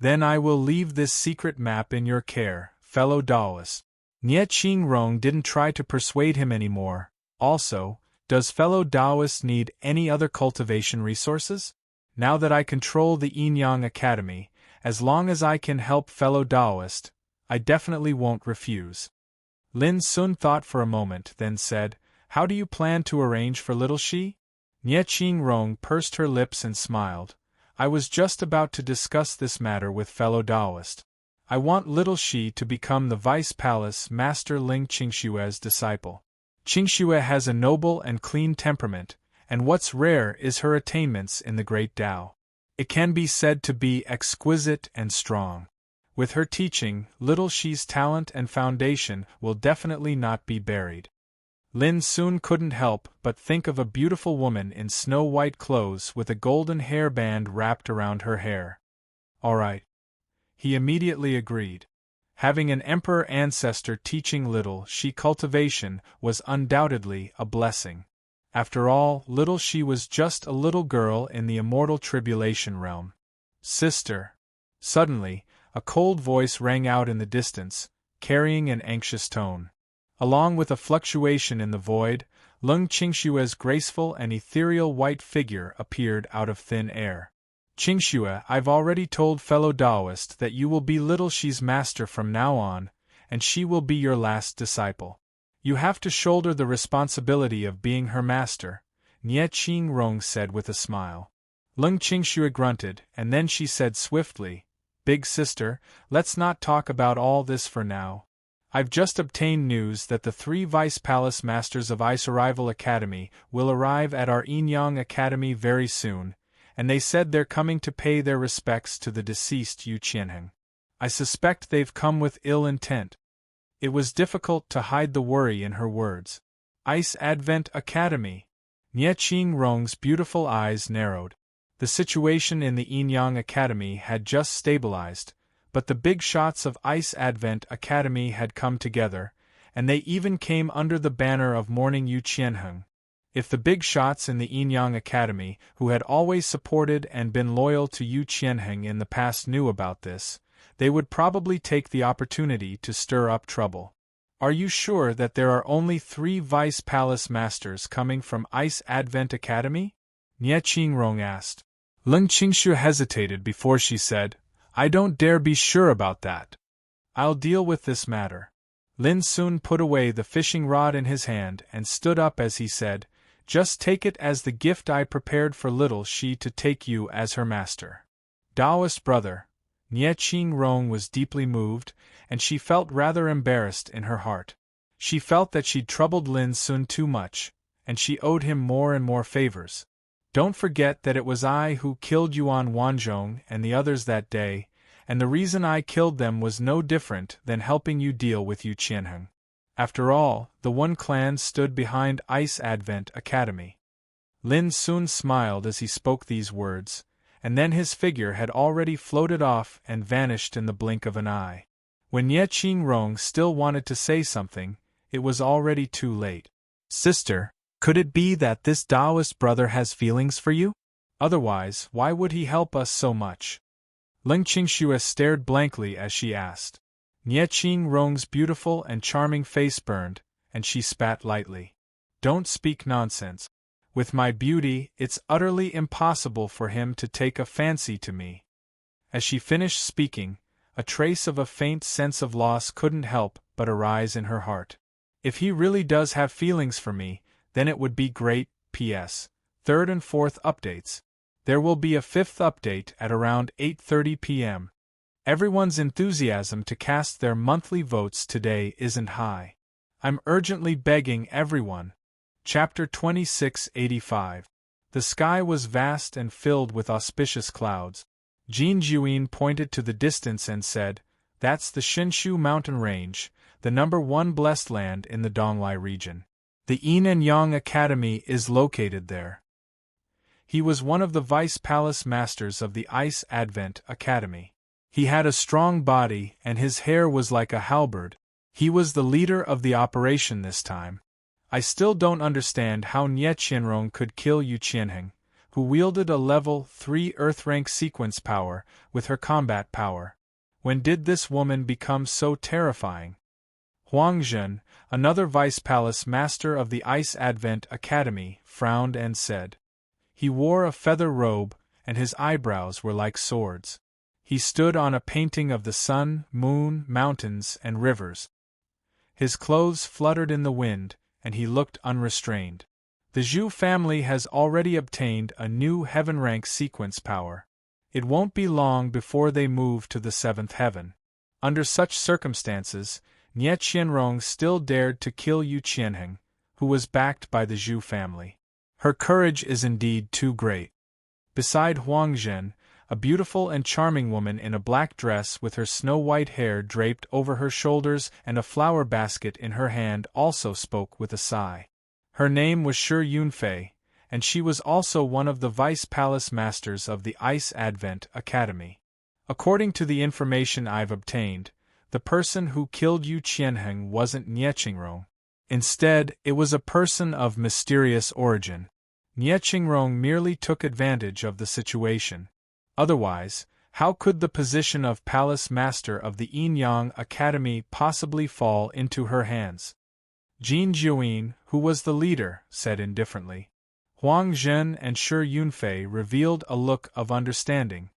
Then I will leave this secret map in your care, fellow Taoist. Nie Qingrong didn't try to persuade him anymore. Also, does fellow Taoist need any other cultivation resources? Now that I control the Yinyang Academy, as long as I can help fellow Taoist, I definitely won't refuse. Lin Sun thought for a moment, then said, How do you plan to arrange for little Shi? Nie Qingrong pursed her lips and smiled. I was just about to discuss this matter with fellow Taoist. I want little Shi to become the Vice Palace Master Ling Qingshue's disciple. Qingxue has a noble and clean temperament, and what's rare is her attainments in the Great Tao. It can be said to be exquisite and strong. With her teaching, little Shi's talent and foundation will definitely not be buried. Lin Sun couldn't help but think of a beautiful woman in snow-white clothes with a golden hairband wrapped around her hair. All right. He immediately agreed. Having an emperor ancestor teaching little Shi cultivation was undoubtedly a blessing. After all, little Shi was just a little girl in the immortal tribulation realm. Sister. Suddenly, a cold voice rang out in the distance, carrying an anxious tone. Along with a fluctuation in the void, Lung Qingshue's graceful and ethereal white figure appeared out of thin air. Qingxue, I've already told fellow Taoist that you will be little Shi's master from now on, and she will be your last disciple. You have to shoulder the responsibility of being her master, Nie Qingrong said with a smile. Lung Qingshui grunted, and then she said swiftly, Big sister, let's not talk about all this for now. I've just obtained news that the 3 Vice Palace Masters of Ice Arrival Academy will arrive at our Yinyang Academy very soon, and they said they're coming to pay their respects to the deceased Yu Qianheng. I suspect they've come with ill intent. It was difficult to hide the worry in her words. Ice Advent Academy. Nie Qingrong's beautiful eyes narrowed. The situation in the Yinyang Academy had just stabilized, but the big shots of Ice Advent Academy had come together, and they even came under the banner of mourning Yu Qianheng. If the big shots in the Yinyang Academy, who had always supported and been loyal to Yu Qianheng in the past, knew about this, they would probably take the opportunity to stir up trouble. Are you sure that there are only 3 Vice Palace Masters coming from Ice Advent Academy? Nie Qingrong asked. Lung Qingshu hesitated before she said, I don't dare be sure about that. I'll deal with this matter. Lin soon put away the fishing rod in his hand and stood up as he said, "Just take it as the gift I prepared for little she to take you as her master." Taoist brother, Nie Ching Rong was deeply moved, and she felt rather embarrassed in her heart. She felt that she'd troubled Lin Sun too much, and she owed him more and more favors. "Don't forget that it was I who killed Yuan Wanzhong and the others that day, and the reason I killed them was no different than helping you deal with Yu Qianheng." After all, the One clan stood behind Ice Advent Academy. Lin Sun smiled as he spoke these words, and then his figure had already floated off and vanished in the blink of an eye. When Ye Qingrong still wanted to say something, it was already too late. "Sister, could it be that this Taoist brother has feelings for you? Otherwise, why would he help us so much?" Ling Qingxue stared blankly as she asked. Nie Qingrong's beautiful and charming face burned, and she spat lightly. "Don't speak nonsense. With my beauty, it's utterly impossible for him to take a fancy to me." As she finished speaking, a trace of a faint sense of loss couldn't help but arise in her heart. "If he really does have feelings for me, then it would be great. P.S. Third and fourth updates. There will be a fifth update at around 8:30 p.m. Everyone's enthusiasm to cast their monthly votes today isn't high. I'm urgently begging everyone." Chapter 2685. The sky was vast and filled with auspicious clouds. Jin Juin pointed to the distance and said, "That's the Shinshu mountain range, the #1 blessed land in the Donglai region. The Yin and Yang Academy is located there." He was one of the vice palace masters of the Ice Advent Academy. He had a strong body and his hair was like a halberd. He was the leader of the operation this time. I still don't understand how Nie Qianrong could kill Yu Qianheng, who wielded a level 3 Earth rank sequence power with her combat power. When did this woman become so terrifying? Huang Zhen, another vice palace master of the Ice Advent Academy, frowned and said. He wore a feather robe, and his eyebrows were like swords. He stood on a painting of the sun, moon, mountains, and rivers. His clothes fluttered in the wind, and he looked unrestrained. The Zhu family has already obtained a new heaven rank sequence power. It won't be long before they move to the 7th heaven. Under such circumstances, Nie Qianrong still dared to kill Yu Qianheng, who was backed by the Zhu family. Her courage is indeed too great. Beside Huang Zhen, a beautiful and charming woman in a black dress with her snow-white hair draped over her shoulders and a flower basket in her hand also spoke with a sigh. Her name was Shi Yunfei, and she was also one of the vice palace masters of the Ice Advent Academy. According to the information I've obtained, the person who killed Yu Qianheng wasn't Nie Qingrong. Instead, it was a person of mysterious origin. Nie Qingrong merely took advantage of the situation. Otherwise, how could the position of Palace Master of the Yin Yang Academy possibly fall into her hands? Jin Juin, who was the leader, said indifferently. Huang Zhen and Shi Yunfei revealed a look of understanding.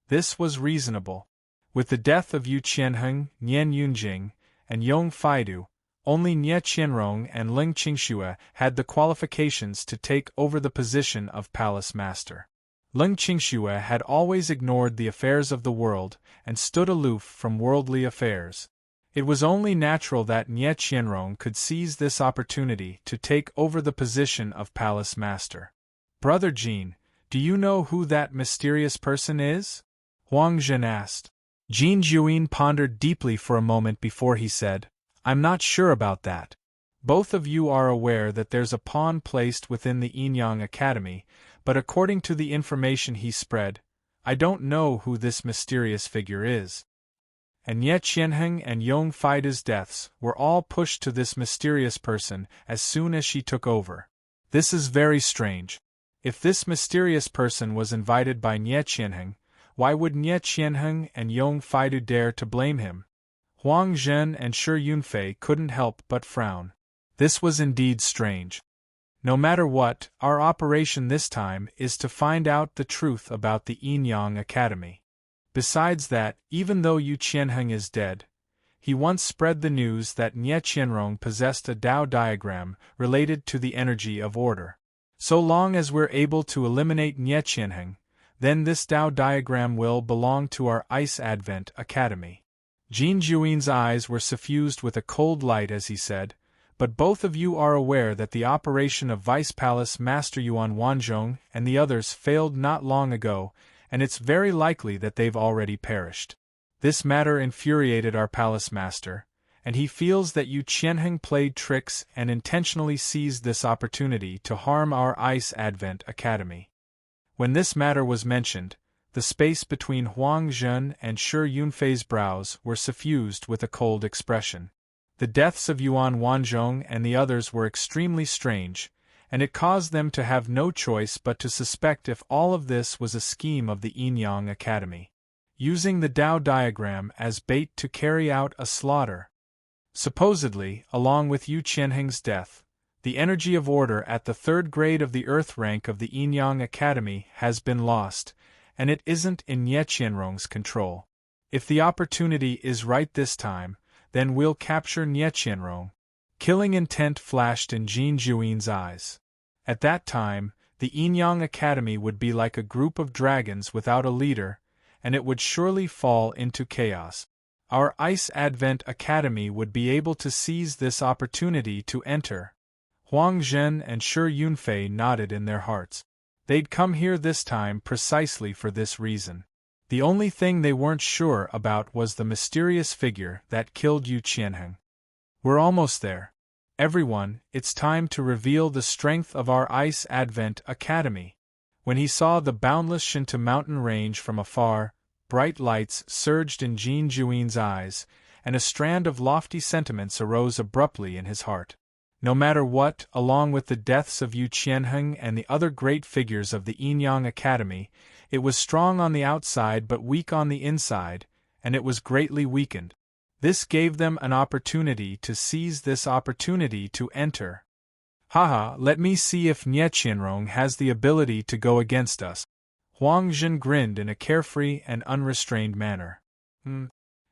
This was reasonable. With the death of Yu Qianheng, Nian Yunjing, and Yong Faidu, only Nie Qianrong and Ling Qingxue had the qualifications to take over the position of Palace Master. Ling Qingxue had always ignored the affairs of the world and stood aloof from worldly affairs. It was only natural that Nie Qianrong could seize this opportunity to take over the position of Palace Master. "Brother Jin, do you know who that mysterious person is?" Huang Zhen asked. Jin Juin pondered deeply for a moment before he said, "I'm not sure about that. Both of you are aware that there's a pawn placed within the Yin Yang Academy, but according to the information he spread, I don't know who this mysterious figure is." And Nie Qianheng and Yong Faida's deaths were all pushed to this mysterious person as soon as she took over. This is very strange. If this mysterious person was invited by Nie Qianheng, why would Nie Qianheng and Yong Faidu dare to blame him? Huang Zhen and Shi Yunfei couldn't help but frown. This was indeed strange. No matter what, our operation this time is to find out the truth about the Yin Yang Academy. Besides that, even though Yu Qianheng is dead, He once spread the news that Nye Qianrong possessed a Tao diagram related to the energy of order. So long as we're able to eliminate Nye Qianheng, then this Tao diagram will belong to our Ice Advent Academy. Jin Juin's eyes were suffused with a cold light as he said, "But both of you are aware that the operation of Vice Palace Master Yuan Wanzhong and the others failed not long ago, and it's very likely that they've already perished. This matter infuriated our palace master, and he feels that Yu Qianheng played tricks and intentionally seized this opportunity to harm our Ice Advent Academy." When this matter was mentioned, the space between Huang Zhen and Shi Yunfei's brows were suffused with a cold expression. The deaths of Yuan Wanzhong and the others were extremely strange, and it caused them to have no choice but to suspect if all of this was a scheme of the Yinyang Academy, using the Tao diagram as bait to carry out a slaughter. Supposedly, along with Yu Qianheng's death, the energy of order at the 3rd grade of the Earth rank of the Yinyang Academy has been lost, and it isn't in Nye Qianrong's control. If the opportunity is right this time, then we'll capture Nye Qianrong. Killing intent flashed in Jin Juin's eyes. At that time, the Yinyang Academy would be like a group of dragons without a leader, and it would surely fall into chaos. Our Ice Advent Academy would be able to seize this opportunity to enter. Huang Zhen and Shi Yunfei nodded in their hearts. They'd come here this time precisely for this reason. The only thing they weren't sure about was the mysterious figure that killed Yu Qianheng. We're almost there. Everyone, it's time to reveal the strength of our Ice Advent Academy. When he saw the boundless Shinta mountain range from afar, bright lights surged in Jin Juin's eyes, and a strand of lofty sentiments arose abruptly in his heart. No matter what, along with the deaths of Yu Qianheng and the other great figures of the Yinyang Academy, it was strong on the outside but weak on the inside, and it was greatly weakened. This gave them an opportunity to seize this opportunity to enter. Haha, let me see if Nye Qianrong has the ability to go against us. Huang Zhen grinned in a carefree and unrestrained manner.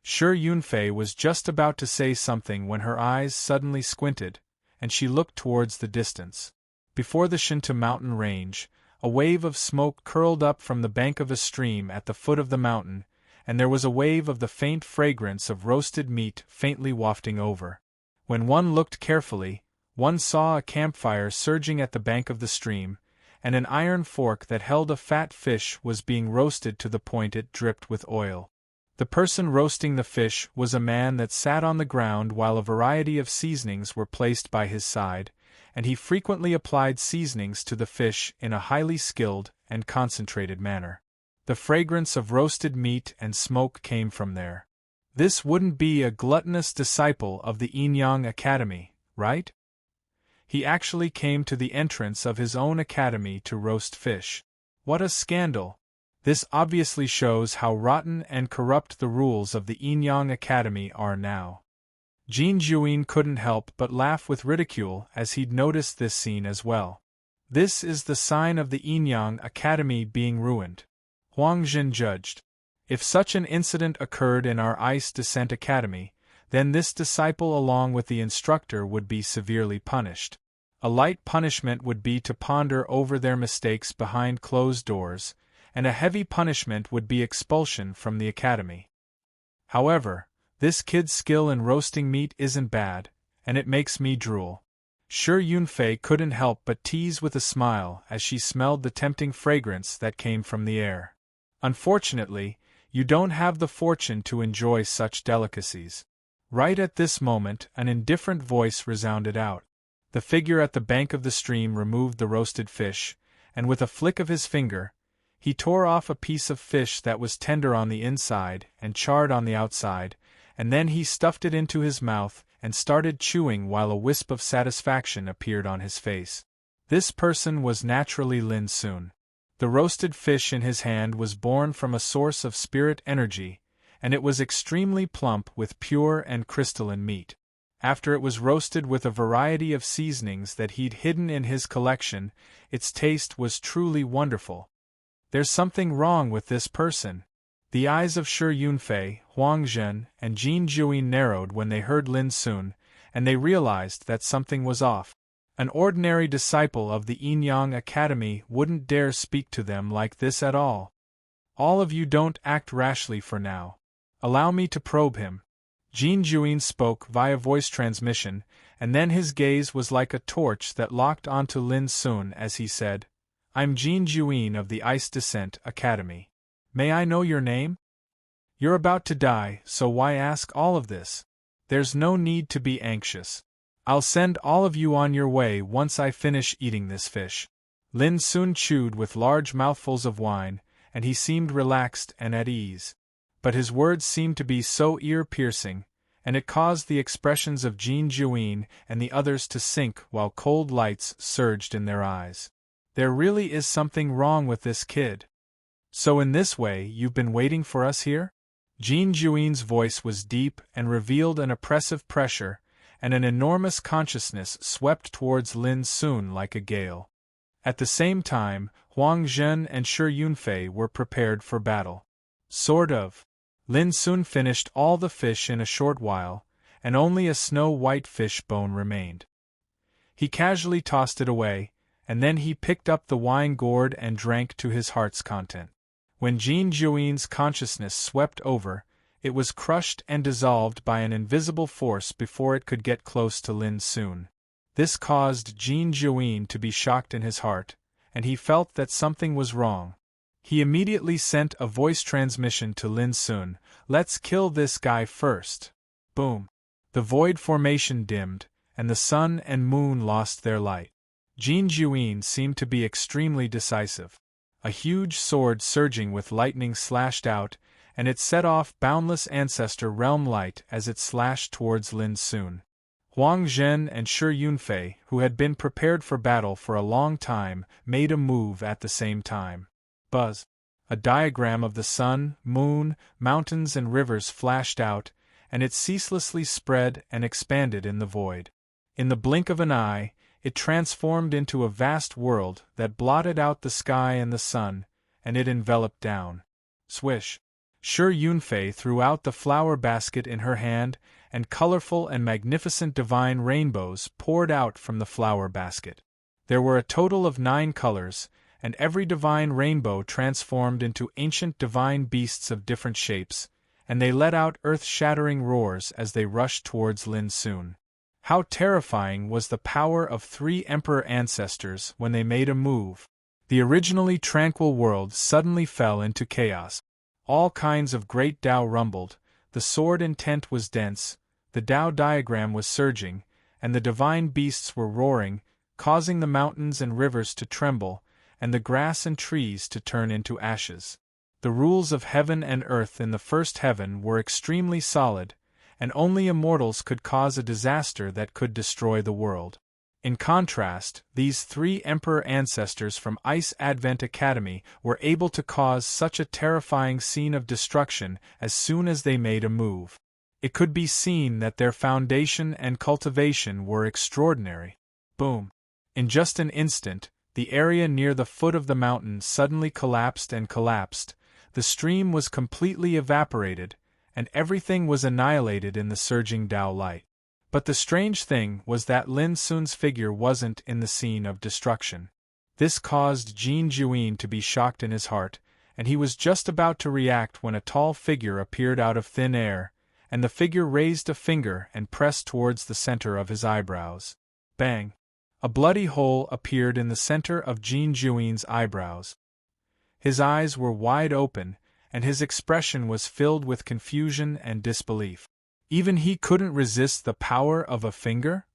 Shi Yunfei was just about to say something when her eyes suddenly squinted, and she looked towards the distance. Before the Shinta mountain range, a wave of smoke curled up from the bank of a stream at the foot of the mountain, and there was a wave of the faint fragrance of roasted meat faintly wafting over. When one looked carefully, one saw a campfire surging at the bank of the stream, and an iron fork that held a fat fish was being roasted to the point it dripped with oil. The person roasting the fish was a man that sat on the ground while a variety of seasonings were placed by his side, and he frequently applied seasonings to the fish in a highly skilled and concentrated manner. The fragrance of roasted meat and smoke came from there. This wouldn't be a gluttonous disciple of the Yinyang Academy, right? He actually came to the entrance of his own academy to roast fish. What a scandal! This obviously shows how rotten and corrupt the rules of the Yinyang Academy are now. Jin Juin couldn't help but laugh with ridicule as he'd noticed this scene as well. This is the sign of the Yinyang Academy being ruined, Huang Zhen judged. If such an incident occurred in our Ice Descent Academy, then this disciple along with the instructor would be severely punished. A light punishment would be to ponder over their mistakes behind closed doors, and a heavy punishment would be expulsion from the academy. However, this kid's skill in roasting meat isn't bad, and it makes me drool. Shi Yunfei couldn't help but tease with a smile as she smelled the tempting fragrance that came from the air. Unfortunately, you don't have the fortune to enjoy such delicacies. Right at this moment, an indifferent voice resounded out. The figure at the bank of the stream removed the roasted fish, and with a flick of his finger, he tore off a piece of fish that was tender on the inside and charred on the outside, and then he stuffed it into his mouth and started chewing while a wisp of satisfaction appeared on his face. This person was naturally Lin Sun. The roasted fish in his hand was born from a source of spirit energy, and it was extremely plump with pure and crystalline meat. After it was roasted with a variety of seasonings that he'd hidden in his collection, its taste was truly wonderful. There's something wrong with this person. The eyes of Shi Yunfei, Huang Zhen, and Jin Juyin narrowed when they heard Lin Sun, and they realized that something was off. An ordinary disciple of the Yin-Yang Academy wouldn't dare speak to them like this at all. All of you don't act rashly for now. Allow me to probe him. Jin Juyin spoke via voice transmission, and then his gaze was like a torch that locked onto Lin Sun as he said, I'm Jin Juyin of the Ice Descent Academy. May I know your name? You're about to die, so why ask all of this? There's no need to be anxious. I'll send all of you on your way once I finish eating this fish. Lin Sun chewed with large mouthfuls of wine, and he seemed relaxed and at ease. But his words seemed to be so ear-piercing, and it caused the expressions of Jin Juyin and the others to sink while cold lights surged in their eyes. There really is something wrong with this kid. So in this way you've been waiting for us here? Jin Juyin's voice was deep and revealed an oppressive pressure, and an enormous consciousness swept towards Lin Sun like a gale. At the same time, Huang Zhen and Shi Yunfei were prepared for battle. Sort of. Lin Sun finished all the fish in a short while, and only a snow-white fish bone remained. He casually tossed it away, and then he picked up the wine gourd and drank to his heart's content. When Jin Juyin's consciousness swept over, it was crushed and dissolved by an invisible force before it could get close to Lin Sun. This caused Jin Juyin to be shocked in his heart, and he felt that something was wrong. He immediately sent a voice transmission to Lin Sun, let's kill this guy first. Boom. The void formation dimmed, and the sun and moon lost their light. Jin Juyin seemed to be extremely decisive. A huge sword surging with lightning slashed out, and it set off boundless ancestor realm light as it slashed towards Lin Sun. Huang Zhen and Shi Yunfei, who had been prepared for battle for a long time, made a move at the same time. Buzz. A diagram of the sun, moon, mountains and rivers flashed out, and it ceaselessly spread and expanded in the void. In the blink of an eye, it transformed into a vast world that blotted out the sky and the sun, and it enveloped down. Swish! Shi Yunfei threw out the flower basket in her hand, and colorful and magnificent divine rainbows poured out from the flower basket. There were a total of 9 colors, and every divine rainbow transformed into ancient divine beasts of different shapes, and they let out earth-shattering roars as they rushed towards Lin Sun. How terrifying was the power of 3 emperor ancestors when they made a move. The originally tranquil world suddenly fell into chaos. All kinds of great Tao rumbled, the sword intent was dense, the Tao diagram was surging, and the divine beasts were roaring, causing the mountains and rivers to tremble, and the grass and trees to turn into ashes. The rules of heaven and earth in the first heaven were extremely solid, and only immortals could cause a disaster that could destroy the world. In contrast, these 3 emperor ancestors from Ice Advent Academy were able to cause such a terrifying scene of destruction as soon as they made a move. It could be seen that their foundation and cultivation were extraordinary. Boom! In just an instant, the area near the foot of the mountain suddenly collapsed and collapsed, the stream was completely evaporated, and everything was annihilated in the surging Tao light. But the strange thing was that Lin Sun's figure wasn't in the scene of destruction. This caused Jin Juyin to be shocked in his heart, and he was just about to react when a tall figure appeared out of thin air, and the figure raised a finger and pressed towards the center of his eyebrows. Bang! A bloody hole appeared in the center of Jin Juyin's eyebrows. His eyes were wide open, and his expression was filled with confusion and disbelief. Even he couldn't resist the power of a finger?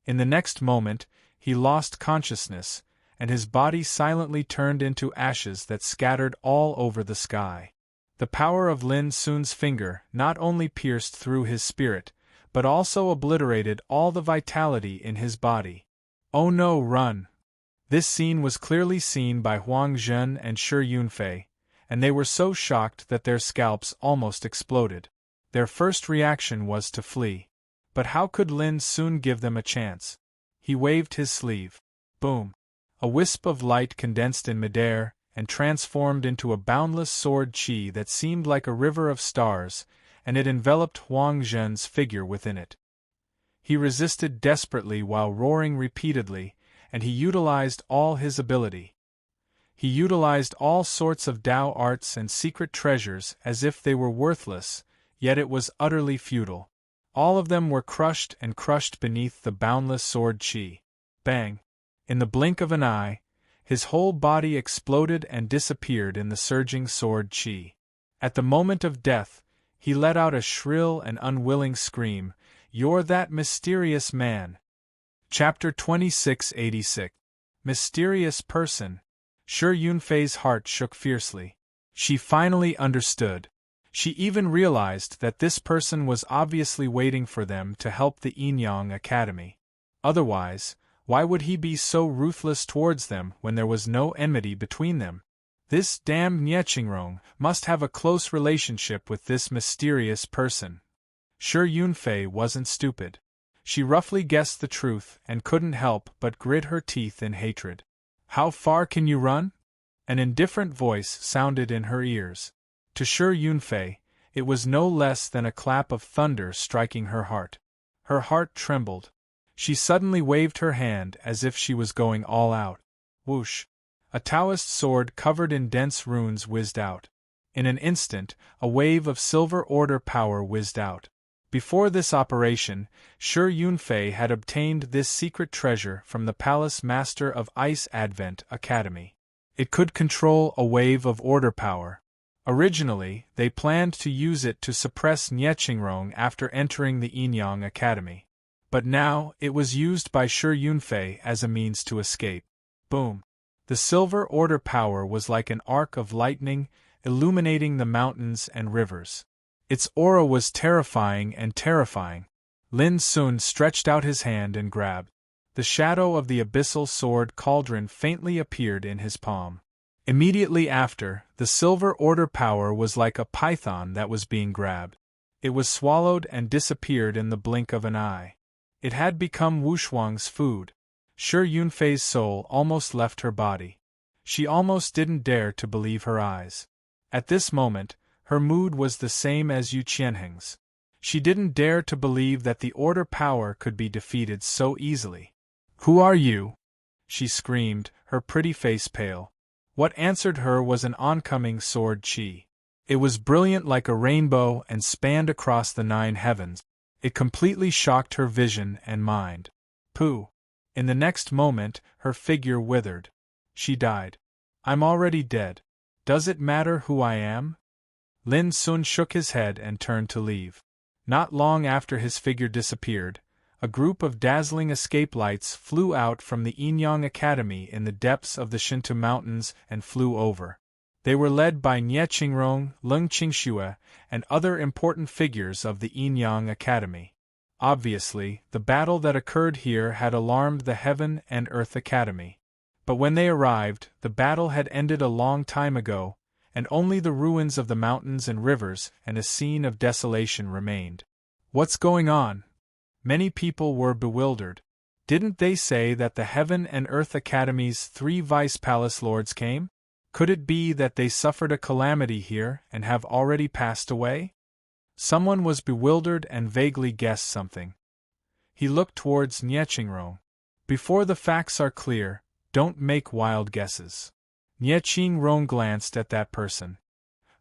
In the next moment, he lost consciousness, and his body silently turned into ashes that scattered all over the sky. The power of Lin Sun's finger not only pierced through his spirit, but also obliterated all the vitality in his body. Oh no, run! This scene was clearly seen by Huang Zhen and Shi Yunfei, and they were so shocked that their scalps almost exploded. Their first reaction was to flee. But how could Lin Sun give them a chance? He waved his sleeve. Boom! A wisp of light condensed in midair, and transformed into a boundless sword qi that seemed like a river of stars, and it enveloped Huang Zhen's figure within it. He resisted desperately while roaring repeatedly, and he utilized all his ability. He utilized all sorts of Tao arts and secret treasures as if they were worthless, yet it was utterly futile. All of them were crushed and crushed beneath the boundless sword qi. Bang! In the blink of an eye, his whole body exploded and disappeared in the surging sword qi. At the moment of death, he let out a shrill and unwilling scream, "You're that mysterious man!" Chapter 2686. Mysterious person. Shi Yunfei's heart shook fiercely. She finally understood. She even realized that this person was obviously waiting for them to help the Yinyang Academy. Otherwise, why would he be so ruthless towards them when there was no enmity between them? This damned Niechingrong must have a close relationship with this mysterious person. Shi Yunfei wasn't stupid. She roughly guessed the truth and couldn't help but grit her teeth in hatred. "How far can you run?" An indifferent voice sounded in her ears. To Shi Yunfei, it was no less than a clap of thunder striking her heart. Her heart trembled. She suddenly waved her hand as if she was going all out. Whoosh! A Taoist sword covered in dense runes whizzed out. In an instant, a wave of silver order power whizzed out. Before this operation, Shi Yunfei had obtained this secret treasure from the Palace Master of Ice Advent Academy. It could control a wave of order power. Originally, they planned to use it to suppress Niechingrong after entering the Yinyang Academy. But now, it was used by Shi Yunfei as a means to escape. Boom! The silver order power was like an arc of lightning, illuminating the mountains and rivers. Its aura was terrifying and terrifying. Lin Sun stretched out his hand and grabbed. The shadow of the abyssal sword cauldron faintly appeared in his palm. Immediately after, the silver order power was like a python that was being grabbed. It was swallowed and disappeared in the blink of an eye. It had become Wushuang's food. Shi Yunfei's soul almost left her body. She almost didn't dare to believe her eyes. At this moment, her mood was the same as Yu Qianheng's. She didn't dare to believe that the order power could be defeated so easily. "Who are you?" she screamed, her pretty face pale. What answered her was an oncoming sword qi. It was brilliant like a rainbow and spanned across the 9 heavens. It completely shocked her vision and mind. Pooh! In the next moment, her figure withered. She died. "I'm already dead. Does it matter who I am?" Lin Sun shook his head and turned to leave. Not long after his figure disappeared, a group of dazzling escape lights flew out from the Yinyang Academy in the depths of the Shinto Mountains and flew over. They were led by Niechingrong, Leng Qingxue, and other important figures of the Yinyang Academy. Obviously, the battle that occurred here had alarmed the Heaven and Earth Academy. But when they arrived, the battle had ended a long time ago, and only the ruins of the mountains and rivers and a scene of desolation remained. What's going on? Many people were bewildered. Didn't they say that the Heaven and Earth Academy's 3 vice palace lords came? Could it be that they suffered a calamity here and have already passed away? Someone was bewildered and vaguely guessed something. He looked towards Niechingrong. Before the facts are clear, don't make wild guesses. Niechingrong glanced at that person.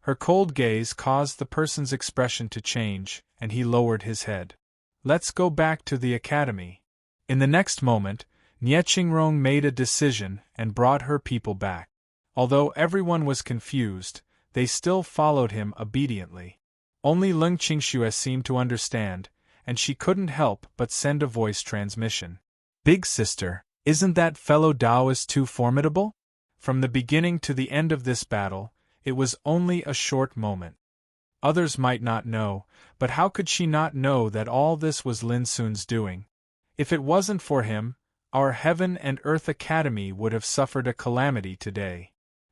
Her cold gaze caused the person's expression to change, and he lowered his head. "Let's go back to the academy." In the next moment, Niechingrong made a decision and brought her people back. Although everyone was confused, they still followed him obediently. Only Leng Qingxue seemed to understand, and she couldn't help but send a voice transmission. "Big sister, isn't that fellow Taoist too formidable?" From the beginning to the end of this battle, it was only a short moment. Others might not know, but how could she not know that all this was Lin Sun's doing? If it wasn't for him, our Heaven and Earth Academy would have suffered a calamity today.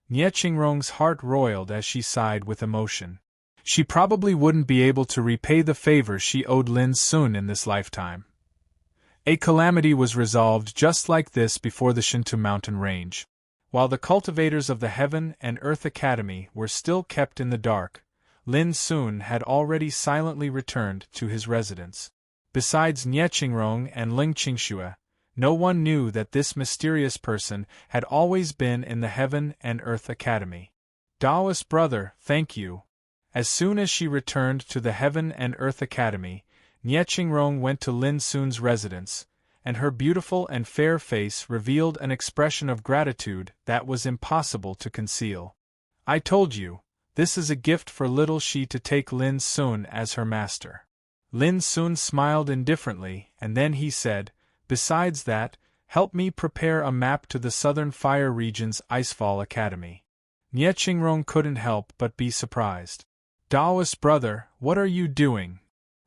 Niechingrong's heart roiled as she sighed with emotion. She probably wouldn't be able to repay the favor she owed Lin Sun in this lifetime. A calamity was resolved just like this before the Shinto mountain range. While the cultivators of the Heaven and Earth Academy were still kept in the dark, Lin Sun had already silently returned to his residence. Besides Nie Qingrong and Ling Qingxue, no one knew that this mysterious person had always been in the Heaven and Earth Academy. Daoist brother, thank you. As soon as she returned to the Heaven and Earth Academy, Nie Qingrong went to Lin Sun's residence, and her beautiful and fair face revealed an expression of gratitude that was impossible to conceal. I told you, this is a gift for little she to take Lin Sun as her master. Lin Sun smiled indifferently, and then he said, besides that, help me prepare a map to the Southern Fire Region's Icefall Academy. Nie Qingrong couldn't help but be surprised. Daoist brother, what are you doing?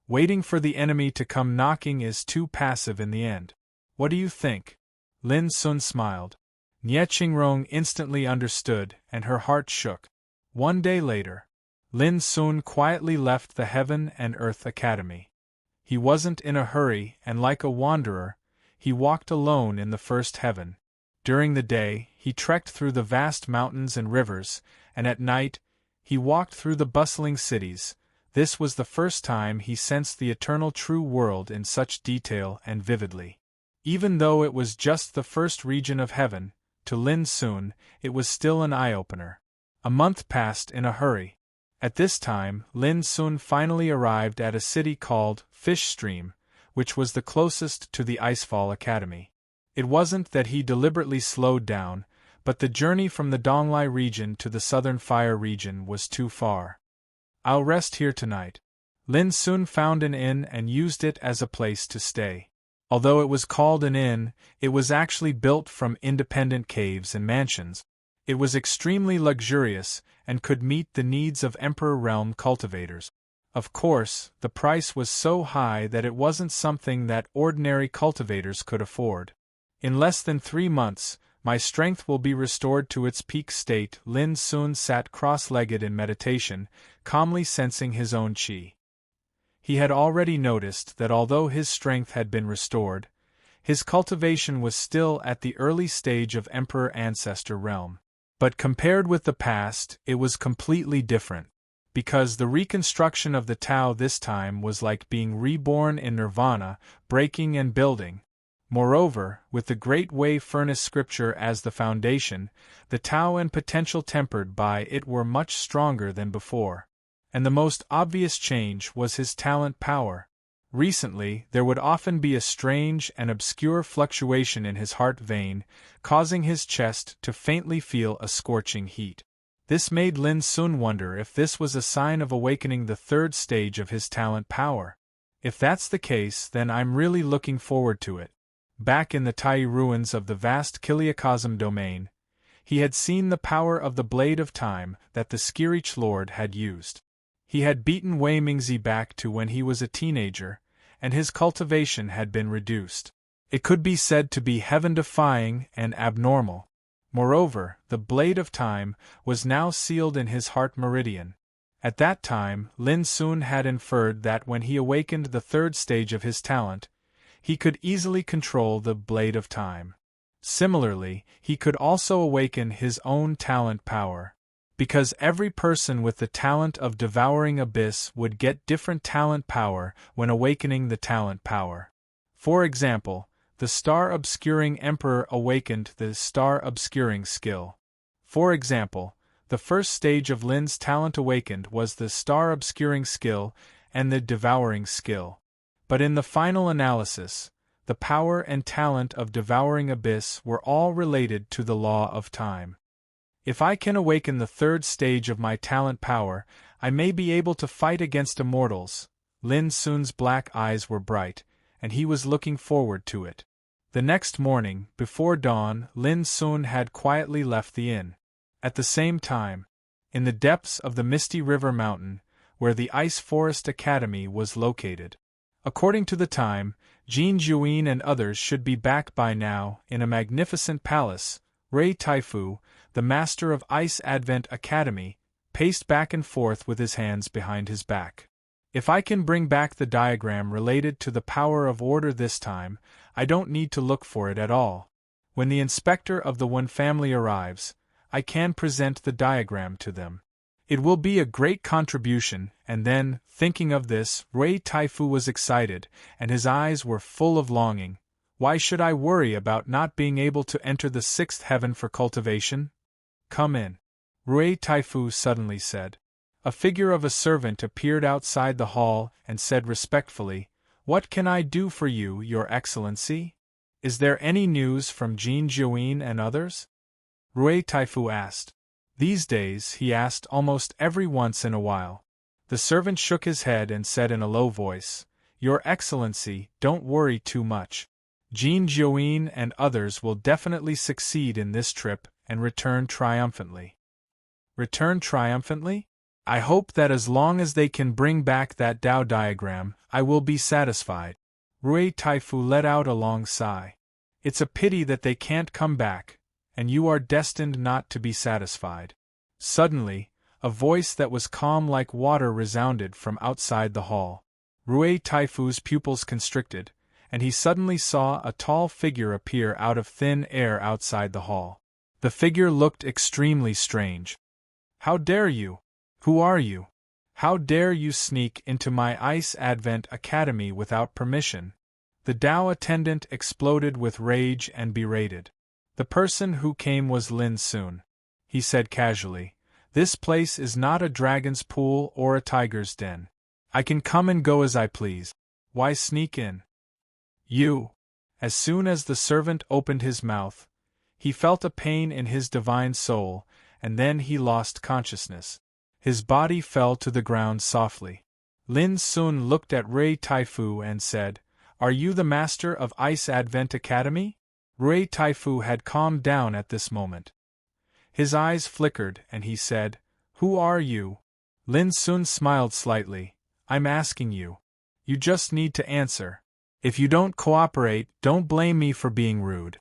Waiting for the enemy to come knocking is too passive in the end. What do you think? Lin Sun smiled. Nie Qingrong instantly understood, and her heart shook. One day later, Lin Sun quietly left the Heaven and Earth Academy. He wasn't in a hurry, and like a wanderer, he walked alone in the first heaven. During the day, he trekked through the vast mountains and rivers, and at night, he walked through the bustling cities. This was the first time he sensed the eternal true world in such detail and vividly. Even though it was just the first region of heaven, to Lin Sun, it was still an eye-opener. A month passed in a hurry. At this time, Lin Sun finally arrived at a city called Fish Stream, which was the closest to the Icefall Academy. It wasn't that he deliberately slowed down, but the journey from the Donglai region to the Southern Fire region was too far. I'll rest here tonight. Lin Sun found an inn and used it as a place to stay. Although it was called an inn, it was actually built from independent caves and mansions. It was extremely luxurious, and could meet the needs of Emperor Realm cultivators. Of course, the price was so high that it wasn't something that ordinary cultivators could afford. In less than 3 months, my strength will be restored to its peak state. Lin Sun sat cross-legged in meditation, calmly sensing his own qi. He had already noticed that although his strength had been restored, his cultivation was still at the early stage of Emperor Ancestor Realm. But compared with the past, it was completely different, because the reconstruction of the Tao this time was like being reborn in Nirvana, breaking and building. Moreover, with the Great Way Furnace scripture as the foundation, the Tao and potential tempered by it were much stronger than before. And the most obvious change was his talent power. Recently, there would often be a strange and obscure fluctuation in his heart vein, causing his chest to faintly feel a scorching heat. This made Lin Sun wonder if this was a sign of awakening the third stage of his talent power. If that's the case, then I'm really looking forward to it. Back in the Tai ruins of the vast Kiliakosm domain, he had seen the power of the Blade of Time that the Skirich Lord had used. He had beaten Wei Mingzi back to when he was a teenager, and his cultivation had been reduced. It could be said to be heaven-defying and abnormal. Moreover, the Blade of Time was now sealed in his heart meridian. At that time, Lin Sun had inferred that when he awakened the third stage of his talent, he could easily control the Blade of Time. Similarly, he could also awaken his own talent power. Because every person with the talent of devouring abyss would get different talent power when awakening the talent power. For example, the star-obscuring emperor awakened the star-obscuring skill. For example, the first stage of Lin's talent awakened was the star-obscuring skill and the devouring skill. But in the final analysis, the power and talent of devouring abyss were all related to the law of time. If I can awaken the third stage of my talent power, I may be able to fight against immortals. Lin Sun's black eyes were bright, and he was looking forward to it. The next morning, before dawn, Lin Sun had quietly left the inn. At the same time, in the depths of the Misty River Mountain, where the Ice Forest Academy was located. According to the time, Jin Juin and others should be back by now in a magnificent palace. Ray Taifu, the master of Ice Advent Academy, paced back and forth with his hands behind his back. If I can bring back the diagram related to the power of order this time, I don't need to look for it at all. When the inspector of the Wen family arrives, I can present the diagram to them. It will be a great contribution. And then, thinking of this, Rui Taifu was excited, and his eyes were full of longing. Why should I worry about not being able to enter the sixth heaven for cultivation? Come in, Rui Taifu suddenly said. A figure of a servant appeared outside the hall and said respectfully, "What can I do for you, Your Excellency? Is there any news from Jin Jiuyin and others?" Rui Taifu asked. These days, he asked almost every once in a while. The servant shook his head and said in a low voice, "Your Excellency, don't worry too much. Jin Jiuyin and others will definitely succeed in this trip and return triumphantly." Return triumphantly? I hope that as long as they can bring back that Tao diagram, I will be satisfied. Rui Taifu let out a long sigh. It's a pity that they can't come back, and you are destined not to be satisfied. Suddenly, a voice that was calm like water resounded from outside the hall. Rui Taifu's pupils constricted, and he suddenly saw a tall figure appear out of thin air outside the hall. The figure looked extremely strange. "How dare you? Who are you? How dare you sneak into my Ice Advent Academy without permission?" The Tao attendant exploded with rage and berated. "The person who came was Lin Sun," he said casually. "This place is not a dragon's pool or a tiger's den. I can come and go as I please. Why sneak in? You!" As soon as the servant opened his mouth, he felt a pain in his divine soul, and then he lost consciousness. His body fell to the ground softly. Lin Sun looked at Rui Taifu and said, "Are you the master of Ice Advent Academy?" Rui Taifu had calmed down at this moment. His eyes flickered and he said, "Who are you?" Lin Sun smiled slightly. "I'm asking you. You just need to answer. If you don't cooperate, don't blame me for being rude."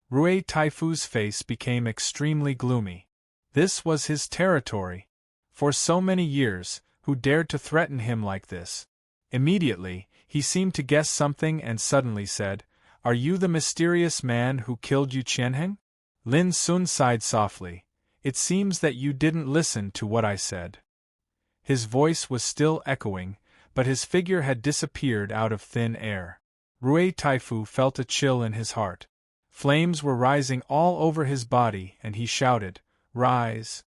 Rui Taifu's face became extremely gloomy. This was his territory. For so many years, who dared to threaten him like this? Immediately, he seemed to guess something and suddenly said, "Are you the mysterious man who killed Yu Qianheng?" Lin Sun sighed softly. "It seems that you didn't listen to what I said." His voice was still echoing, but his figure had disappeared out of thin air. Rui Taifu felt a chill in his heart. Flames were rising all over his body and he shouted, "Rise!"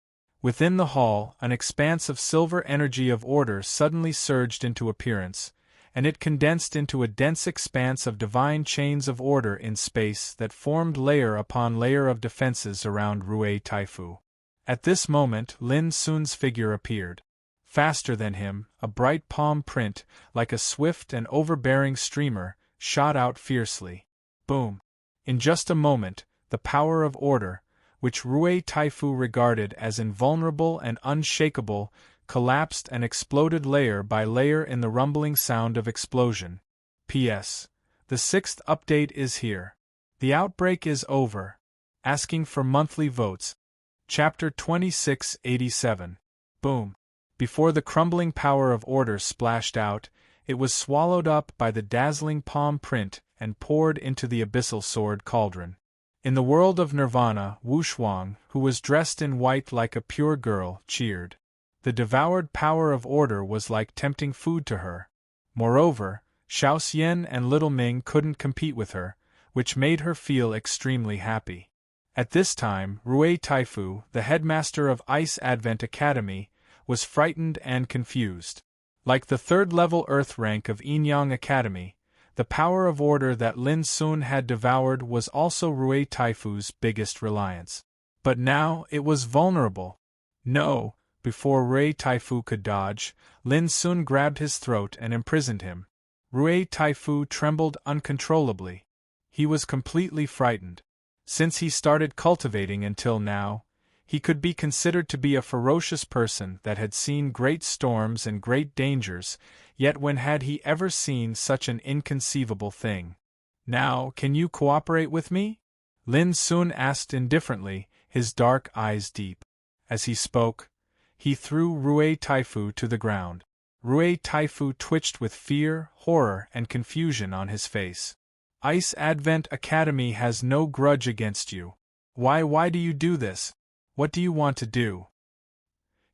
Within the hall, an expanse of silver energy of order suddenly surged into appearance, and it condensed into a dense expanse of divine chains of order in space that formed layer upon layer of defenses around Rui Taifu. At this moment, Lin Sun's figure appeared. Faster than him, a bright palm print, like a swift and overbearing streamer, shot out fiercely. Boom! In just a moment, the power of order, which Rui Taifu regarded as invulnerable and unshakable, collapsed and exploded layer by layer in the rumbling sound of explosion. P.S. The sixth update is here. The outbreak is over. Asking for monthly votes. Chapter 2687. Boom. Before the crumbling power of order splashed out, it was swallowed up by the dazzling palm print and poured into the abyssal sword cauldron. In the world of Nirvana, Wu Shuang, who was dressed in white like a pure girl, cheered. The devoured power of order was like tempting food to her. Moreover, Xiao Xian and Little Ming couldn't compete with her, which made her feel extremely happy. At this time, Rui Taifu, the headmaster of Ice Advent Academy, was frightened and confused. Like the third-level Earth rank of Yinyang Academy, the power of order that Lin Sun had devoured was also Rui Taifu's biggest reliance. But now it was vulnerable. No, before Rui Taifu could dodge, Lin Sun grabbed his throat and imprisoned him. Rui Taifu trembled uncontrollably. He was completely frightened. Since he started cultivating until now, he could be considered to be a ferocious person that had seen great storms and great dangers, yet when had he ever seen such an inconceivable thing? "Now, can you cooperate with me?" Lin Sun asked indifferently, his dark eyes deep. As he spoke, he threw Rui Taifu to the ground. Rui Taifu twitched with fear, horror, and confusion on his face. Ice Advent Academy has no grudge against you. Why do you do this? What do you want to do?"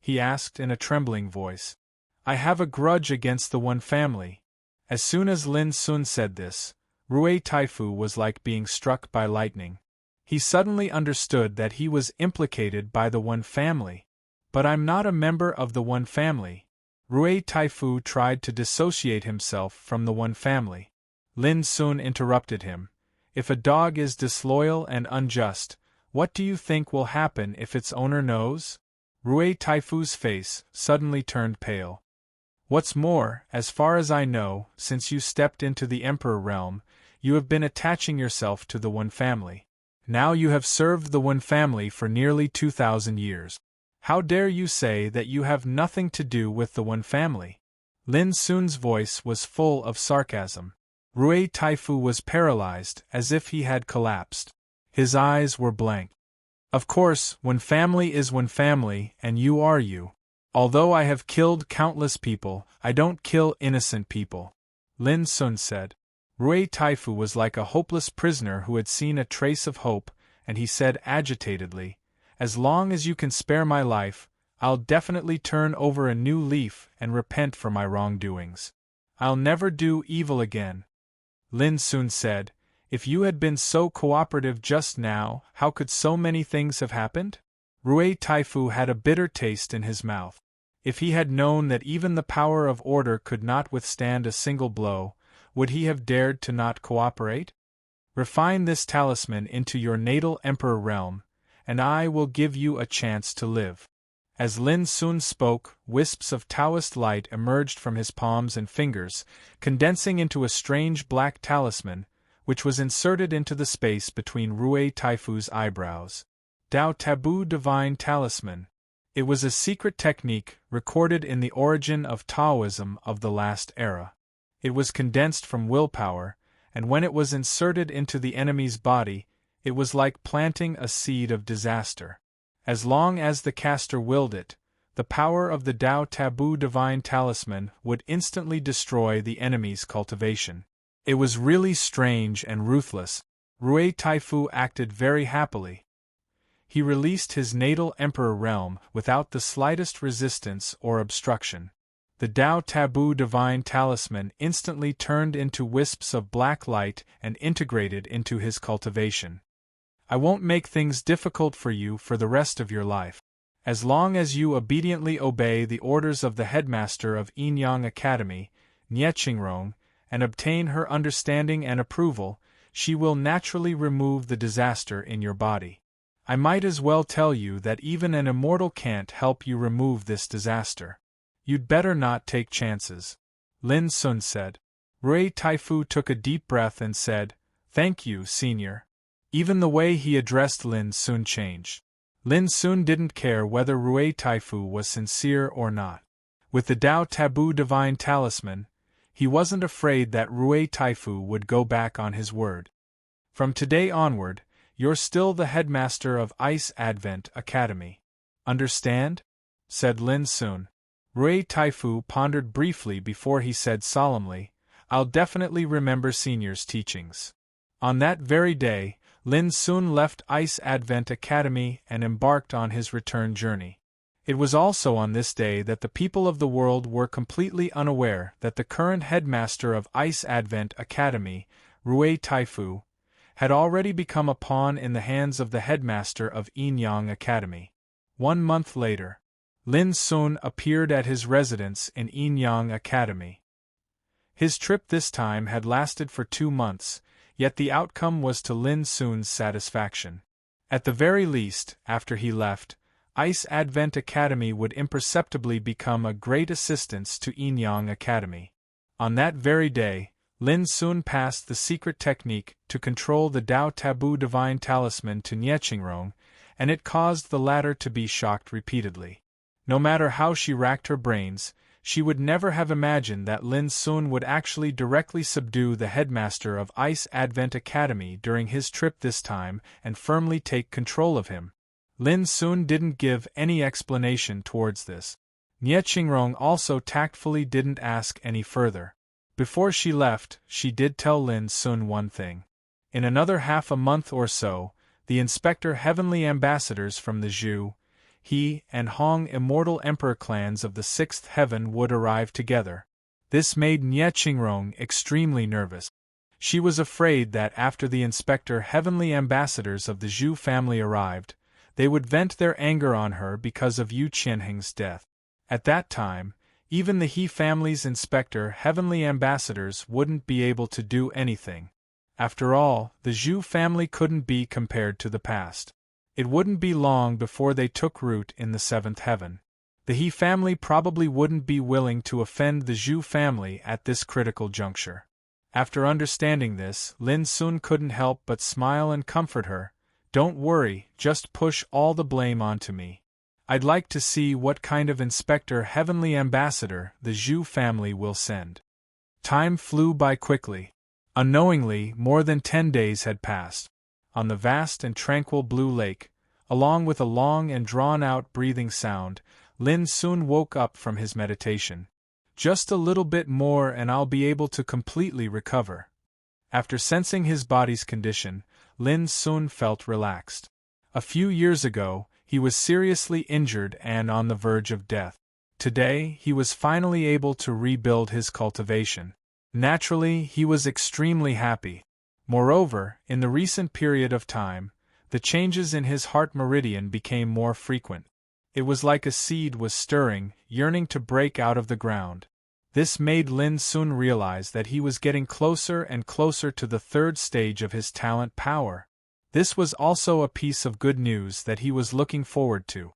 he asked in a trembling voice. "I have a grudge against the One family." As soon as Lin Sun said this, Rui Taifu was like being struck by lightning. He suddenly understood that he was implicated by the One family. "But I'm not a member of the One family." Rui Taifu tried to dissociate himself from the One family. Lin Sun interrupted him. "If a dog is disloyal and unjust, what do you think will happen if its owner knows?" Rui Taifu's face suddenly turned pale. "What's more, as far as I know, since you stepped into the Emperor realm, you have been attaching yourself to the One family. Now you have served the One family for nearly 2,000 years. How dare you say that you have nothing to do with the One family?" Lin Sun's voice was full of sarcasm. Rui Taifu was paralyzed, as if he had collapsed. His eyes were blank. "Of course, One family is One family, and you are you. Although I have killed countless people, I don't kill innocent people," Lin Sun said. Rui Taifu was like a hopeless prisoner who had seen a trace of hope, and he said agitatedly, "As long as you can spare my life, I'll definitely turn over a new leaf and repent for my wrongdoings. I'll never do evil again." Lin Sun said, "If you had been so cooperative just now, how could so many things have happened?" Rui Taifu had a bitter taste in his mouth. If he had known that even the power of order could not withstand a single blow, would he have dared to not cooperate? "Refine this talisman into your natal Emperor realm, and I will give you a chance to live." As Lin Sun spoke, wisps of Taoist light emerged from his palms and fingers, condensing into a strange black talisman, which was inserted into the space between Rui Taifu's eyebrows. Dao Taboo Divine Talisman. It was a secret technique recorded in the origin of Taoism of the last era. It was condensed from willpower, and when it was inserted into the enemy's body, it was like planting a seed of disaster. As long as the caster willed it, the power of the Dao Taboo Divine Talisman would instantly destroy the enemy's cultivation. It was really strange and ruthless. Rui Taifu acted very happily. He released his natal Emperor realm without the slightest resistance or obstruction. The Dao Taboo Divine Talisman instantly turned into wisps of black light and integrated into his cultivation. "I won't make things difficult for you for the rest of your life. As long as you obediently obey the orders of the headmaster of Yinyang Academy, Nie Qingrong, and obtain her understanding and approval, she will naturally remove the disaster in your body. I might as well tell you that even an immortal can't help you remove this disaster. You'd better not take chances," Lin Sun said. Rui Taifu took a deep breath and said, "Thank you, senior." Even the way he addressed Lin Sun changed. Lin Sun didn't care whether Rui Taifu was sincere or not. With the Dao Taboo Divine Talisman, he wasn't afraid that Rui Taifu would go back on his word. "From today onward, you're still the headmaster of Ice Advent Academy. Understand?" said Lin Sun. Rui Taifu pondered briefly before he said solemnly, "I'll definitely remember senior's teachings." On that very day, Lin Sun left Ice Advent Academy and embarked on his return journey. It was also on this day that the people of the world were completely unaware that the current headmaster of Ice Advent Academy, Rui Taifu, had already become a pawn in the hands of the headmaster of Yinyang Academy. 1 month later, Lin Sun appeared at his residence in Yinyang Academy. His trip this time had lasted for 2 months, yet the outcome was to Lin Sun's satisfaction. At the very least, after he left, Ice Advent Academy would imperceptibly become a great assistance to Yinyang Academy. On that very day, Lin Sun passed the secret technique to control the Dao Taboo Divine Talisman to Nie Qingrong, and it caused the latter to be shocked repeatedly. No matter how she racked her brains, she would never have imagined that Lin Sun would actually directly subdue the headmaster of Ice Advent Academy during his trip this time and firmly take control of him. Lin Sun didn't give any explanation towards this. Nie Qingrong also tactfully didn't ask any further. Before she left, she did tell Lin Sun one thing. In another half a month or so, the inspector heavenly ambassadors from the Zhu, He, and Hong immortal emperor clans of the sixth heaven would arrive together. This made Nie Qingrong extremely nervous. She was afraid that after the inspector heavenly ambassadors of the Zhu family arrived, they would vent their anger on her because of Yu Qianheng's death. At that time, even the He family's inspector heavenly ambassadors wouldn't be able to do anything. After all, the Zhu family couldn't be compared to the past. It wouldn't be long before they took root in the seventh heaven. The He family probably wouldn't be willing to offend the Zhu family at this critical juncture. After understanding this, Lin Sun couldn't help but smile and comfort her. Don't worry, just push all the blame onto me. I'd like to see what kind of inspector heavenly ambassador the Zhu family will send. Time flew by quickly. Unknowingly, more than 10 days had passed. On the vast and tranquil blue lake, along with a long and drawn-out breathing sound, Lin Sun woke up from his meditation. Just a little bit more and I'll be able to completely recover. After sensing his body's condition, Lin Sun felt relaxed. A few years ago, he was seriously injured and on the verge of death. Today, he was finally able to rebuild his cultivation. Naturally, he was extremely happy. Moreover, in the recent period of time, the changes in his heart meridian became more frequent. It was like a seed was stirring, yearning to break out of the ground. This made Lin Sun realize that he was getting closer and closer to the third stage of his talent power. This was also a piece of good news that he was looking forward to.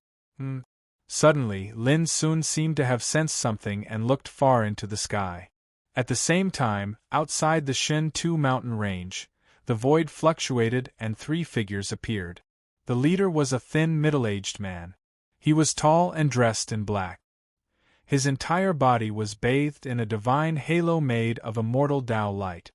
Suddenly, Lin Sun seemed to have sensed something and looked far into the sky. At the same time, outside the Shen-Tu mountain range, the void fluctuated and 3 figures appeared. The leader was a thin middle-aged man. He was tall and dressed in black. His entire body was bathed in a divine halo made of immortal Tao light.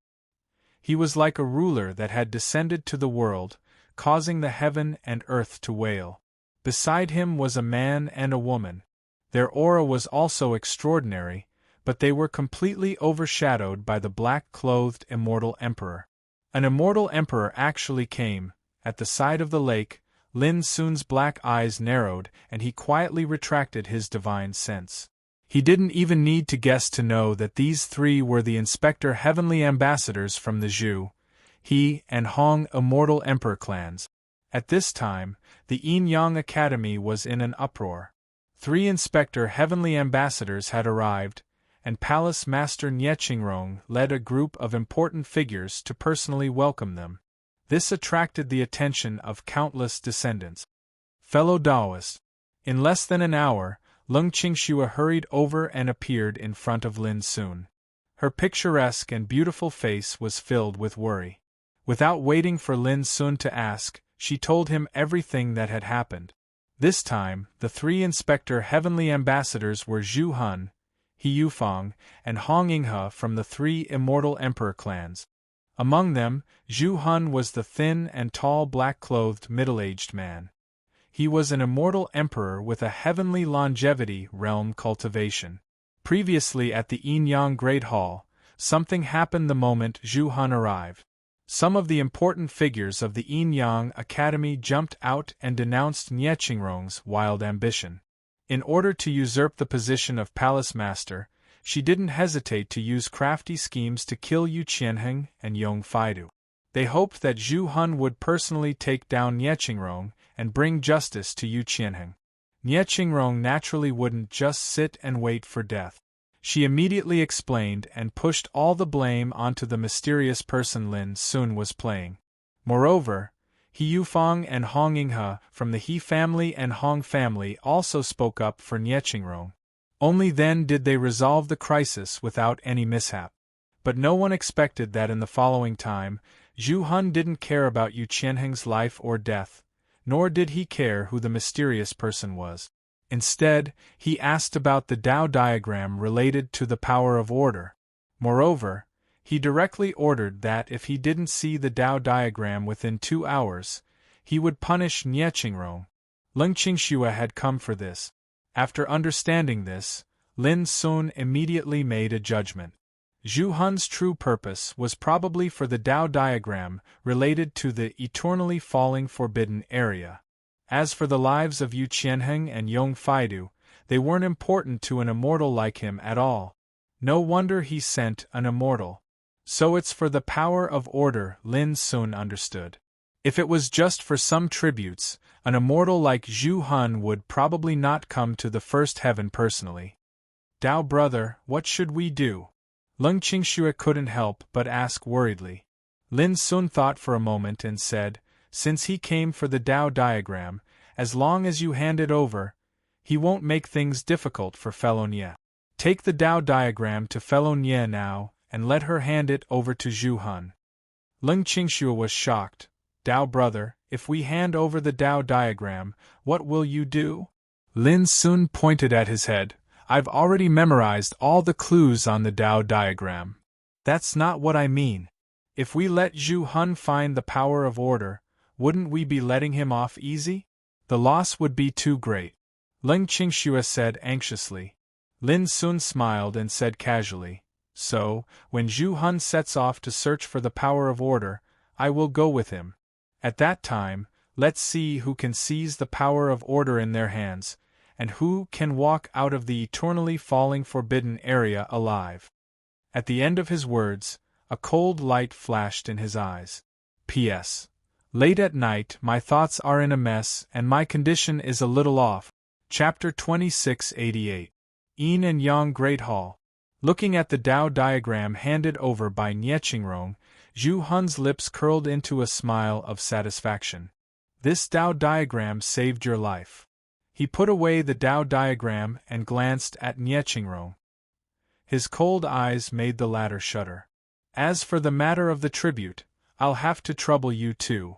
He was like a ruler that had descended to the world, causing the heaven and earth to wail. Beside him was a man and a woman. Their aura was also extraordinary, but they were completely overshadowed by the black-clothed immortal emperor. An immortal emperor actually came. At the side of the lake, Lin Sun's black eyes narrowed and he quietly retracted his divine sense. He didn't even need to guess to know that these 3 were the inspector heavenly ambassadors from the Zhu, He, and Hong immortal emperor clans. At this time, the Yin-Yang Academy was in an uproar. 3 inspector heavenly ambassadors had arrived, and Palace Master Nie Qingrong led a group of important figures to personally welcome them. This attracted the attention of countless descendants. Fellow Taoists. In less than an hour, Lung Qingxue hurried over and appeared in front of Lin Sun. Her picturesque and beautiful face was filled with worry. Without waiting for Lin Sun to ask, she told him everything that had happened. This time, the 3 inspector heavenly ambassadors were Zhu Han, He Yufang, and Hong Yinghe from the 3 immortal emperor clans. Among them, Zhu Han was the thin and tall black-clothed middle-aged man. He was an immortal emperor with a heavenly longevity realm cultivation. Previously at the Yin-Yang Great Hall, something happened the moment Zhu Han arrived. Some of the important figures of the Yin-Yang Academy jumped out and denounced Nie Qingrong's wild ambition. In order to usurp the position of Palace Master, she didn't hesitate to use crafty schemes to kill Yu Qianheng and Yong Faidu. They hoped that Zhu Han would personally take down Nie Qingrong and bring justice to Yu Qianheng. Nie Qingrong naturally wouldn't just sit and wait for death. She immediately explained and pushed all the blame onto the mysterious person Lin Sun was playing. Moreover, He Yufang and Hong Yinghe from the He family and Hong family also spoke up for Nie Qingrong. Only then did they resolve the crisis without any mishap. But no one expected that in the following time, Zhu Han didn't care about Yu Qianheng's life or death, nor did he care who the mysterious person was. Instead, he asked about the Tao diagram related to the power of order. Moreover, he directly ordered that if he didn't see the Tao diagram within 2 hours, he would punish Nie Qingrong. Lung Qingxue had come for this. After understanding this, Lin Sun immediately made a judgment. Zhu Hun's true purpose was probably for the Tao diagram related to the eternally falling forbidden area. As for the lives of Yu Qianheng and Yong Faidu, they weren't important to an immortal like him at all. No wonder he sent an immortal. So it's for the power of order, Lin Sun understood. If it was just for some tributes, an immortal like Zhu Hun would probably not come to the first heaven personally. Tao brother, what should we do? Leng Qingxue couldn't help but ask worriedly. Lin Sun thought for a moment and said, since he came for the Tao diagram, as long as you hand it over, he won't make things difficult for fellow Nie. Take the Tao diagram to fellow Nie now, and let her hand it over to Zhu Hun. Leng Qingxue was shocked. Tao brother, if we hand over the Tao diagram, what will you do? Lin Sun pointed at his head. I've already memorized all the clues on the Tao diagram. That's not what I mean. If we let Zhu Hun find the power of order, wouldn't we be letting him off easy? The loss would be too great. Leng Qingxue said anxiously. Lin Sun smiled and said casually, so, when Zhu Hun sets off to search for the power of order, I will go with him. At that time, let's see who can seize the power of order in their hands, and who can walk out of the eternally falling forbidden area alive. At the end of his words, a cold light flashed in his eyes. P.S. Late at night my thoughts are in a mess and my condition is a little off. Chapter 2688. Yin and Yang Great Hall. Looking at the Tao diagram handed over by Nie Qingrong, Zhu Hun's lips curled into a smile of satisfaction. This Tao diagram saved your life. He put away the Tao diagram and glanced at Nie Qingrong. His cold eyes made the latter shudder. As for the matter of the tribute, I'll have to trouble you too.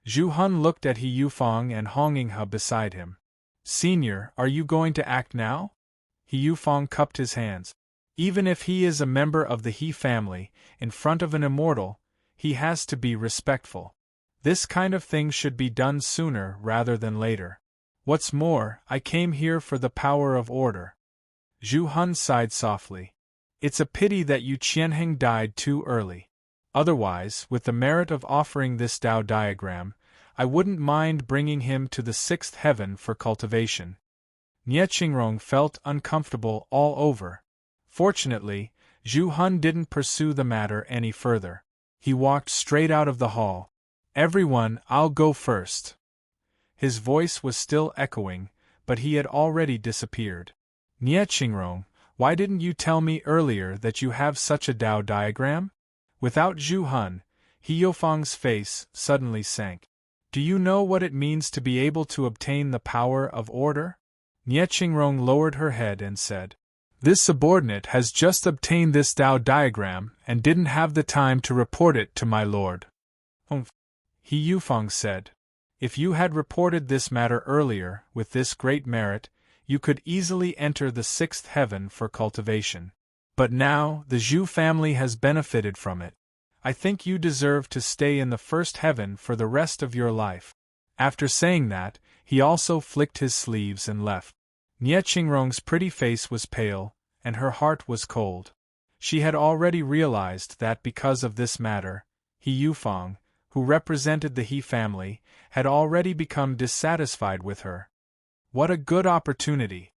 Zhu Hun looked at He Yufang and Honginghe beside him. Senior, are you going to act now? He Yufang cupped his hands. Even if he is a member of the He family, in front of an immortal, he has to be respectful. This kind of thing should be done sooner rather than later. What's more, I came here for the power of order. Zhu Hun sighed softly. It's a pity that Yu Qianheng died too early. Otherwise, with the merit of offering this Tao diagram, I wouldn't mind bringing him to the sixth heaven for cultivation. Nie Qingrong felt uncomfortable all over. Fortunately, Zhu Hun didn't pursue the matter any further. He walked straight out of the hall. Everyone, I'll go first. His voice was still echoing, but he had already disappeared. Nie Qingrong, why didn't you tell me earlier that you have such a Tao diagram? Without Zhu Hun, He Yufang's face suddenly sank. Do you know what it means to be able to obtain the power of order? Nie Qingrong lowered her head and said, this subordinate has just obtained this Tao diagram and didn't have the time to report it to my lord. He Yufang said, if you had reported this matter earlier, with this great merit, you could easily enter the sixth heaven for cultivation. But now, the Zhu family has benefited from it. I think you deserve to stay in the first heaven for the rest of your life. After saying that, he also flicked his sleeves and left. Nie Qingrong's pretty face was pale, and her heart was cold. She had already realized that because of this matter, He Yufang, who represented the He family, had already become dissatisfied with her. What a good opportunity!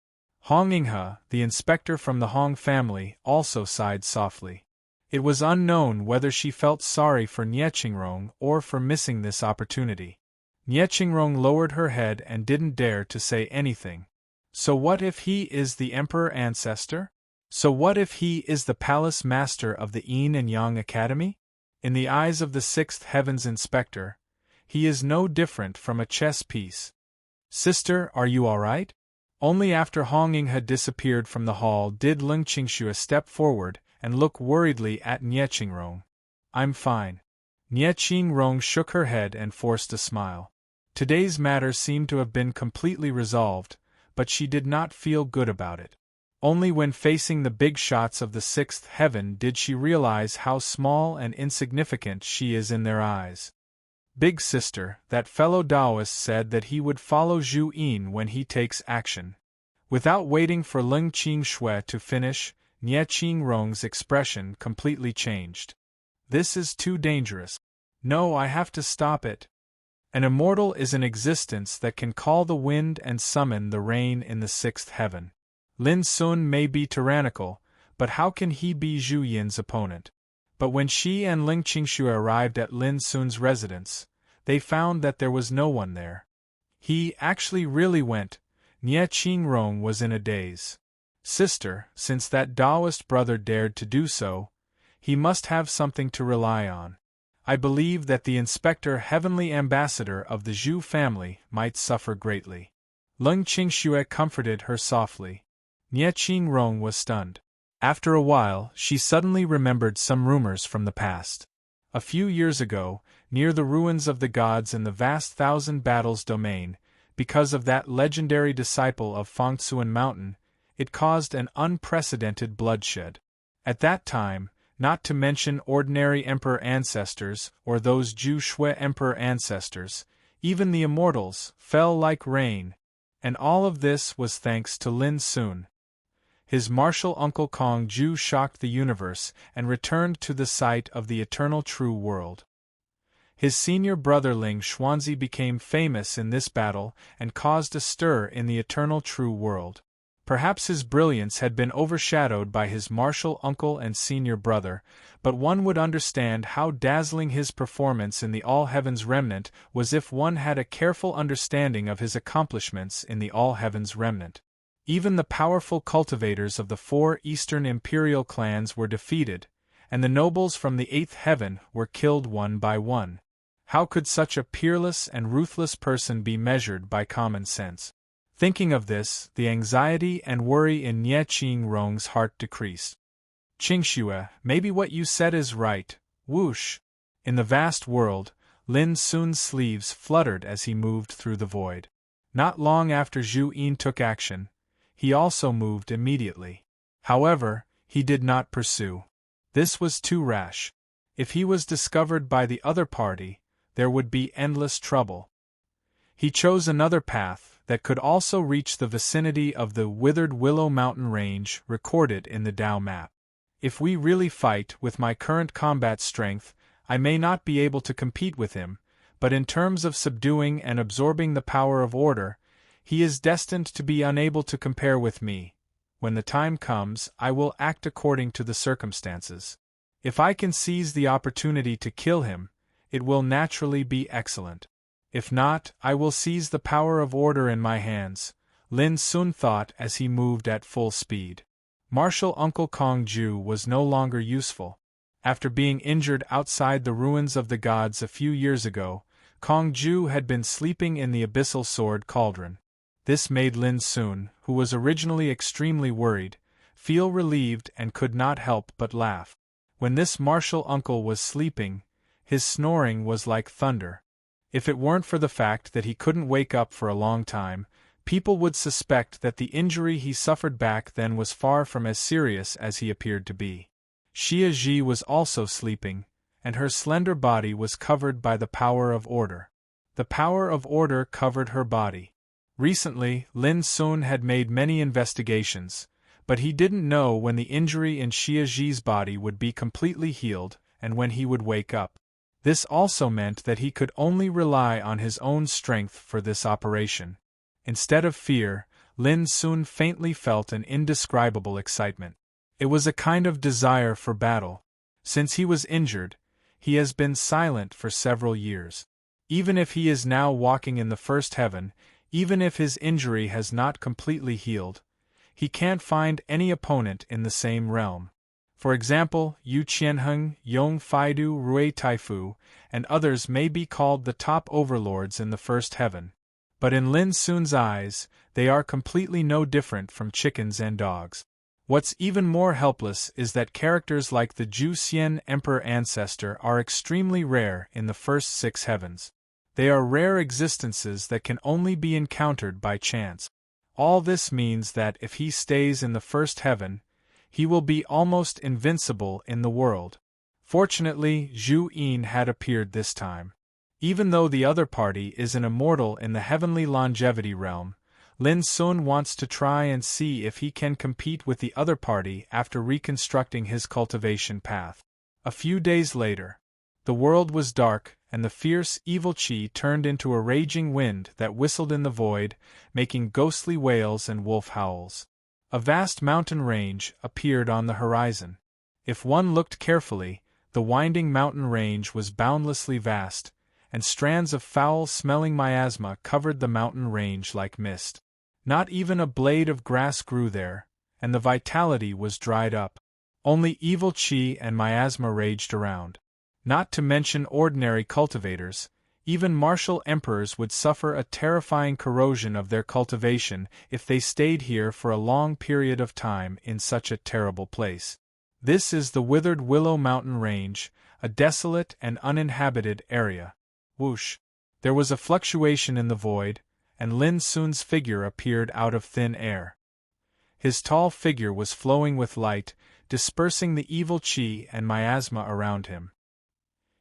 Honginghe, the inspector from the Hong family, also sighed softly. It was unknown whether she felt sorry for Nie Qingrong or for missing this opportunity. Nie Qingrong lowered her head and didn't dare to say anything. So what if he is the emperor ancestor? So what if he is the palace master of the Yin and Yang Academy? In the eyes of the sixth heaven's inspector, he is no different from a chess piece. Sister, are you all right? Only after Honging had disappeared from the hall did Leng Qingxue step forward and look worriedly at Nie Qingrong. I'm fine. Nie Qingrong shook her head and forced a smile. Today's matter seemed to have been completely resolved, but she did not feel good about it. Only when facing the big shots of the sixth heaven did she realize how small and insignificant she is in their eyes. Big sister, that fellow Taoist said that he would follow Zhu Yin when he takes action. Without waiting for Leng Qingxue to finish, Nie Qingrong's expression completely changed. This is too dangerous. No, I have to stop it. An immortal is an existence that can call the wind and summon the rain in the sixth heaven. Lin Sun may be tyrannical, but how can he be Zhu Yin's opponent? But when Shi and Ling Qingshu arrived at Lin Sun's residence, they found that there was no one there. He actually really went. Nie Qingrong was in a daze. Sister, since that Taoist brother dared to do so, he must have something to rely on. I believe that the inspector heavenly ambassador of the Zhu family might suffer greatly. Ling Qingxue comforted her softly. Nie Qingrong was stunned. After a while, she suddenly remembered some rumors from the past. A few years ago, near the ruins of the gods in the vast Thousand Battles domain, because of that legendary disciple of Fangtsuan Mountain, it caused an unprecedented bloodshed. At that time, not to mention ordinary emperor ancestors or those Zhu Shui emperor ancestors, even the immortals fell like rain, and all of this was thanks to Lin Sun. His martial uncle Kong Zhu shocked the universe and returned to the site of the eternal true world. His senior brother Ling Xuanzi became famous in this battle and caused a stir in the eternal true world. Perhaps his brilliance had been overshadowed by his martial uncle and senior brother, but one would understand how dazzling his performance in the All Heavens Remnant was if one had a careful understanding of his accomplishments in the All Heavens Remnant. Even the powerful cultivators of the four Eastern imperial clans were defeated, and the nobles from the eighth heaven were killed one by one. How could such a peerless and ruthless person be measured by common sense? Thinking of this, the anxiety and worry in Nie Qingrong's heart decreased. Qingxue, maybe what you said is right. Whoosh! In the vast world, Lin Sun's sleeves fluttered as he moved through the void. Not long after Zhu Yin took action, he also moved immediately. However, he did not pursue. This was too rash. If he was discovered by the other party, there would be endless trouble. He chose another path that could also reach the vicinity of the withered Willow Mountain range recorded in the Tao map. If we really fight with my current combat strength, I may not be able to compete with him, but in terms of subduing and absorbing the power of order, he is destined to be unable to compare with me. When the time comes, I will act according to the circumstances. If I can seize the opportunity to kill him, it will naturally be excellent. If not, I will seize the power of order in my hands, Lin Sun thought as he moved at full speed. Martial Uncle Kong Zhu was no longer useful. After being injured outside the ruins of the gods a few years ago, Kong Zhu had been sleeping in the abyssal sword cauldron. This made Lin Sun, who was originally extremely worried, feel relieved and could not help but laugh. When this martial uncle was sleeping, his snoring was like thunder. If it weren't for the fact that he couldn't wake up for a long time, people would suspect that the injury he suffered back then was far from as serious as he appeared to be. Xia Ji was also sleeping, and her slender body was covered by the power of order. The power of order covered her body. Recently, Lin Sun had made many investigations, but he didn't know when the injury in Xia Ji's body would be completely healed and when he would wake up. This also meant that he could only rely on his own strength for this operation. Instead of fear, Lin Sun faintly felt an indescribable excitement. It was a kind of desire for battle. Since he was injured, he has been silent for several years. Even if he is now walking in the first heaven, even if his injury has not completely healed, he can't find any opponent in the same realm. For example, Yu Qianheng, Yong Faidu, Rui Taifu, and others may be called the top overlords in the first heaven. But in Lin Sun's eyes, they are completely no different from chickens and dogs. What's even more helpless is that characters like the Zhu Xian Emperor Ancestor are extremely rare in the first six heavens. They are rare existences that can only be encountered by chance. All this means that if he stays in the first heaven, he will be almost invincible in the world. Fortunately, Zhu Yin had appeared this time. Even though the other party is an immortal in the heavenly longevity realm, Lin Sun wants to try and see if he can compete with the other party after reconstructing his cultivation path. A few days later, the world was dark, and the fierce evil Qi turned into a raging wind that whistled in the void, making ghostly wails and wolf howls. A vast mountain range appeared on the horizon. If one looked carefully, the winding mountain range was boundlessly vast, and strands of foul-smelling miasma covered the mountain range like mist. Not even a blade of grass grew there, and the vitality was dried up. Only evil Qi and miasma raged around. Not to mention ordinary cultivators, even martial emperors would suffer a terrifying corrosion of their cultivation if they stayed here for a long period of time in such a terrible place. This is the Withered Willow Mountain Range, a desolate and uninhabited area. Whoosh! There was a fluctuation in the void, and Lin Sun's figure appeared out of thin air. His tall figure was flowing with light, dispersing the evil Qi and miasma around him.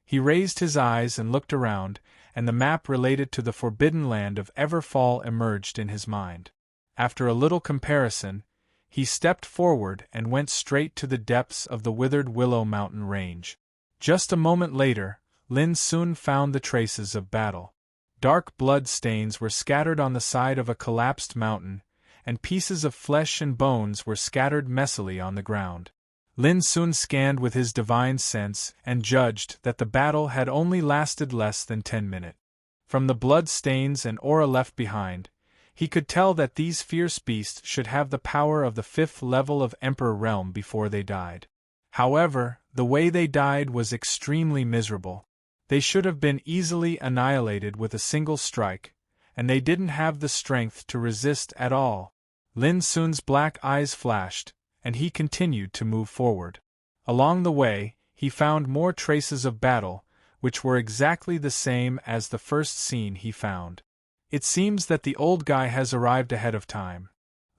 He raised his eyes and looked around, and the map related to the forbidden land of Everfall emerged in his mind. After a little comparison, he stepped forward and went straight to the depths of the Withered Willow Mountain Range. Just a moment later, Lin Sun found the traces of battle. Dark blood stains were scattered on the side of a collapsed mountain, and pieces of flesh and bones were scattered messily on the ground. Lin Sun scanned with his divine sense and judged that the battle had only lasted less than 10 minutes. From the blood stains and aura left behind, he could tell that these fierce beasts should have the power of the 5th level of Emperor Realm before they died. However, the way they died was extremely miserable. They should have been easily annihilated with a single strike, and they didn't have the strength to resist at all. Lin Sun's black eyes flashed, and he continued to move forward. Along the way, he found more traces of battle, which were exactly the same as the first scene he found. It seems that the old guy has arrived ahead of time.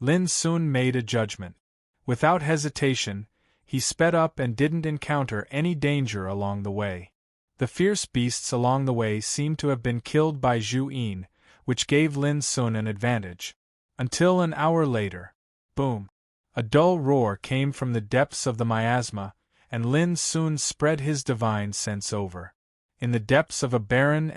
Lin Sun made a judgment. Without hesitation, he sped up and didn't encounter any danger along the way. The fierce beasts along the way seemed to have been killed by Zhu Yin, which gave Lin Sun an advantage. Until an hour later. Boom! A dull roar came from the depths of the miasma, and Lin Sun spread his divine sense over. In the depths of a barren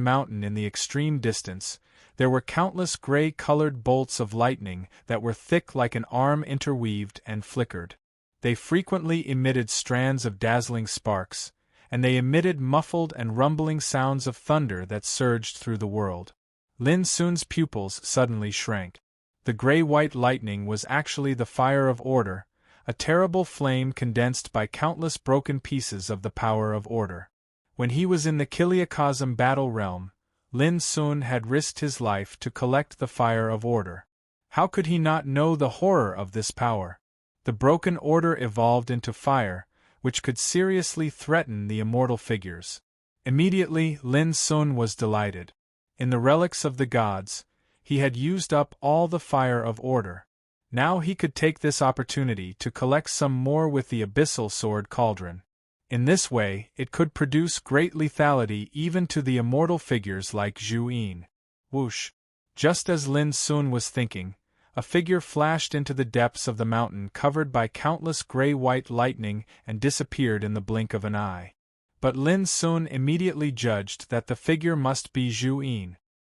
mountain in the extreme distance, there were countless gray-colored bolts of lightning that were thick like an arm interweaved and flickered. They frequently emitted strands of dazzling sparks, and they emitted muffled and rumbling sounds of thunder that surged through the world. Lin Sun's pupils suddenly shrank. The gray-white lightning was actually the fire of order, a terrible flame condensed by countless broken pieces of the power of order. When he was in the Kiliacosm battle realm, Lin Sun had risked his life to collect the fire of order. How could he not know the horror of this power? The broken order evolved into fire, which could seriously threaten the immortal figures. Immediately, Lin Sun was delighted. In the relics of the gods, he had used up all the fire of order. Now he could take this opportunity to collect some more with the abyssal sword cauldron. In this way, it could produce great lethality even to the immortal figures like Zhu Yin. Whoosh! Just as Lin Sun was thinking, a figure flashed into the depths of the mountain covered by countless gray-white lightning and disappeared in the blink of an eye. But Lin Sun immediately judged that the figure must be Zhu Yin.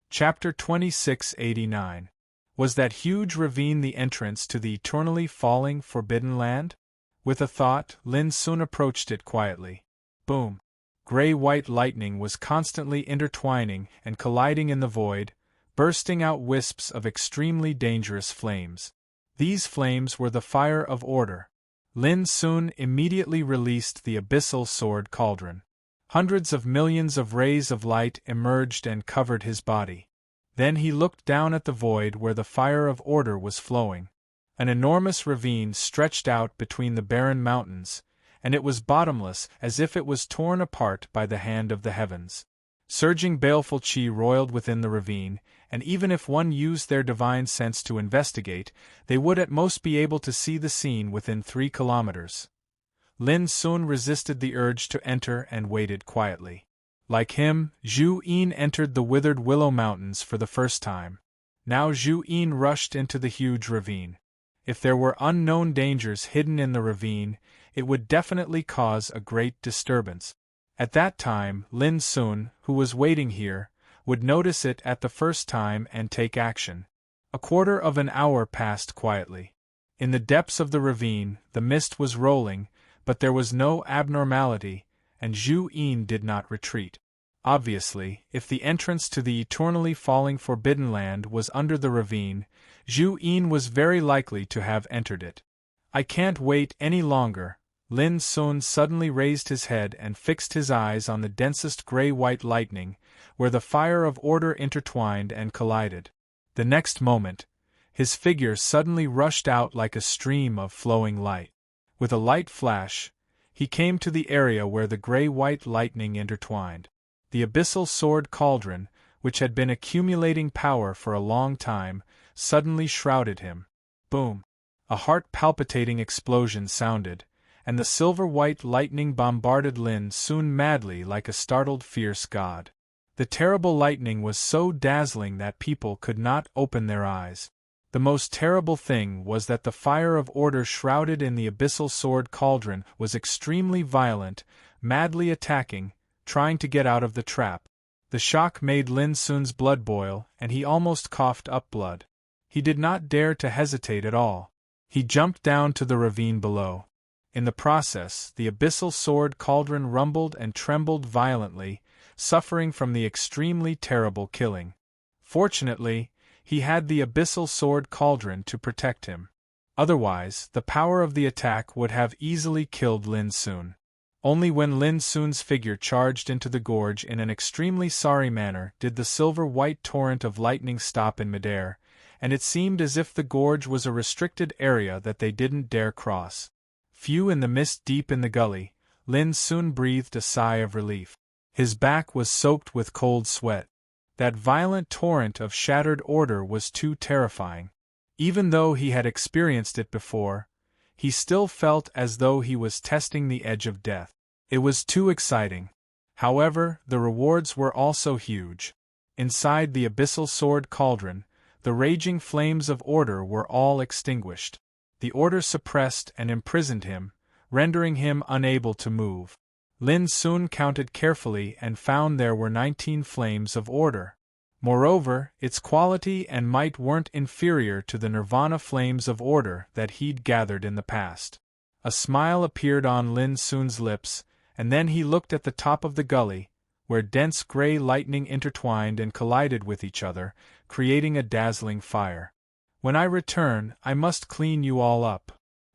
Chapter 2689. Was that huge ravine the entrance to the eternally falling Forbidden Land? With a thought, Lin Sun approached it quietly. Boom! Gray-white lightning was constantly intertwining and colliding in the void, bursting out wisps of extremely dangerous flames. These flames were the fire of order. Lin Sun immediately released the abyssal sword cauldron. Hundreds of millions of rays of light emerged and covered his body. Then he looked down at the void where the fire of order was flowing. An enormous ravine stretched out between the barren mountains, and it was bottomless as if it was torn apart by the hand of the heavens. Surging baleful Qi roiled within the ravine, and even if one used their divine sense to investigate, they would at most be able to see the scene within 3 kilometers. Lin Sun resisted the urge to enter and waited quietly. Like him, Zhu Yin entered the Withered Willow Mountains for the first time. Now Zhu Yin rushed into the huge ravine. If there were unknown dangers hidden in the ravine, it would definitely cause a great disturbance. At that time, Lin Sun, who was waiting here, would notice it at the first time and take action. A quarter of an hour passed quietly. In the depths of the ravine, the mist was rolling, but there was no abnormality, and Zhu Yin did not retreat. Obviously, if the entrance to the eternally falling Forbidden Land was under the ravine, Zhu Yin was very likely to have entered it. I can't wait any longer. Lin Sun suddenly raised his head and fixed his eyes on the densest gray-white lightning, where the fire of order intertwined and collided. The next moment, his figure suddenly rushed out like a stream of flowing light. With a light flash, he came to the area where the gray-white lightning intertwined. The abyssal sword cauldron, which had been accumulating power for a long time, suddenly shrouded him. Boom! A heart-palpitating explosion sounded, and the silver-white lightning bombarded Lin Sun madly like a startled fierce god. The terrible lightning was so dazzling that people could not open their eyes. The most terrible thing was that the fire of order shrouded in the abyssal sword cauldron was extremely violent, madly attacking, trying to get out of the trap. The shock made Lin Sun's blood boil, and he almost coughed up blood. He did not dare to hesitate at all. He jumped down to the ravine below. In the process, the abyssal sword cauldron rumbled and trembled violently, suffering from the extremely terrible killing. Fortunately, he had the abyssal sword cauldron to protect him. Otherwise, the power of the attack would have easily killed Lin Sun. Only when Lin Sun's figure charged into the gorge in an extremely sorry manner did the silver-white torrent of lightning stop in midair, and it seemed as if the gorge was a restricted area that they didn't dare cross. Few in the mist deep in the gully, Lin Sun breathed a sigh of relief. His back was soaked with cold sweat. That violent torrent of shattered order was too terrifying. Even though he had experienced it before, he still felt as though he was testing the edge of death. It was too exciting. However, the rewards were also huge. Inside the abyssal sword cauldron, the raging flames of order were all extinguished. The order suppressed and imprisoned him, rendering him unable to move. Lin Sun counted carefully and found there were 19 flames of order. Moreover, its quality and might weren't inferior to the nirvana flames of order that he'd gathered in the past. A smile appeared on Lin Sun's lips, and then he looked at the top of the gully, where dense gray lightning intertwined and collided with each other, creating a dazzling fire. When I return, I must clean you all up.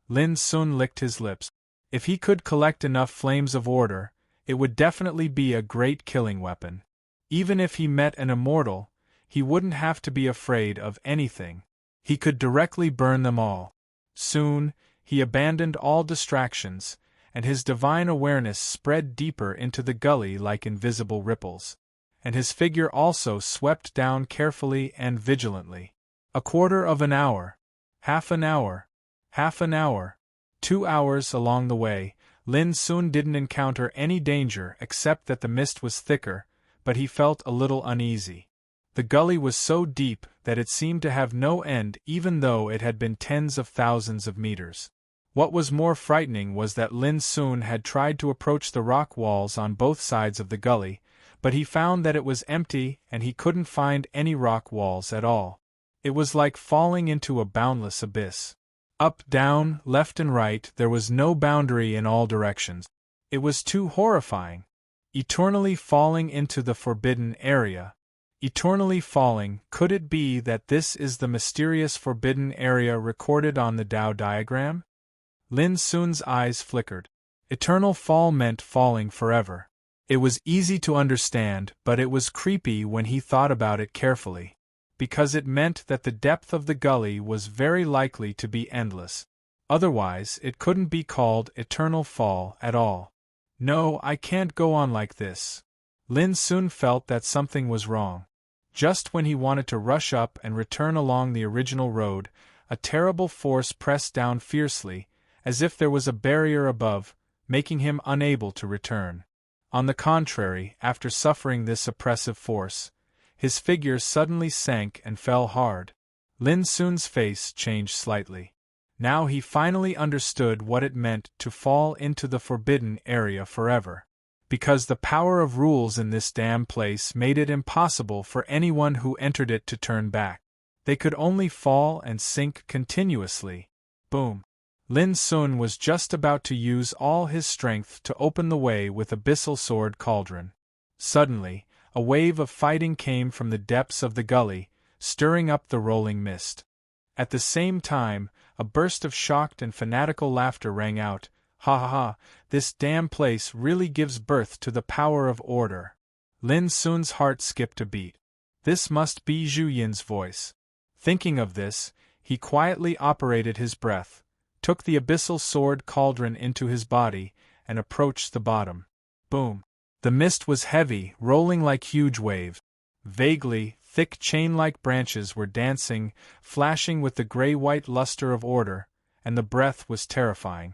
Lin Sun licked his lips. If he could collect enough flames of order, it would definitely be a great killing weapon. Even if he met an immortal, he wouldn't have to be afraid of anything. He could directly burn them all. Soon, he abandoned all distractions, and his divine awareness spread deeper into the gully like invisible ripples. And his figure also swept down carefully and vigilantly. A quarter of an hour. Half an hour. Half an hour. 2 hours along the way, Lin Sun didn't encounter any danger except that the mist was thicker, but he felt a little uneasy. The gully was so deep that it seemed to have no end even though it had been tens of thousands of meters. What was more frightening was that Lin Sun had tried to approach the rock walls on both sides of the gully, but he found that it was empty and he couldn't find any rock walls at all. It was like falling into a boundless abyss. Up, down, left and right, there was no boundary in all directions. It was too horrifying. Eternally falling into the forbidden area. Eternally falling, could it be that this is the mysterious forbidden area recorded on the Tao diagram? Lin Sun's eyes flickered. Eternal fall meant falling forever. It was easy to understand, but it was creepy when he thought about it carefully. Because it meant that the depth of the gully was very likely to be endless. Otherwise, it couldn't be called eternal fall at all. No, I can't go on like this. Lin Sun felt that something was wrong. Just when he wanted to rush up and return along the original road, a terrible force pressed down fiercely, as if there was a barrier above, making him unable to return. On the contrary, after suffering this oppressive force, His figure suddenly sank and fell hard. Lin Sun's face changed slightly. Now he finally understood what it meant to fall into the forbidden area forever. Because the power of rules in this damn place made it impossible for anyone who entered it to turn back. They could only fall and sink continuously. Boom! Lin Sun was just about to use all his strength to open the way with Abyssal Sword Cauldron. Suddenly, a wave of fighting came from the depths of the gully, stirring up the rolling mist. At the same time, a burst of shocked and fanatical laughter rang out. Ha ha ha, this damn place really gives birth to the power of order. Lin Sun's heart skipped a beat. This must be Zhu Yin's voice. Thinking of this, he quietly operated his breath, took the Abyssal Sword Cauldron into his body, and approached the bottom. Boom! The mist was heavy, rolling like huge waves. Vaguely, thick chain-like branches were dancing, flashing with the gray-white luster of order, and the breath was terrifying.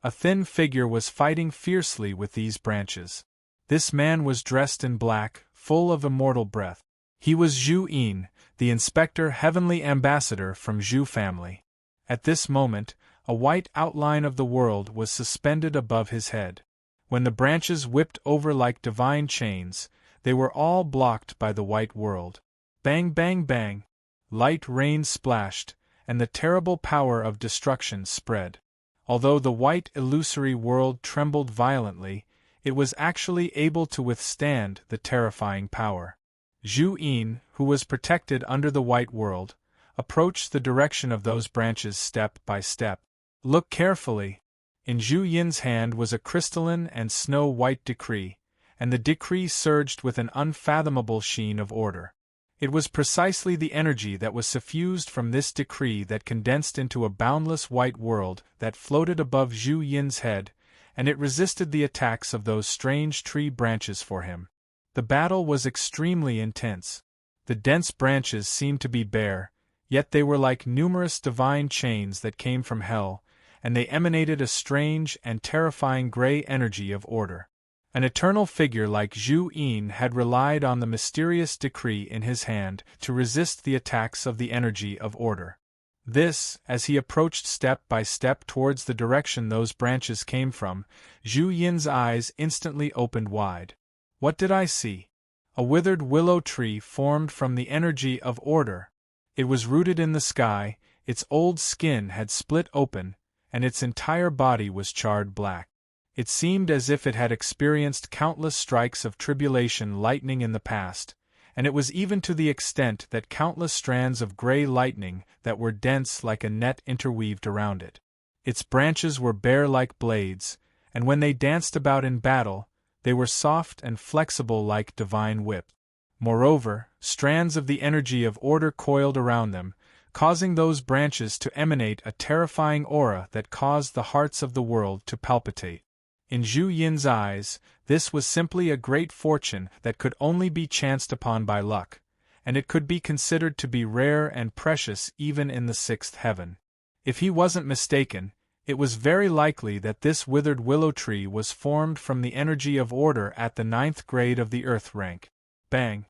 A thin figure was fighting fiercely with these branches. This man was dressed in black, full of immortal breath. He was Zhu Yin, the Inspector Heavenly Ambassador from Zhu family. At this moment, a white outline of the world was suspended above his head. When the branches whipped over like divine chains, they were all blocked by the white world. Bang bang bang! Light rain splashed, and the terrible power of destruction spread. Although the white illusory world trembled violently, it was actually able to withstand the terrifying power. Zhu Yin, who was protected under the white world, approached the direction of those branches step by step. Look carefully. In Zhu Yin's hand was a crystalline and snow-white decree, and the decree surged with an unfathomable sheen of order. It was precisely the energy that was suffused from this decree that condensed into a boundless white world that floated above Zhu Yin's head, and it resisted the attacks of those strange tree branches for him. The battle was extremely intense. The dense branches seemed to be bare, yet they were like numerous divine chains that came from hell, and they emanated a strange and terrifying gray energy of order. An eternal figure like Zhu Yin had relied on the mysterious decree in his hand to resist the attacks of the energy of order. This, as he approached step by step towards the direction those branches came from, Zhu Yin's eyes instantly opened wide. What did I see? A withered willow tree formed from the energy of order. It was rooted in the sky, its old skin had split open, and its entire body was charred black. It seemed as if it had experienced countless strikes of tribulation lightning in the past, and it was even to the extent that countless strands of gray lightning that were dense like a net interweaved around it. Its branches were bare like blades, and when they danced about in battle, they were soft and flexible like divine whip. Moreover, strands of the energy of order coiled around them, causing those branches to emanate a terrifying aura that caused the hearts of the world to palpitate. In Zhu Yin's eyes, this was simply a great fortune that could only be chanced upon by luck, and it could be considered to be rare and precious even in the sixth heaven. If he wasn't mistaken, it was very likely that this withered willow tree was formed from the energy of order at the 9th grade of the earth rank. Bang!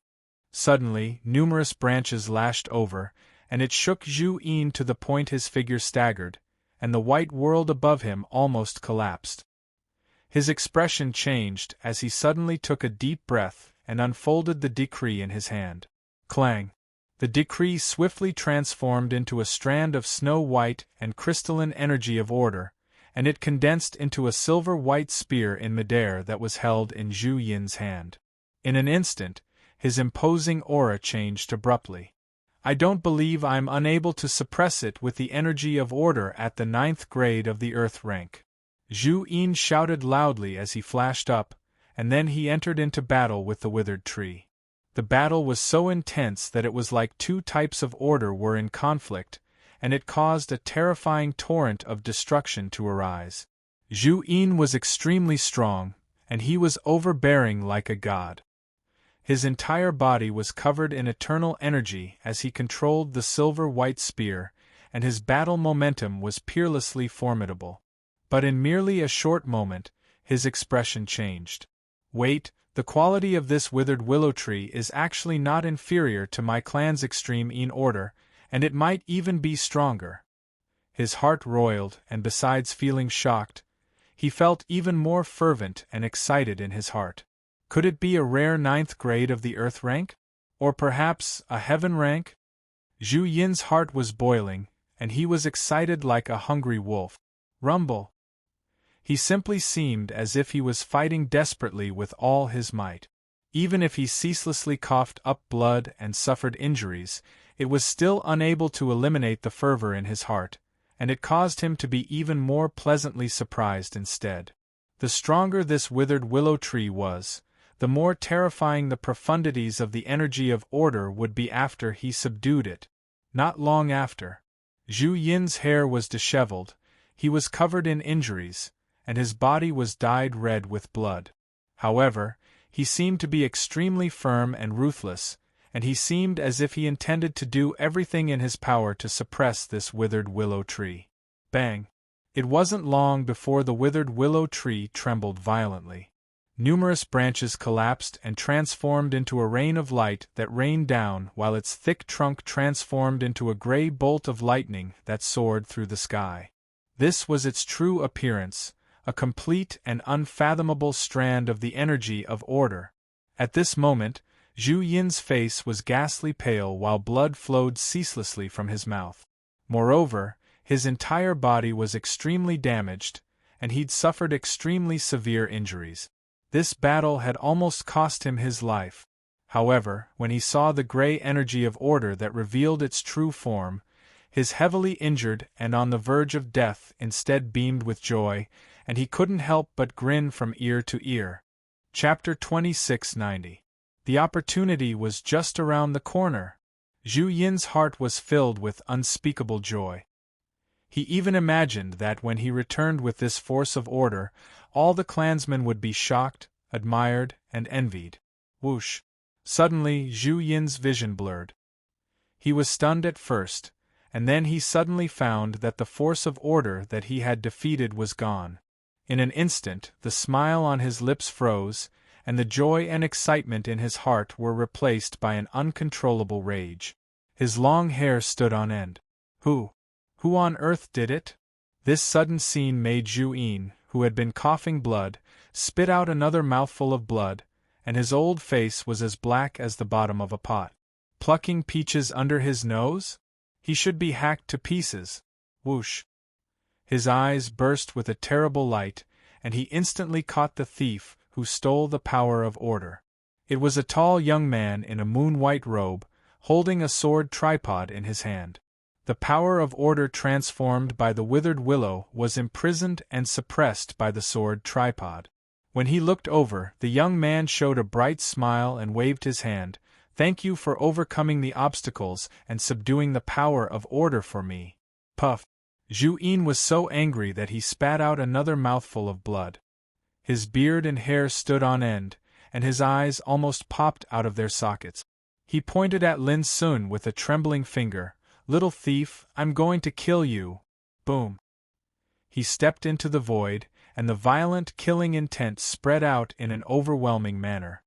Suddenly, numerous branches lashed over, and it shook Zhu Yin to the point his figure staggered, and the white world above him almost collapsed. His expression changed as he suddenly took a deep breath and unfolded the decree in his hand. Clang! The decree swiftly transformed into a strand of snow-white and crystalline energy of order, and it condensed into a silver-white spear in midair that was held in Zhu Yin's hand. In an instant, his imposing aura changed abruptly. I don't believe I'm unable to suppress it with the energy of order at the 9th grade of the earth rank. Zhu Yin shouted loudly as he flashed up, and then he entered into battle with the withered tree. The battle was so intense that it was like two types of order were in conflict, and it caused a terrifying torrent of destruction to arise. Zhu Yin was extremely strong, and he was overbearing like a god. His entire body was covered in eternal energy as he controlled the silver-white spear, and his battle momentum was peerlessly formidable. But in merely a short moment, his expression changed. Wait, The quality of this withered willow tree is actually not inferior to my clan's extreme in order, and it might even be stronger. His heart roiled, and besides feeling shocked, he felt even more fervent and excited in his heart. Could it be a rare 9th grade of the earth rank? Or perhaps a heaven rank? Zhu Yin's heart was boiling, and he was excited like a hungry wolf. Rumble! He simply seemed as if he was fighting desperately with all his might. Even if he ceaselessly coughed up blood and suffered injuries, it was still unable to eliminate the fervor in his heart, and it caused him to be even more pleasantly surprised instead. The stronger this withered willow tree was, the more terrifying the profundities of the energy of order would be after he subdued it. Not long after, Zhu Yin's hair was disheveled, he was covered in injuries, and his body was dyed red with blood. However, he seemed to be extremely firm and ruthless, and he seemed as if he intended to do everything in his power to suppress this withered willow tree. Bang! It wasn't long before the withered willow tree trembled violently. Numerous branches collapsed and transformed into a rain of light that rained down, while its thick trunk transformed into a gray bolt of lightning that soared through the sky. This was its true appearance, a complete and unfathomable strand of the energy of order. At this moment, Zhu Yin's face was ghastly pale while blood flowed ceaselessly from his mouth. Moreover, his entire body was extremely damaged, and he'd suffered extremely severe injuries. This battle had almost cost him his life. However, when he saw the gray energy of order that revealed its true form, his heavily injured and on the verge of death instead beamed with joy, and he couldn't help but grin from ear to ear. Chapter 2690. The opportunity was just around the corner. Zhu Yin's heart was filled with unspeakable joy. He even imagined that when he returned with this force of order, all the clansmen would be shocked, admired, and envied. Whoosh! Suddenly, Zhu Yin's vision blurred. He was stunned at first, and then he suddenly found that the force of order that he had defeated was gone. In an instant, the smile on his lips froze, and the joy and excitement in his heart were replaced by an uncontrollable rage. His long hair stood on end. Who on earth did it? This sudden scene made Zhu Yin, who had been coughing blood, spit out another mouthful of blood, and his old face was as black as the bottom of a pot. Plucking peaches under his nose? He should be hacked to pieces. Whoosh! His eyes burst with a terrible light, and he instantly caught the thief who stole the power of order. It was a tall young man in a moon-white robe, holding a sword tripod in his hand. The power of order transformed by the withered willow was imprisoned and suppressed by the sword tripod. When he looked over, the young man showed a bright smile and waved his hand. "Thank you for overcoming the obstacles and subduing the power of order for me." Puff! Zhu Yin was so angry that he spat out another mouthful of blood. His beard and hair stood on end, and his eyes almost popped out of their sockets. He pointed at Lin Sun with a trembling finger. "Little thief, I'm going to kill you." Boom! He stepped into the void, and the violent killing intent spread out in an overwhelming manner.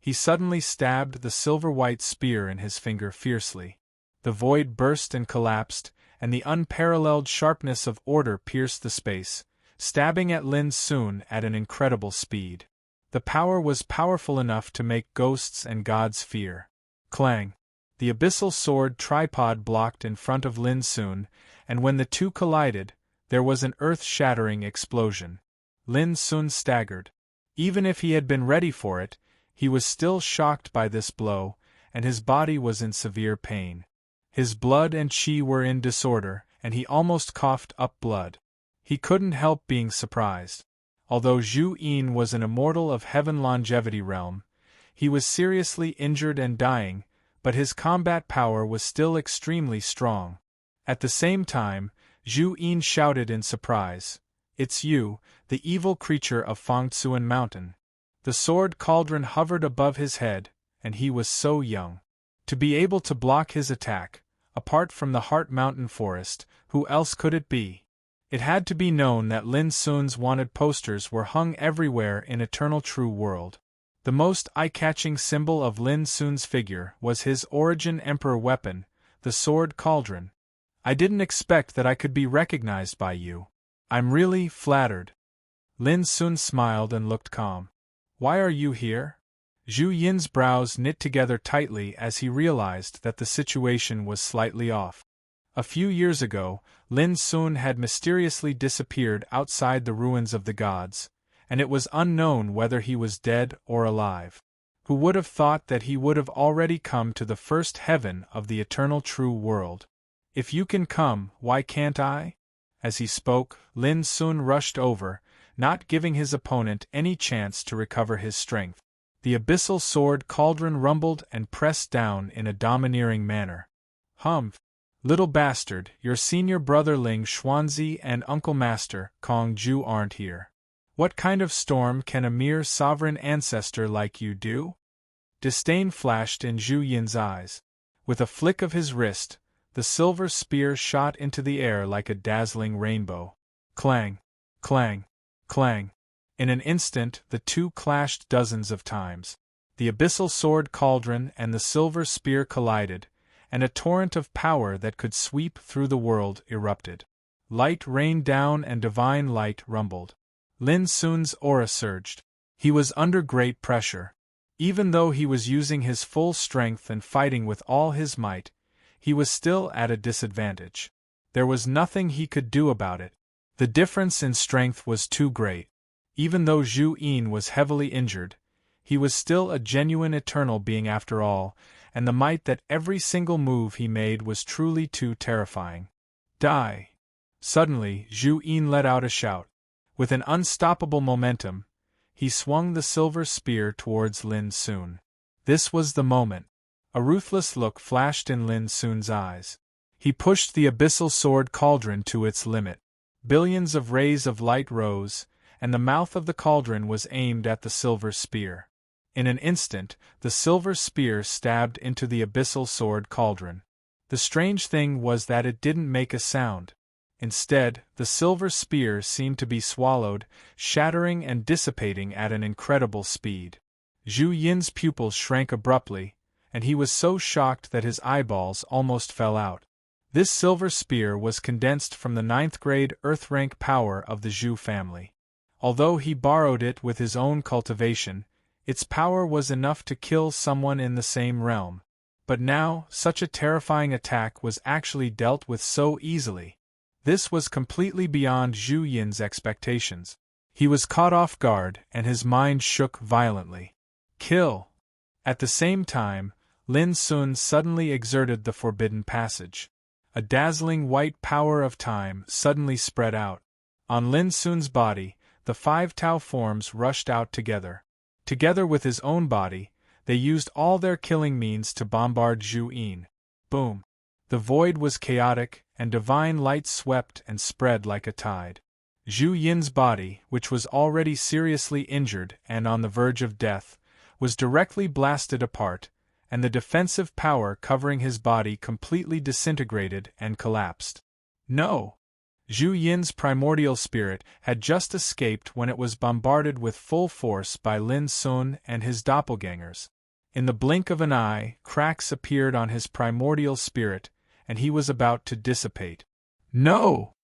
He suddenly stabbed the silver-white spear in his finger fiercely. The void burst and collapsed, and the unparalleled sharpness of order pierced the space, stabbing at Lin Sun at an incredible speed. The power was powerful enough to make ghosts and gods fear. Clang! The abyssal sword tripod blocked in front of Lin Sun, and when the two collided, there was an earth-shattering explosion. Lin Sun staggered. Even if he had been ready for it, he was still shocked by this blow, and his body was in severe pain. His blood and qi were in disorder, and he almost coughed up blood. He couldn't help being surprised. Although Zhu Yin was an immortal of Heaven Longevity Realm, he was seriously injured and dying, but his combat power was still extremely strong. At the same time, Zhu Yin shouted in surprise, "It's you, the evil creature of Fangtsuan Mountain." The sword cauldron hovered above his head, and he was so young. To be able to block his attack, apart from the Heart Mountain Forest, who else could it be? It had to be known that Lin Sun's wanted posters were hung everywhere in Eternal True World. The most eye-catching symbol of Lin Sun's figure was his origin emperor weapon, the sword cauldron. I didn't expect that I could be recognized by you. I'm really flattered. Lin Sun smiled and looked calm. Why are you here? Zhu Yin's brows knit together tightly as he realized that the situation was slightly off. A few years ago, Lin Sun had mysteriously disappeared outside the ruins of the gods, and it was unknown whether he was dead or alive. Who would have thought that he would have already come to the first heaven of the eternal true world? If you can come, why can't I? As he spoke, Lin Sun rushed over, not giving his opponent any chance to recover his strength. The abyssal sword cauldron rumbled and pressed down in a domineering manner. Humph! Little bastard, your senior brother Ling Xuanzi and Uncle Master Kong Ju aren't here. What kind of storm can a mere sovereign ancestor like you do? Disdain flashed in Zhu Yin's eyes. With a flick of his wrist, the silver spear shot into the air like a dazzling rainbow. Clang! Clang! Clang! In an instant the two clashed dozens of times. The abyssal sword cauldron and the silver spear collided, and a torrent of power that could sweep through the world erupted. Light rained down and divine light rumbled. Lin Sun's aura surged. He was under great pressure. Even though he was using his full strength and fighting with all his might, he was still at a disadvantage. There was nothing he could do about it. The difference in strength was too great. Even though Zhu Yin was heavily injured, he was still a genuine eternal being after all, and the might that every single move he made was truly too terrifying. Die! Suddenly, Zhu Yin let out a shout. With an unstoppable momentum, he swung the silver spear towards Lin Sun. This was the moment. A ruthless look flashed in Lin Sun's eyes. He pushed the abyssal sword cauldron to its limit. Billions of rays of light rose, and the mouth of the cauldron was aimed at the silver spear. In an instant, the silver spear stabbed into the abyssal sword cauldron. The strange thing was that it didn't make a sound. Instead, the silver spear seemed to be swallowed, shattering and dissipating at an incredible speed. Zhu Yin's pupils shrank abruptly, and he was so shocked that his eyeballs almost fell out. This silver spear was condensed from the 9th-grade Earth-rank power of the Zhu family. Although he borrowed it with his own cultivation, its power was enough to kill someone in the same realm. But now, such a terrifying attack was actually dealt with so easily. This was completely beyond Zhu Yin's expectations. He was caught off guard, and his mind shook violently. Kill! At the same time, Lin Sun suddenly exerted the forbidden passage. A dazzling white power of time suddenly spread out. On Lin Sun's body, the 5 Tao forms rushed out together. Together with his own body, they used all their killing means to bombard Zhu Yin. Boom! The void was chaotic, and divine light swept and spread like a tide. Zhu Yin's body, which was already seriously injured and on the verge of death, was directly blasted apart, and the defensive power covering his body completely disintegrated and collapsed. No! Zhu Yin's primordial spirit had just escaped when it was bombarded with full force by Lin Sun and his doppelgangers. In the blink of an eye, cracks appeared on his primordial spirit, and he was about to dissipate. No!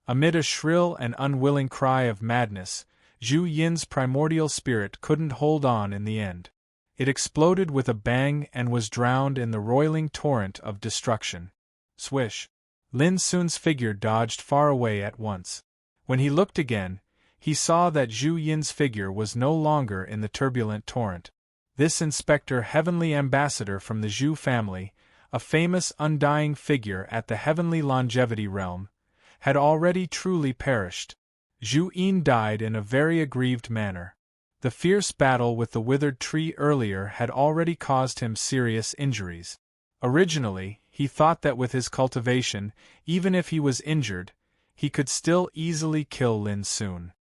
Amid a shrill and unwilling cry of madness, Zhu Yin's primordial spirit couldn't hold on in the end. It exploded with a bang and was drowned in the roiling torrent of destruction. Swish! Lin Sun's figure dodged far away at once. When he looked again, he saw that Zhu Yin's figure was no longer in the turbulent torrent. This inspector heavenly ambassador from the Zhu family, a famous undying figure at the heavenly longevity realm, had already truly perished. Zhu Yin died in a very aggrieved manner. The fierce battle with the withered tree earlier had already caused him serious injuries. Originally, he thought that with his cultivation, even if he was injured, he could still easily kill Lin Sun.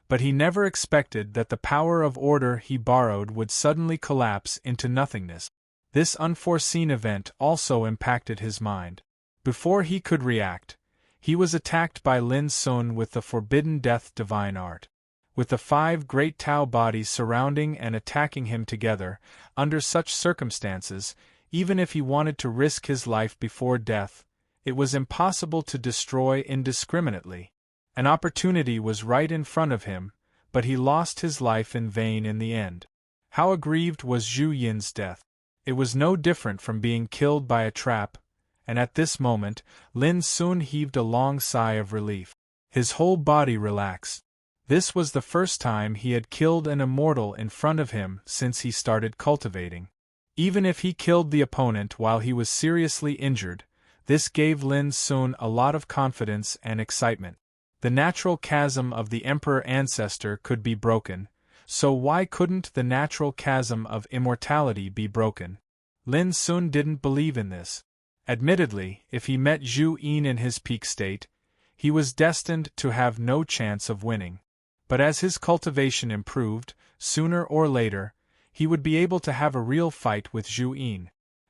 But he never expected that the power of order he borrowed would suddenly collapse into nothingness. This unforeseen event also impacted his mind. Before he could react, he was attacked by Lin Sun with the forbidden death divine art. With the 5 great Tao bodies surrounding and attacking him together, under such circumstances, even if he wanted to risk his life before death, it was impossible to destroy indiscriminately. An opportunity was right in front of him, but he lost his life in vain in the end. How aggrieved was Zhu Yin's death! It was no different from being killed by a trap, and at this moment, Lin Sun heaved a long sigh of relief. His whole body relaxed. This was the first time he had killed an immortal in front of him since he started cultivating. Even if he killed the opponent while he was seriously injured, this gave Lin Sun a lot of confidence and excitement. The natural chasm of the Emperor Ancestor could be broken, so why couldn't the natural chasm of immortality be broken? Lin Sun didn't believe in this. Admittedly, if he met Zhu Yin in his peak state, he was destined to have no chance of winning. But as his cultivation improved, sooner or later, he would be able to have a real fight with Zhu Yin.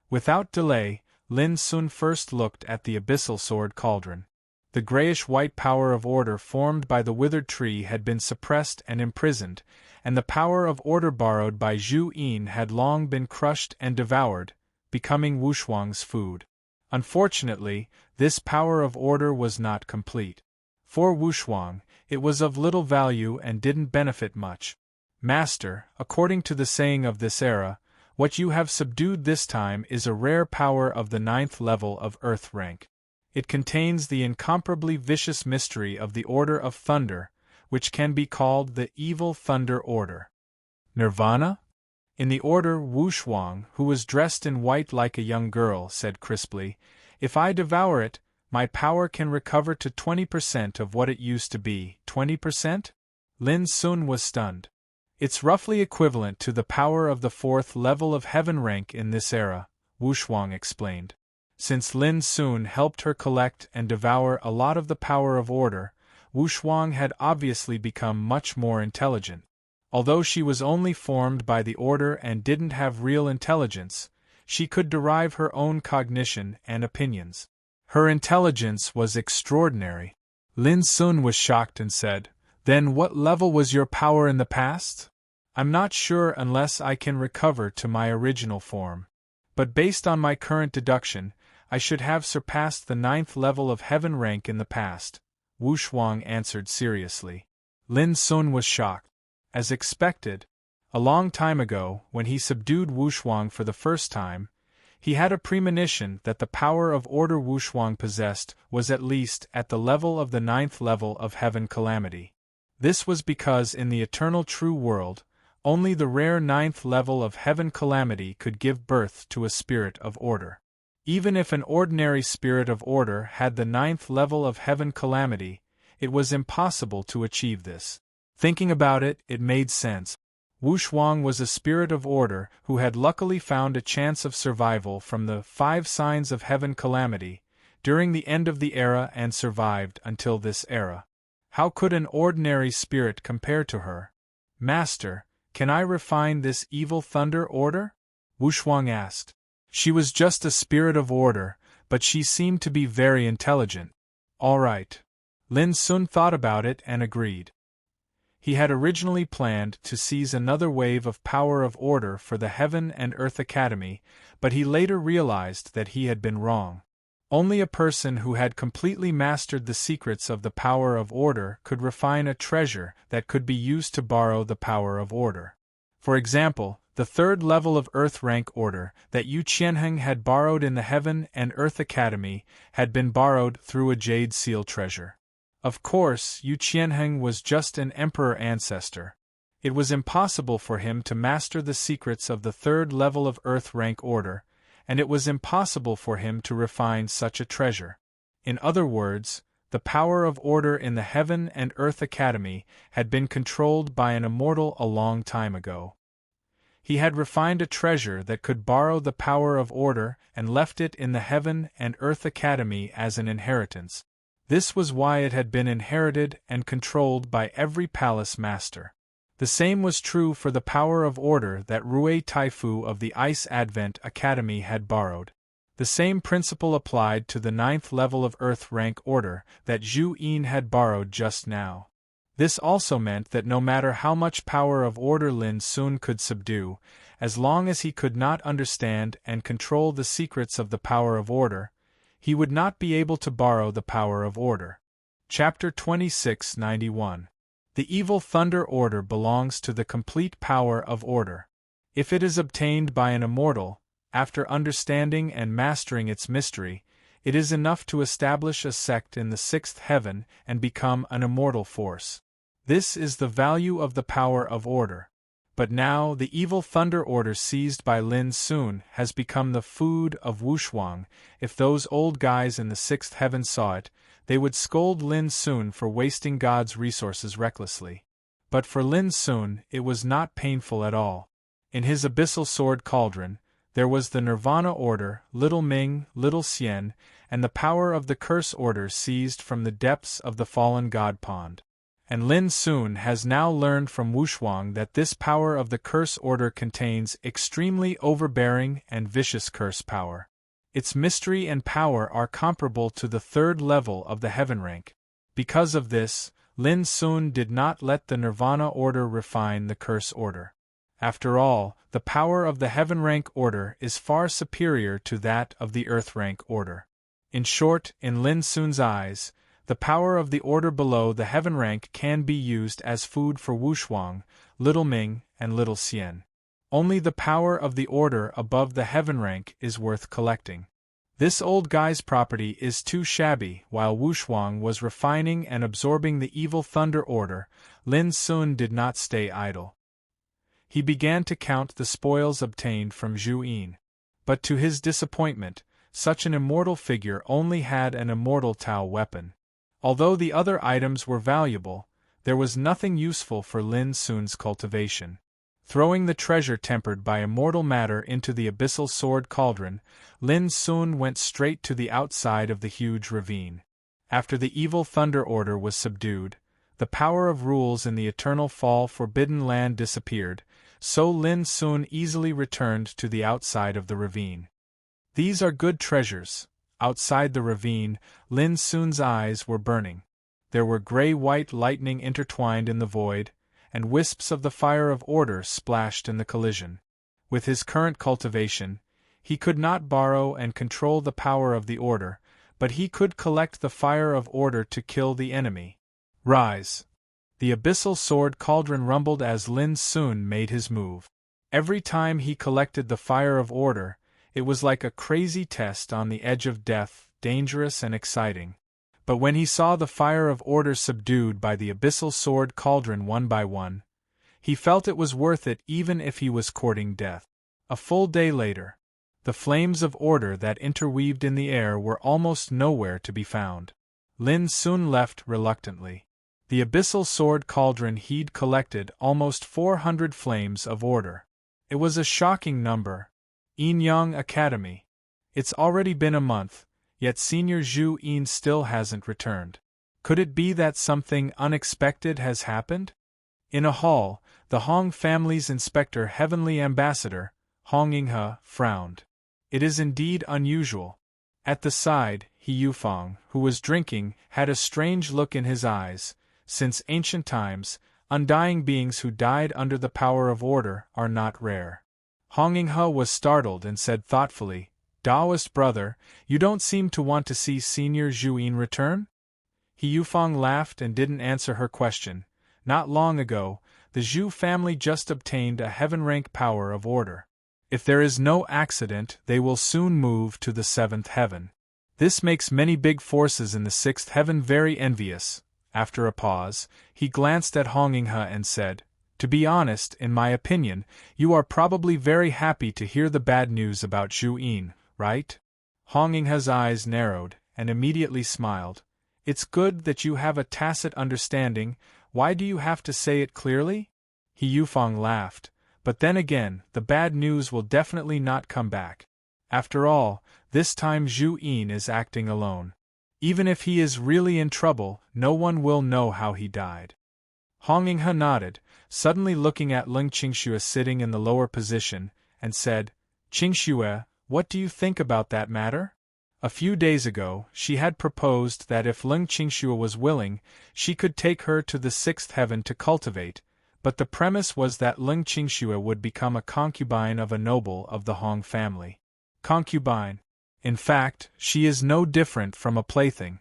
Without delay, Lin Sun first looked at the abyssal sword cauldron. The grayish-white power of order formed by the withered tree had been suppressed and imprisoned, and the power of order borrowed by Zhu Yin had long been crushed and devoured, becoming Wushuang's food. Unfortunately, this power of order was not complete. For Wushuang, it was of little value and didn't benefit much. Master, according to the saying of this era, what you have subdued this time is a rare power of the 9th level of Earth rank. It contains the incomparably vicious mystery of the Order of Thunder, which can be called the Evil Thunder Order. Nirvana? In the order, Wushuang, who was dressed in white like a young girl, said crisply, "If I devour it, my power can recover to 20% of what it used to be." 20%? Lin Sun was stunned. It's roughly equivalent to the power of the 4th level of heaven rank in this era, Wushuang explained. Since Lin Sun helped her collect and devour a lot of the power of order, Wushuang had obviously become much more intelligent. Although she was only formed by the order and didn't have real intelligence, she could derive her own cognition and opinions. Her intelligence was extraordinary. Lin Sun was shocked and said, "Then what level was your power in the past?" "I'm not sure unless I can recover to my original form. But based on my current deduction, I should have surpassed the 9th level of heaven rank in the past," Wushuang answered seriously. Lin Sun was shocked. As expected, a long time ago, when he subdued Wushuang for the first time, he had a premonition that the power of order Wushuang possessed was at least at the level of the 9th level of heaven calamity. This was because in the eternal true world, only the rare 9th level of heaven calamity could give birth to a spirit of order. Even if an ordinary spirit of order had the 9th level of heaven calamity, it was impossible to achieve this. Thinking about it, it made sense. Wushuang was a spirit of order who had luckily found a chance of survival from the 5 signs of heaven calamity during the end of the era and survived until this era. How could an ordinary spirit compare to her? "Master, can I refine this evil thunder order?" Wushuang asked. She was just a spirit of order, but she seemed to be very intelligent. All right. Lin Sun thought about it and agreed. He had originally planned to seize another wave of power of order for the Heaven and Earth Academy, but he later realized that he had been wrong. Only a person who had completely mastered the secrets of the power of order could refine a treasure that could be used to borrow the power of order. For example, the 3rd level of Earth rank order that Yu Qianheng had borrowed in the Heaven and Earth Academy had been borrowed through a jade seal treasure. Of course, Yu Qianheng was just an emperor ancestor. It was impossible for him to master the secrets of the 3rd level of Earth rank order, and it was impossible for him to refine such a treasure. In other words, the power of order in the Heaven and Earth Academy had been controlled by an immortal a long time ago. He had refined a treasure that could borrow the power of order and left it in the Heaven and Earth Academy as an inheritance. This was why it had been inherited and controlled by every palace master. The same was true for the power of order that Rui Taifu of the Ice Advent Academy had borrowed. The same principle applied to the 9th level of Earth rank order that Zhu Yin had borrowed just now. This also meant that no matter how much power of order Lin Sun could subdue, as long as he could not understand and control the secrets of the power of order, he would not be able to borrow the power of order. Chapter 2691. The evil thunder order belongs to the complete power of order. If it is obtained by an immortal, after understanding and mastering its mystery, it is enough to establish a sect in the sixth heaven and become an immortal force. This is the value of the power of order. But now the evil thunder order seized by Lin Sun has become the food of Wushuang. If those old guys in the sixth heaven saw it, they would scold Lin Sun for wasting God's resources recklessly. But for Lin Sun, it was not painful at all. In his abyssal sword cauldron, there was the Nirvana order, Little Ming, Little Xian, and the power of the curse order seized from the depths of the fallen god pond. And Lin Sun has now learned from Wushuang that this power of the curse order contains extremely overbearing and vicious curse power. Its mystery and power are comparable to the third level of the heaven rank. Because of this, Lin Sun did not let the Nirvana order refine the curse order. After all, the power of the heaven rank order is far superior to that of the earth rank order. In short, in Lin Sun's eyes, the power of the order below the heaven rank can be used as food for Wushuang, Little Ming, and Little Xian. Only the power of the order above the heaven rank is worth collecting. This old guy's property is too shabby. While Wushuang was refining and absorbing the evil thunder order, Lin Sun did not stay idle. He began to count the spoils obtained from Zhu Yin. But to his disappointment, such an immortal figure only had an immortal Tao weapon. Although the other items were valuable, there was nothing useful for Lin Sun's cultivation. Throwing the treasure tempered by immortal matter into the abyssal sword cauldron, Lin Sun went straight to the outside of the huge ravine. After the evil thunder order was subdued, the power of rules in the eternal fall forbidden land disappeared, so Lin Sun easily returned to the outside of the ravine. These are good treasures. Outside the ravine, Lin Sun's eyes were burning. There were gray-white lightning intertwined in the void, and wisps of the fire of order splashed in the collision. With his current cultivation, he could not borrow and control the power of the order, but he could collect the fire of order to kill the enemy. Rise! The abyssal sword cauldron rumbled as Lin Sun made his move. Every time he collected the fire of order, it was like a crazy test on the edge of death, dangerous and exciting. But when he saw the fire of order subdued by the abyssal sword cauldron one by one, he felt it was worth it even if he was courting death. A full day later, the flames of order that interweaved in the air were almost nowhere to be found. Lin Sun left reluctantly. The abyssal sword cauldron he'd collected almost 400 flames of order. It was a shocking number. Yin Academy. It's already been a month, yet Senior Zhu Yin still hasn't returned. Could it be that something unexpected has happened? In a hall, the Hong family's inspector heavenly ambassador, Hong Yinghe, frowned. It is indeed unusual. At the side, He Yufang, who was drinking, had a strange look in his eyes. Since ancient times, undying beings who died under the power of order are not rare. Hong Yinghe was startled and said thoughtfully, Taoist brother, you don't seem to want to see Senior Zhu Yin return? He Yufang laughed and didn't answer her question. Not long ago, the Zhu family just obtained a heaven-rank power of order. If there is no accident, they will soon move to the seventh heaven. This makes many big forces in the sixth heaven very envious. After a pause, he glanced at Hong Yinghe and said, To be honest, in my opinion, you are probably very happy to hear the bad news about Zhu Yin, right? Hong Yinghe's eyes narrowed, and immediately smiled. It's good that you have a tacit understanding. Why do you have to say it clearly? He Yufang laughed. But then again, the bad news will definitely not come back. After all, this time Zhu Yin is acting alone. Even if he is really in trouble, no one will know how he died. Hong Yinghe nodded, suddenly looking at Leng Qingxue sitting in the lower position, and said, Qingxue, what do you think about that matter? A few days ago, she had proposed that if Ling Qingxue was willing, she could take her to the sixth heaven to cultivate, but the premise was that Ling Qingxue would become a concubine of a noble of the Hong family. Concubine. In fact, she is no different from a plaything.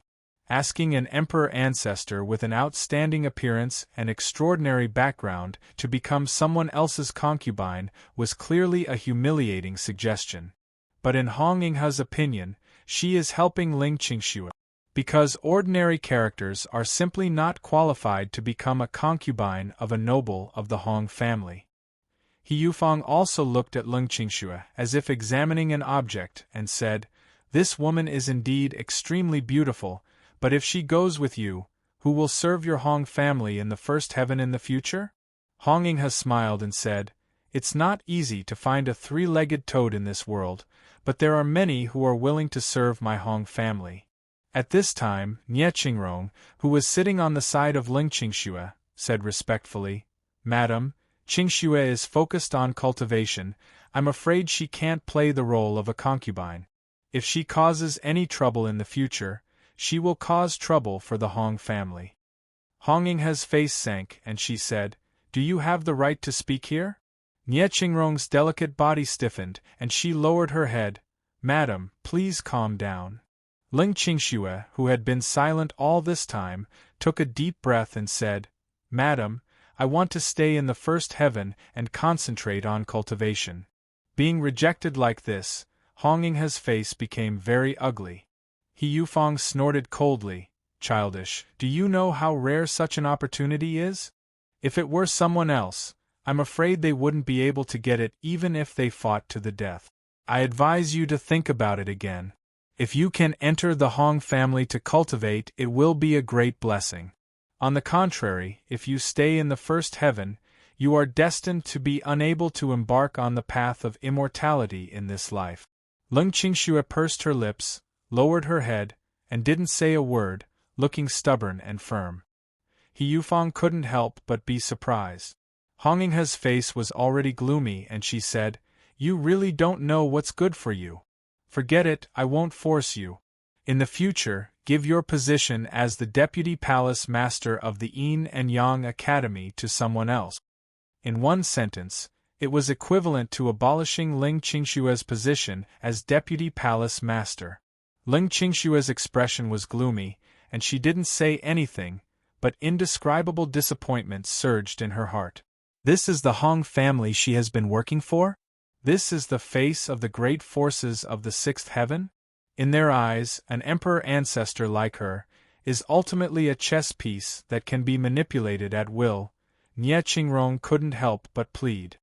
Asking an emperor ancestor with an outstanding appearance and extraordinary background to become someone else's concubine was clearly a humiliating suggestion. But in Hong Yinghe's opinion, she is helping Ling Qingxue, because ordinary characters are simply not qualified to become a concubine of a noble of the Hong family. He Yufang also looked at Ling Qingxue as if examining an object and said, "This woman is indeed extremely beautiful, but if she goes with you, who will serve your Hong family in the first heaven in the future?" Hong Yinghe smiled and said, "It's not easy to find a three-legged toad in this world, but there are many who are willing to serve my Hong family." At this time, Nie Qingrong, who was sitting on the side of Ling Qingxue, said respectfully, "Madam, Qingxue is focused on cultivation. I'm afraid she can't play the role of a concubine. If she causes any trouble in the future, she will cause trouble for the Hong family." Hong Yinghe's face sank and she said, "Do you have the right to speak here?" Nie Qingrong's delicate body stiffened and she lowered her head. "Madam, please calm down." Ling Qingxue, who had been silent all this time, took a deep breath and said, "Madam, I want to stay in the first heaven and concentrate on cultivation." Being rejected like this, Hong Yinghe's face became very ugly. He Yufang snorted coldly, "Childish, do you know how rare such an opportunity is? If it were someone else, I'm afraid they wouldn't be able to get it even if they fought to the death. I advise you to think about it again. If you can enter the Hong family to cultivate, it will be a great blessing. On the contrary, if you stay in the first heaven, you are destined to be unable to embark on the path of immortality in this life." Ling Qingxue pursed her lips, lowered her head, and didn't say a word, looking stubborn and firm. He Yufang couldn't help but be surprised. Hong Yinghe's face was already gloomy and she said, "You really don't know what's good for you. Forget it, I won't force you. In the future, give your position as the Deputy Palace Master of the Yin and Yang Academy to someone else." In one sentence, it was equivalent to abolishing Ling Qingxue's position as Deputy Palace Master. Ling Qingxue's expression was gloomy, and she didn't say anything, but indescribable disappointment surged in her heart. This is the Hong family she has been working for? This is the face of the great forces of the sixth heaven? In their eyes, an emperor ancestor like her is ultimately a chess piece that can be manipulated at will. Nie Qingrong couldn't help but plead.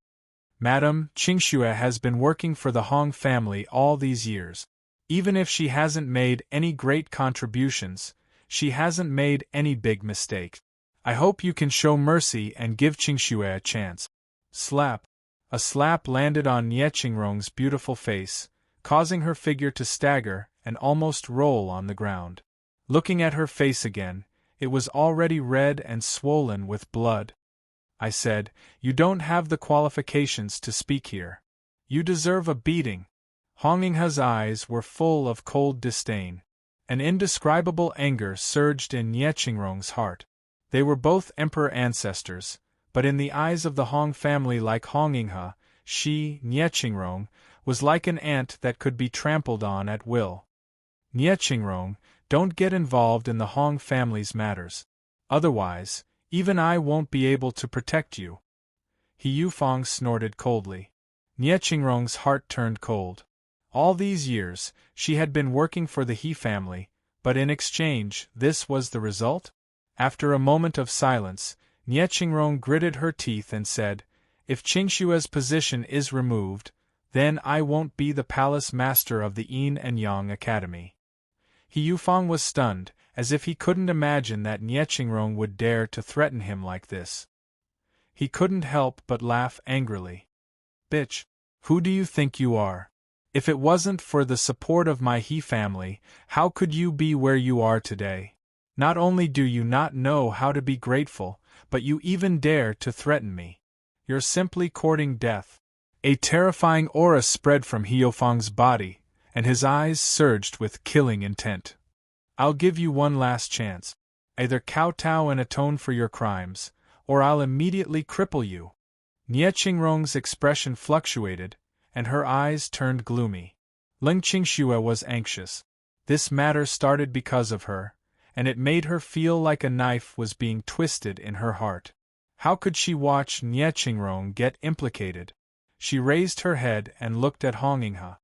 "Madam, Qingxue has been working for the Hong family all these years. Even if she hasn't made any great contributions, she hasn't made any big mistakes. I hope you can show mercy and give Qingxue a chance." Slap. A slap landed on Nie Qingrong's beautiful face, causing her figure to stagger and almost roll on the ground. Looking at her face again, it was already red and swollen with blood. I said, "You don't have the qualifications to speak here. You deserve a beating." Hong Yinghe's eyes were full of cold disdain. An indescribable anger surged in Nie Qingrong's heart. They were both emperor ancestors, but in the eyes of the Hong family like Hong Yinghe, she, Nie Qingrong, was like an ant that could be trampled on at will. "Nie Qingrong, don't get involved in the Hong family's matters. Otherwise, even I won't be able to protect you." He Yufang snorted coldly. Nie Qingrong's heart turned cold. All these years, she had been working for the He family, but in exchange, this was the result? After a moment of silence, Nie Qingrong gritted her teeth and said, "If Qingxue's position is removed, then I won't be the palace master of the Yin and Yang Academy." He Yufang was stunned, as if he couldn't imagine that Nie Qingrong would dare to threaten him like this. He couldn't help but laugh angrily. "Bitch, who do you think you are? If it wasn't for the support of my He family, how could you be where you are today? Not only do you not know how to be grateful, but you even dare to threaten me. You're simply courting death." A terrifying aura spread from He Yufang's body, and his eyes surged with killing intent. "I'll give you one last chance. Either kowtow and atone for your crimes, or I'll immediately cripple you." Nie Qingrong's expression fluctuated, and her eyes turned gloomy. Ling Qingxue was anxious. This matter started because of her, and it made her feel like a knife was being twisted in her heart. How could she watch Nie Qingrong get implicated? She raised her head and looked at Hong Yinghe.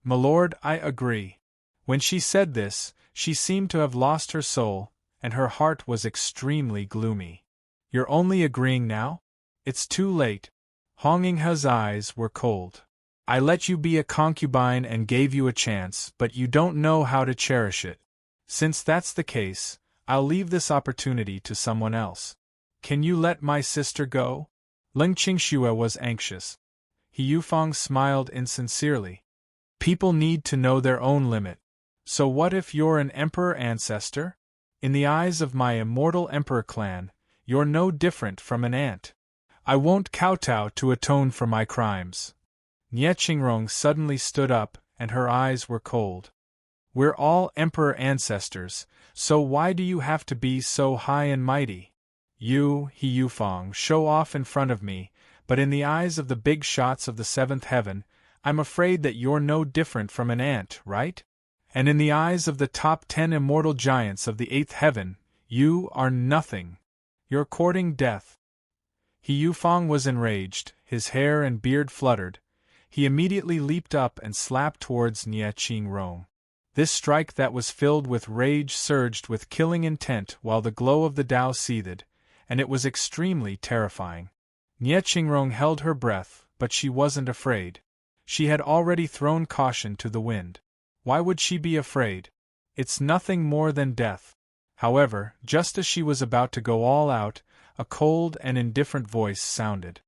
"My lord, I agree." When she said this, she seemed to have lost her soul, and her heart was extremely gloomy. "You're only agreeing now? It's too late." Hong Yinghe's eyes were cold. "I let you be a concubine and gave you a chance, but you don't know how to cherish it. Since that's the case, I'll leave this opportunity to someone else. Can you let my sister go?" Ling Qingxue was anxious. He Yufeng smiled insincerely. "People need to know their own limit. So what if you're an emperor ancestor? In the eyes of my immortal emperor clan, you're no different from an ant. I won't kowtow to atone for my crimes." Nie Qingrong suddenly stood up, and her eyes were cold. "We're all emperor ancestors, so why do you have to be so high and mighty? You, He Yufeng, show off in front of me, but in the eyes of the big shots of the seventh heaven, I'm afraid that you're no different from an ant, right? And in the eyes of the top 10 immortal giants of the eighth heaven, you are nothing. You're courting death." He Yufeng was enraged, his hair and beard fluttered. He immediately leaped up and slapped towards Nie Qingrong. This strike that was filled with rage surged with killing intent while the glow of the Tao seethed, and it was extremely terrifying. Nie Qingrong held her breath, but she wasn't afraid. She had already thrown caution to the wind. Why would she be afraid? It's nothing more than death. However, just as she was about to go all out, a cold and indifferent voice sounded.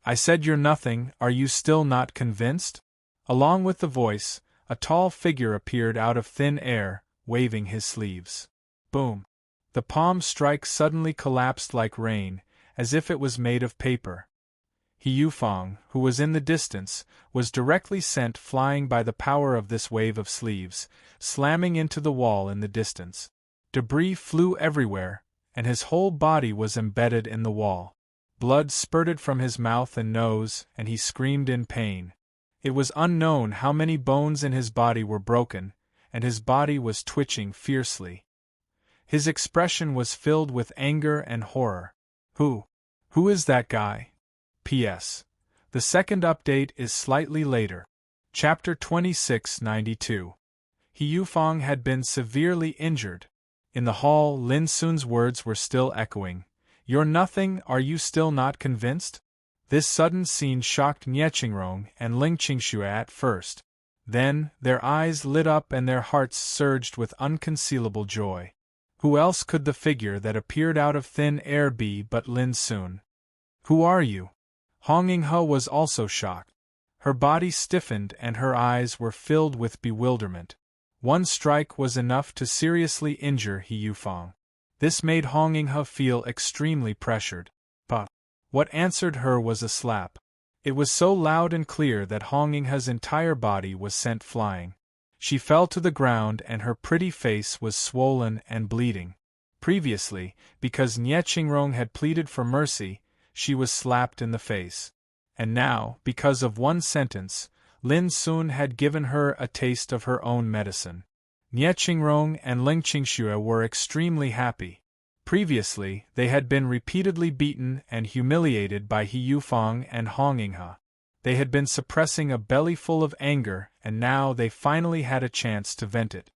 "I said you're nothing, are you still not convinced?" Along with the voice, a tall figure appeared out of thin air, waving his sleeves. Boom! The palm strike suddenly collapsed like rain, as if it was made of paper. He Yufeng, who was in the distance, was directly sent flying by the power of this wave of sleeves, slamming into the wall in the distance. Debris flew everywhere, and his whole body was embedded in the wall. Blood spurted from his mouth and nose, and he screamed in pain. It was unknown how many bones in his body were broken, and his body was twitching fiercely. His expression was filled with anger and horror. Who is that guy? P.S. The second update is slightly later. Chapter 2692. He Yufeng had been severely injured. In the hall, Lin Sun's words were still echoing. "You're nothing, are you still not convinced?" This sudden scene shocked Nie Qingrong and Ling Qingxue at first. Then, their eyes lit up and their hearts surged with unconcealable joy. Who else could the figure that appeared out of thin air be but Lin Sun? "Who are you?" Hong Yinghe was also shocked. Her body stiffened and her eyes were filled with bewilderment. One strike was enough to seriously injure He Yufeng. This made Hong Yinghe feel extremely pressured. But what answered her was a slap. It was so loud and clear that Hong Yinghe's entire body was sent flying. She fell to the ground and her pretty face was swollen and bleeding. Previously, because Nie Qingrong had pleaded for mercy, she was slapped in the face. And now, because of one sentence, Lin Sun had given her a taste of her own medicine. Nie Qingrong and Ling Qingxue were extremely happy. Previously, they had been repeatedly beaten and humiliated by He Yufeng and Hong Yinghe. They had been suppressing a belly full of anger, and now they finally had a chance to vent it.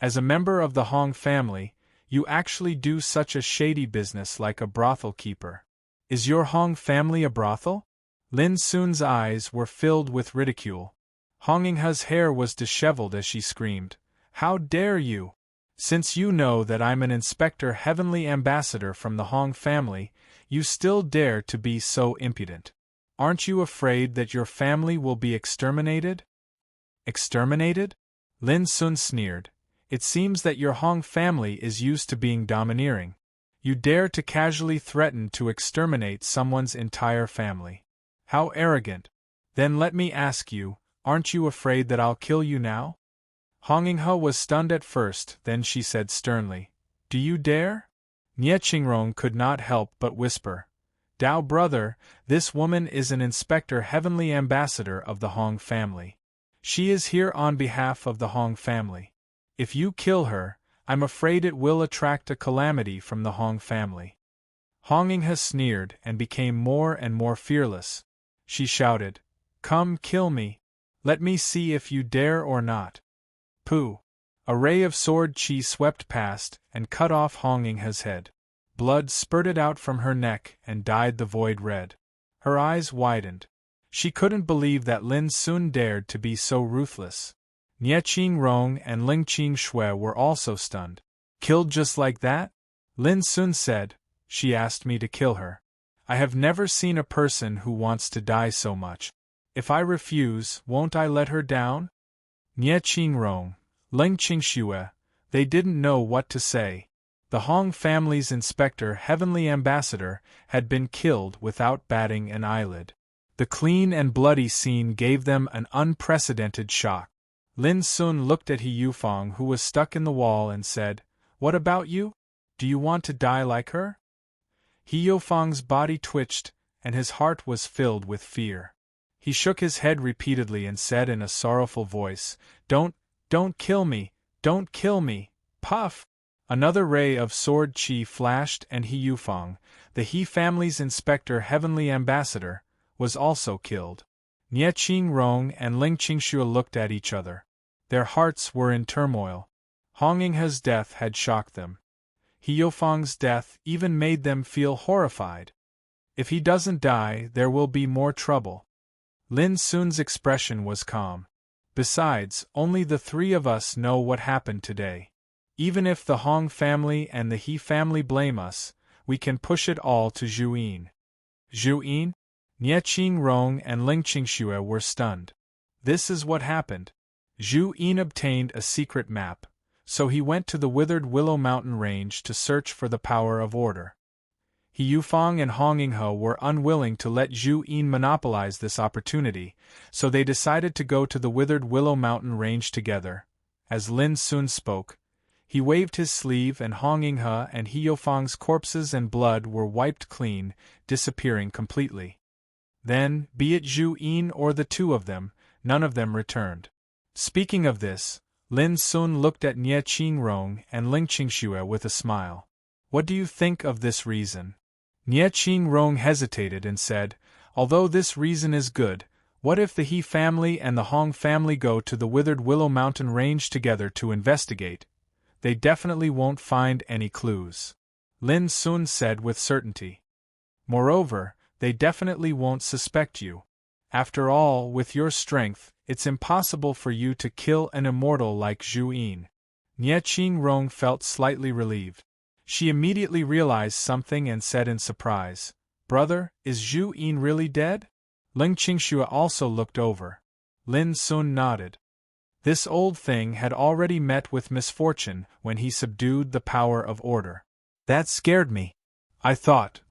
As a member of the Hong family, you actually do such a shady business like a brothel keeper. Is your Hong family a brothel? Lin Sun's eyes were filled with ridicule. Hong Yinghe's hair was disheveled as she screamed, "How dare you! Since you know that I'm an Inspector Heavenly Ambassador from the Hong family, you still dare to be so impudent. Aren't you afraid that your family will be exterminated?" "Exterminated?" Lin Sun sneered. "It seems that your Hong family is used to being domineering. You dare to casually threaten to exterminate someone's entire family. How arrogant! Then let me ask you, Aren't you afraid that I'll kill you now? Honginghe was stunned at first, then she said sternly, Do you dare? Nie Qingrong could not help but whisper, Dao brother, this woman is an inspector heavenly ambassador of the Hong family. She is here on behalf of the Hong family. If you kill her, I'm afraid it will attract a calamity from the Hong family. Honginghe sneered and became more and more fearless. She shouted, Come kill me. Let me see if you dare or not. Pooh! A ray of sword chi swept past and cut off Honginghe's head. Blood spurted out from her neck and dyed the void red. Her eyes widened. She couldn't believe that Lin Sun dared to be so ruthless. Nie Qingrong and Ling Qingxue were also stunned. Killed just like that? Lin Sun said, She asked me to kill her. I have never seen a person who wants to die so much. If I refuse, won't I let her down? Nie Qingrong, Ling Qingxue, they didn't know what to say. The Hong family's inspector heavenly ambassador had been killed without batting an eyelid. The clean and bloody scene gave them an unprecedented shock. Lin Sun looked at He Yufang, who was stuck in the wall, and said, What about you? Do you want to die like her? He Yufang's body twitched, and his heart was filled with fear. He shook his head repeatedly and said in a sorrowful voice, Don't kill me, don't kill me, puff! Another ray of sword chi flashed and He Yufang, the He family's inspector heavenly ambassador, was also killed. Nie Qingrong and Ling Qingxue looked at each other. Their hearts were in turmoil. Honginghe's death had shocked them. He Yufang's death even made them feel horrified. If he doesn't die, there will be more trouble. Lin Sun's expression was calm. Besides, only the three of us know what happened today. Even if the Hong family and the He family blame us, we can push it all to Zhu Yin. Zhu Yin? Nie Qingrong and Ling Qingxue were stunned. This is what happened. Zhu Yin obtained a secret map, so he went to the withered Willow Mountain range to search for the power of order. He Yufang and Honginghe were unwilling to let Zhu Yin monopolize this opportunity, so they decided to go to the withered Willow Mountain range together. As Lin Sun spoke, he waved his sleeve and Honginghe and He Yufang's corpses and blood were wiped clean, disappearing completely. Then, be it Zhu Yin or the two of them, none of them returned. Speaking of this, Lin Sun looked at Nie Qingrong and Ling Qingxue with a smile. What do you think of this reason? Nie Qingrong hesitated and said, Although this reason is good, what if the He family and the Hong family go to the withered Willow Mountain range together to investigate? They definitely won't find any clues. Lin Sun said with certainty. Moreover, they definitely won't suspect you. After all, with your strength, it's impossible for you to kill an immortal like Zhu Yin. Nie Qingrong felt slightly relieved. She immediately realized something and said in surprise, Brother, is Zhu Yin really dead? Ling Qingxue also looked over. Lin Sun nodded. This old thing had already met with misfortune when he subdued the power of order. That scared me. I thought.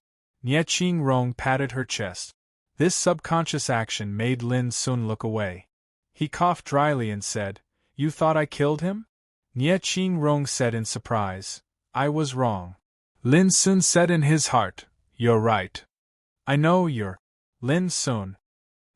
Nie Qingrong patted her chest. This subconscious action made Lin Sun look away. He coughed dryly and said, You thought I killed him? Nie Qingrong said in surprise, I was wrong. Lin Sun said in his heart, You're right. I know you're. Lin Sun.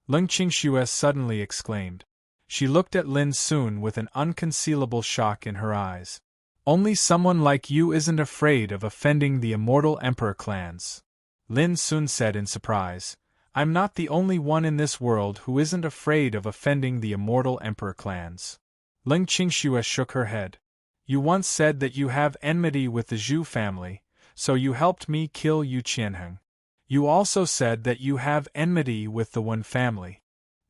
Ling Qingxue suddenly exclaimed. She looked at Lin Sun with an unconcealable shock in her eyes. Only someone like you isn't afraid of offending the immortal emperor clans. Lin Sun said in surprise, I'm not the only one in this world who isn't afraid of offending the immortal emperor clans. Ling Qingxue shook her head. You once said that you have enmity with the Zhu family, so you helped me kill Yu Qianheng. You also said that you have enmity with the Wen family.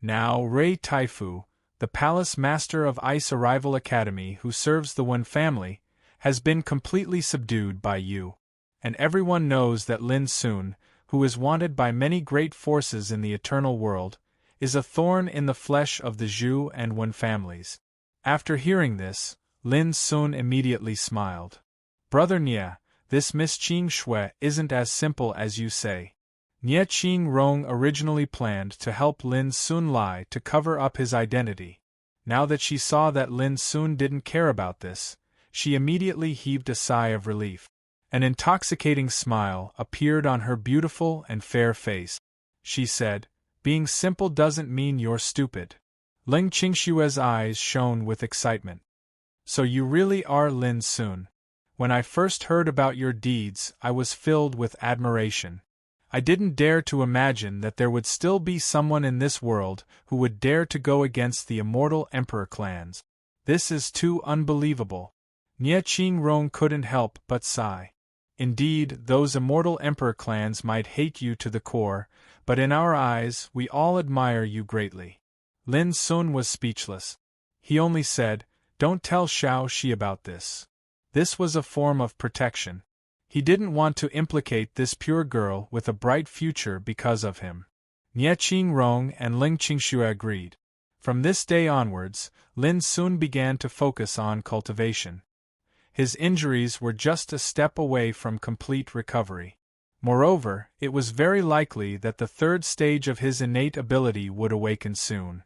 Now Rei Taifu, the palace master of Ice Arrival Academy who serves the Wen family, has been completely subdued by you. And everyone knows that Lin Sun, who is wanted by many great forces in the eternal world, is a thorn in the flesh of the Zhu and Wen families. After hearing this, Lin Sun immediately smiled. Brother Nie, this Miss Qingxue isn't as simple as you say. Nie Qing Rong originally planned to help Lin Sun lie to cover up his identity. Now that she saw that Lin Sun didn't care about this, she immediately heaved a sigh of relief. An intoxicating smile appeared on her beautiful and fair face. She said, "Being simple doesn't mean you're stupid." Ling Qingshue's eyes shone with excitement. "So you really are Lin Sun. When I first heard about your deeds, I was filled with admiration. I didn't dare to imagine that there would still be someone in this world who would dare to go against the immortal emperor clans. This is too unbelievable." Nie Qing Rong couldn't help but sigh. "Indeed, those immortal emperor clans might hate you to the core, but in our eyes, we all admire you greatly." Lin Sun was speechless. He only said, "Don't tell Xiao Shi about this." This was a form of protection. He didn't want to implicate this pure girl with a bright future because of him. Nie Qing Rong and Ling Qingxue agreed. From this day onwards, Lin Sun began to focus on cultivation. His injuries were just a step away from complete recovery. Moreover, it was very likely that the third stage of his innate ability would awaken soon.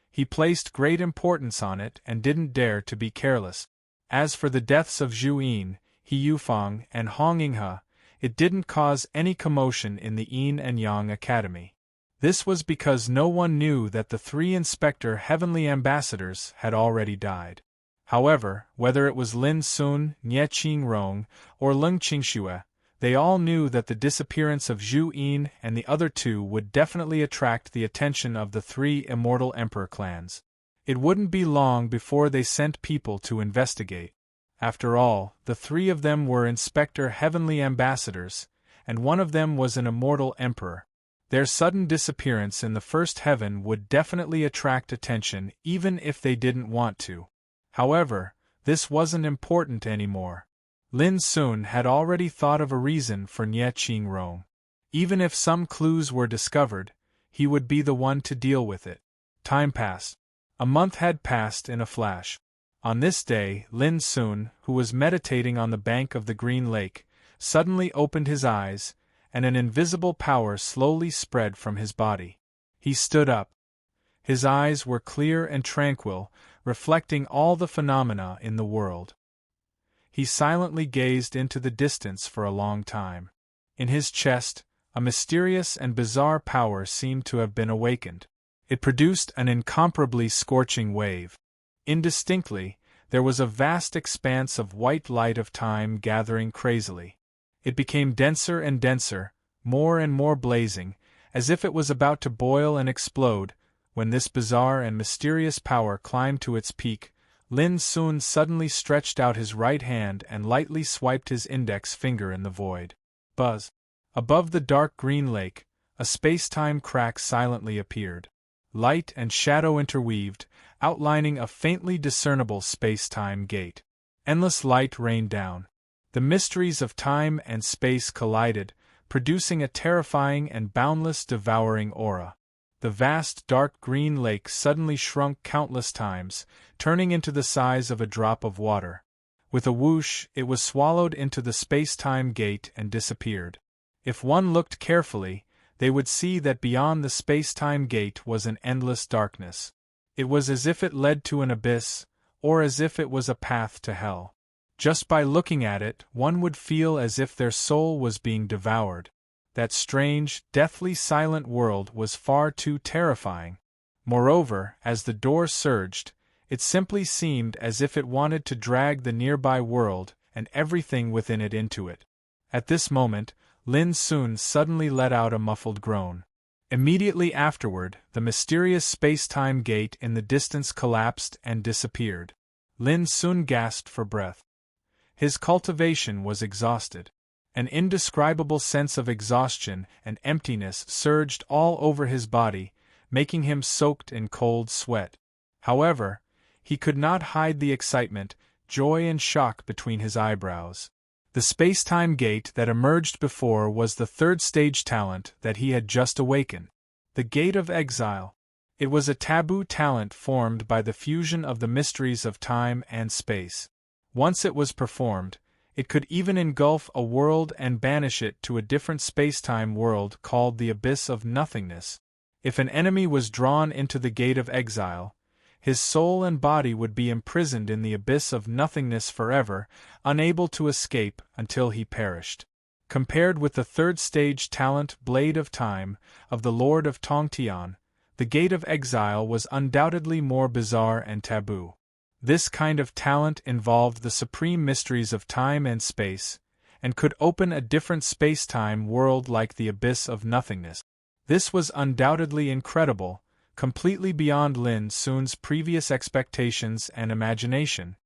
He placed great importance on it and didn't dare to be careless. As for the deaths of Zhu Yin, He Yufang, and Hong Yinghe, it didn't cause any commotion in the Yin and Yang Academy. This was because no one knew that the 3 Inspector Heavenly Ambassadors had already died. However, whether it was Lin Sun, Nie Qing Rong, or Ling Qingxue, they all knew that the disappearance of Zhu Yin and the other 2 would definitely attract the attention of the 3 immortal emperor clans. It wouldn't be long before they sent people to investigate. After all, the 3 of them were Inspector Heavenly Ambassadors, and one of them was an immortal emperor. Their sudden disappearance in the first heaven would definitely attract attention even if they didn't want to. However, this wasn't important anymore. Lin Sun had already thought of a reason for Nie Qing Rong. Even if some clues were discovered, he would be the one to deal with it. Time passed. A month had passed in a flash. On this day, Lin Sun, who was meditating on the bank of the Green Lake, suddenly opened his eyes, and an invisible power slowly spread from his body. He stood up. His eyes were clear and tranquil, reflecting all the phenomena in the world. He silently gazed into the distance for a long time. In his chest, a mysterious and bizarre power seemed to have been awakened. It produced an incomparably scorching wave. Indistinctly, there was a vast expanse of white light of time gathering crazily. It became denser and denser, more and more blazing, as if it was about to boil and explode. When this bizarre and mysterious power climbed to its peak, Lin Sun suddenly stretched out his right hand and lightly swiped his index finger in the void. Buzz! Above the dark green lake, a space-time crack silently appeared. Light and shadow interweaved, outlining a faintly discernible space-time gate. Endless light rained down. The mysteries of time and space collided, producing a terrifying and boundless devouring aura. The vast dark green lake suddenly shrunk countless times, turning into the size of a drop of water. With a whoosh, it was swallowed into the space-time gate and disappeared. If one looked carefully, they would see that beyond the space-time gate was an endless darkness. It was as if it led to an abyss, or as if it was a path to hell. Just by looking at it, one would feel as if their soul was being devoured. That strange, deathly silent world was far too terrifying. Moreover, as the door surged, it simply seemed as if it wanted to drag the nearby world and everything within it into it. At this moment, Lin Sun suddenly let out a muffled groan. Immediately afterward, the mysterious space-time gate in the distance collapsed and disappeared. Lin Sun gasped for breath. His cultivation was exhausted. An indescribable sense of exhaustion and emptiness surged all over his body, making him soaked in cold sweat. However, he could not hide the excitement, joy and shock between his eyebrows. The space-time gate that emerged before was the third stage talent that he had just awakened. The Gate of Exile. It was a taboo talent formed by the fusion of the mysteries of time and space. Once it was performed, It could even engulf a world and banish it to a different spacetime world called the Abyss of Nothingness. If an enemy was drawn into the Gate of Exile, his soul and body would be imprisoned in the Abyss of Nothingness forever, unable to escape until he perished. Compared with the third-stage talent Blade of Time of the Lord of Tongtian, the Gate of Exile was undoubtedly more bizarre and taboo. This kind of talent involved the supreme mysteries of time and space, and could open a different space-time world like the Abyss of Nothingness. This was undoubtedly incredible, completely beyond Lin Sun's previous expectations and imagination,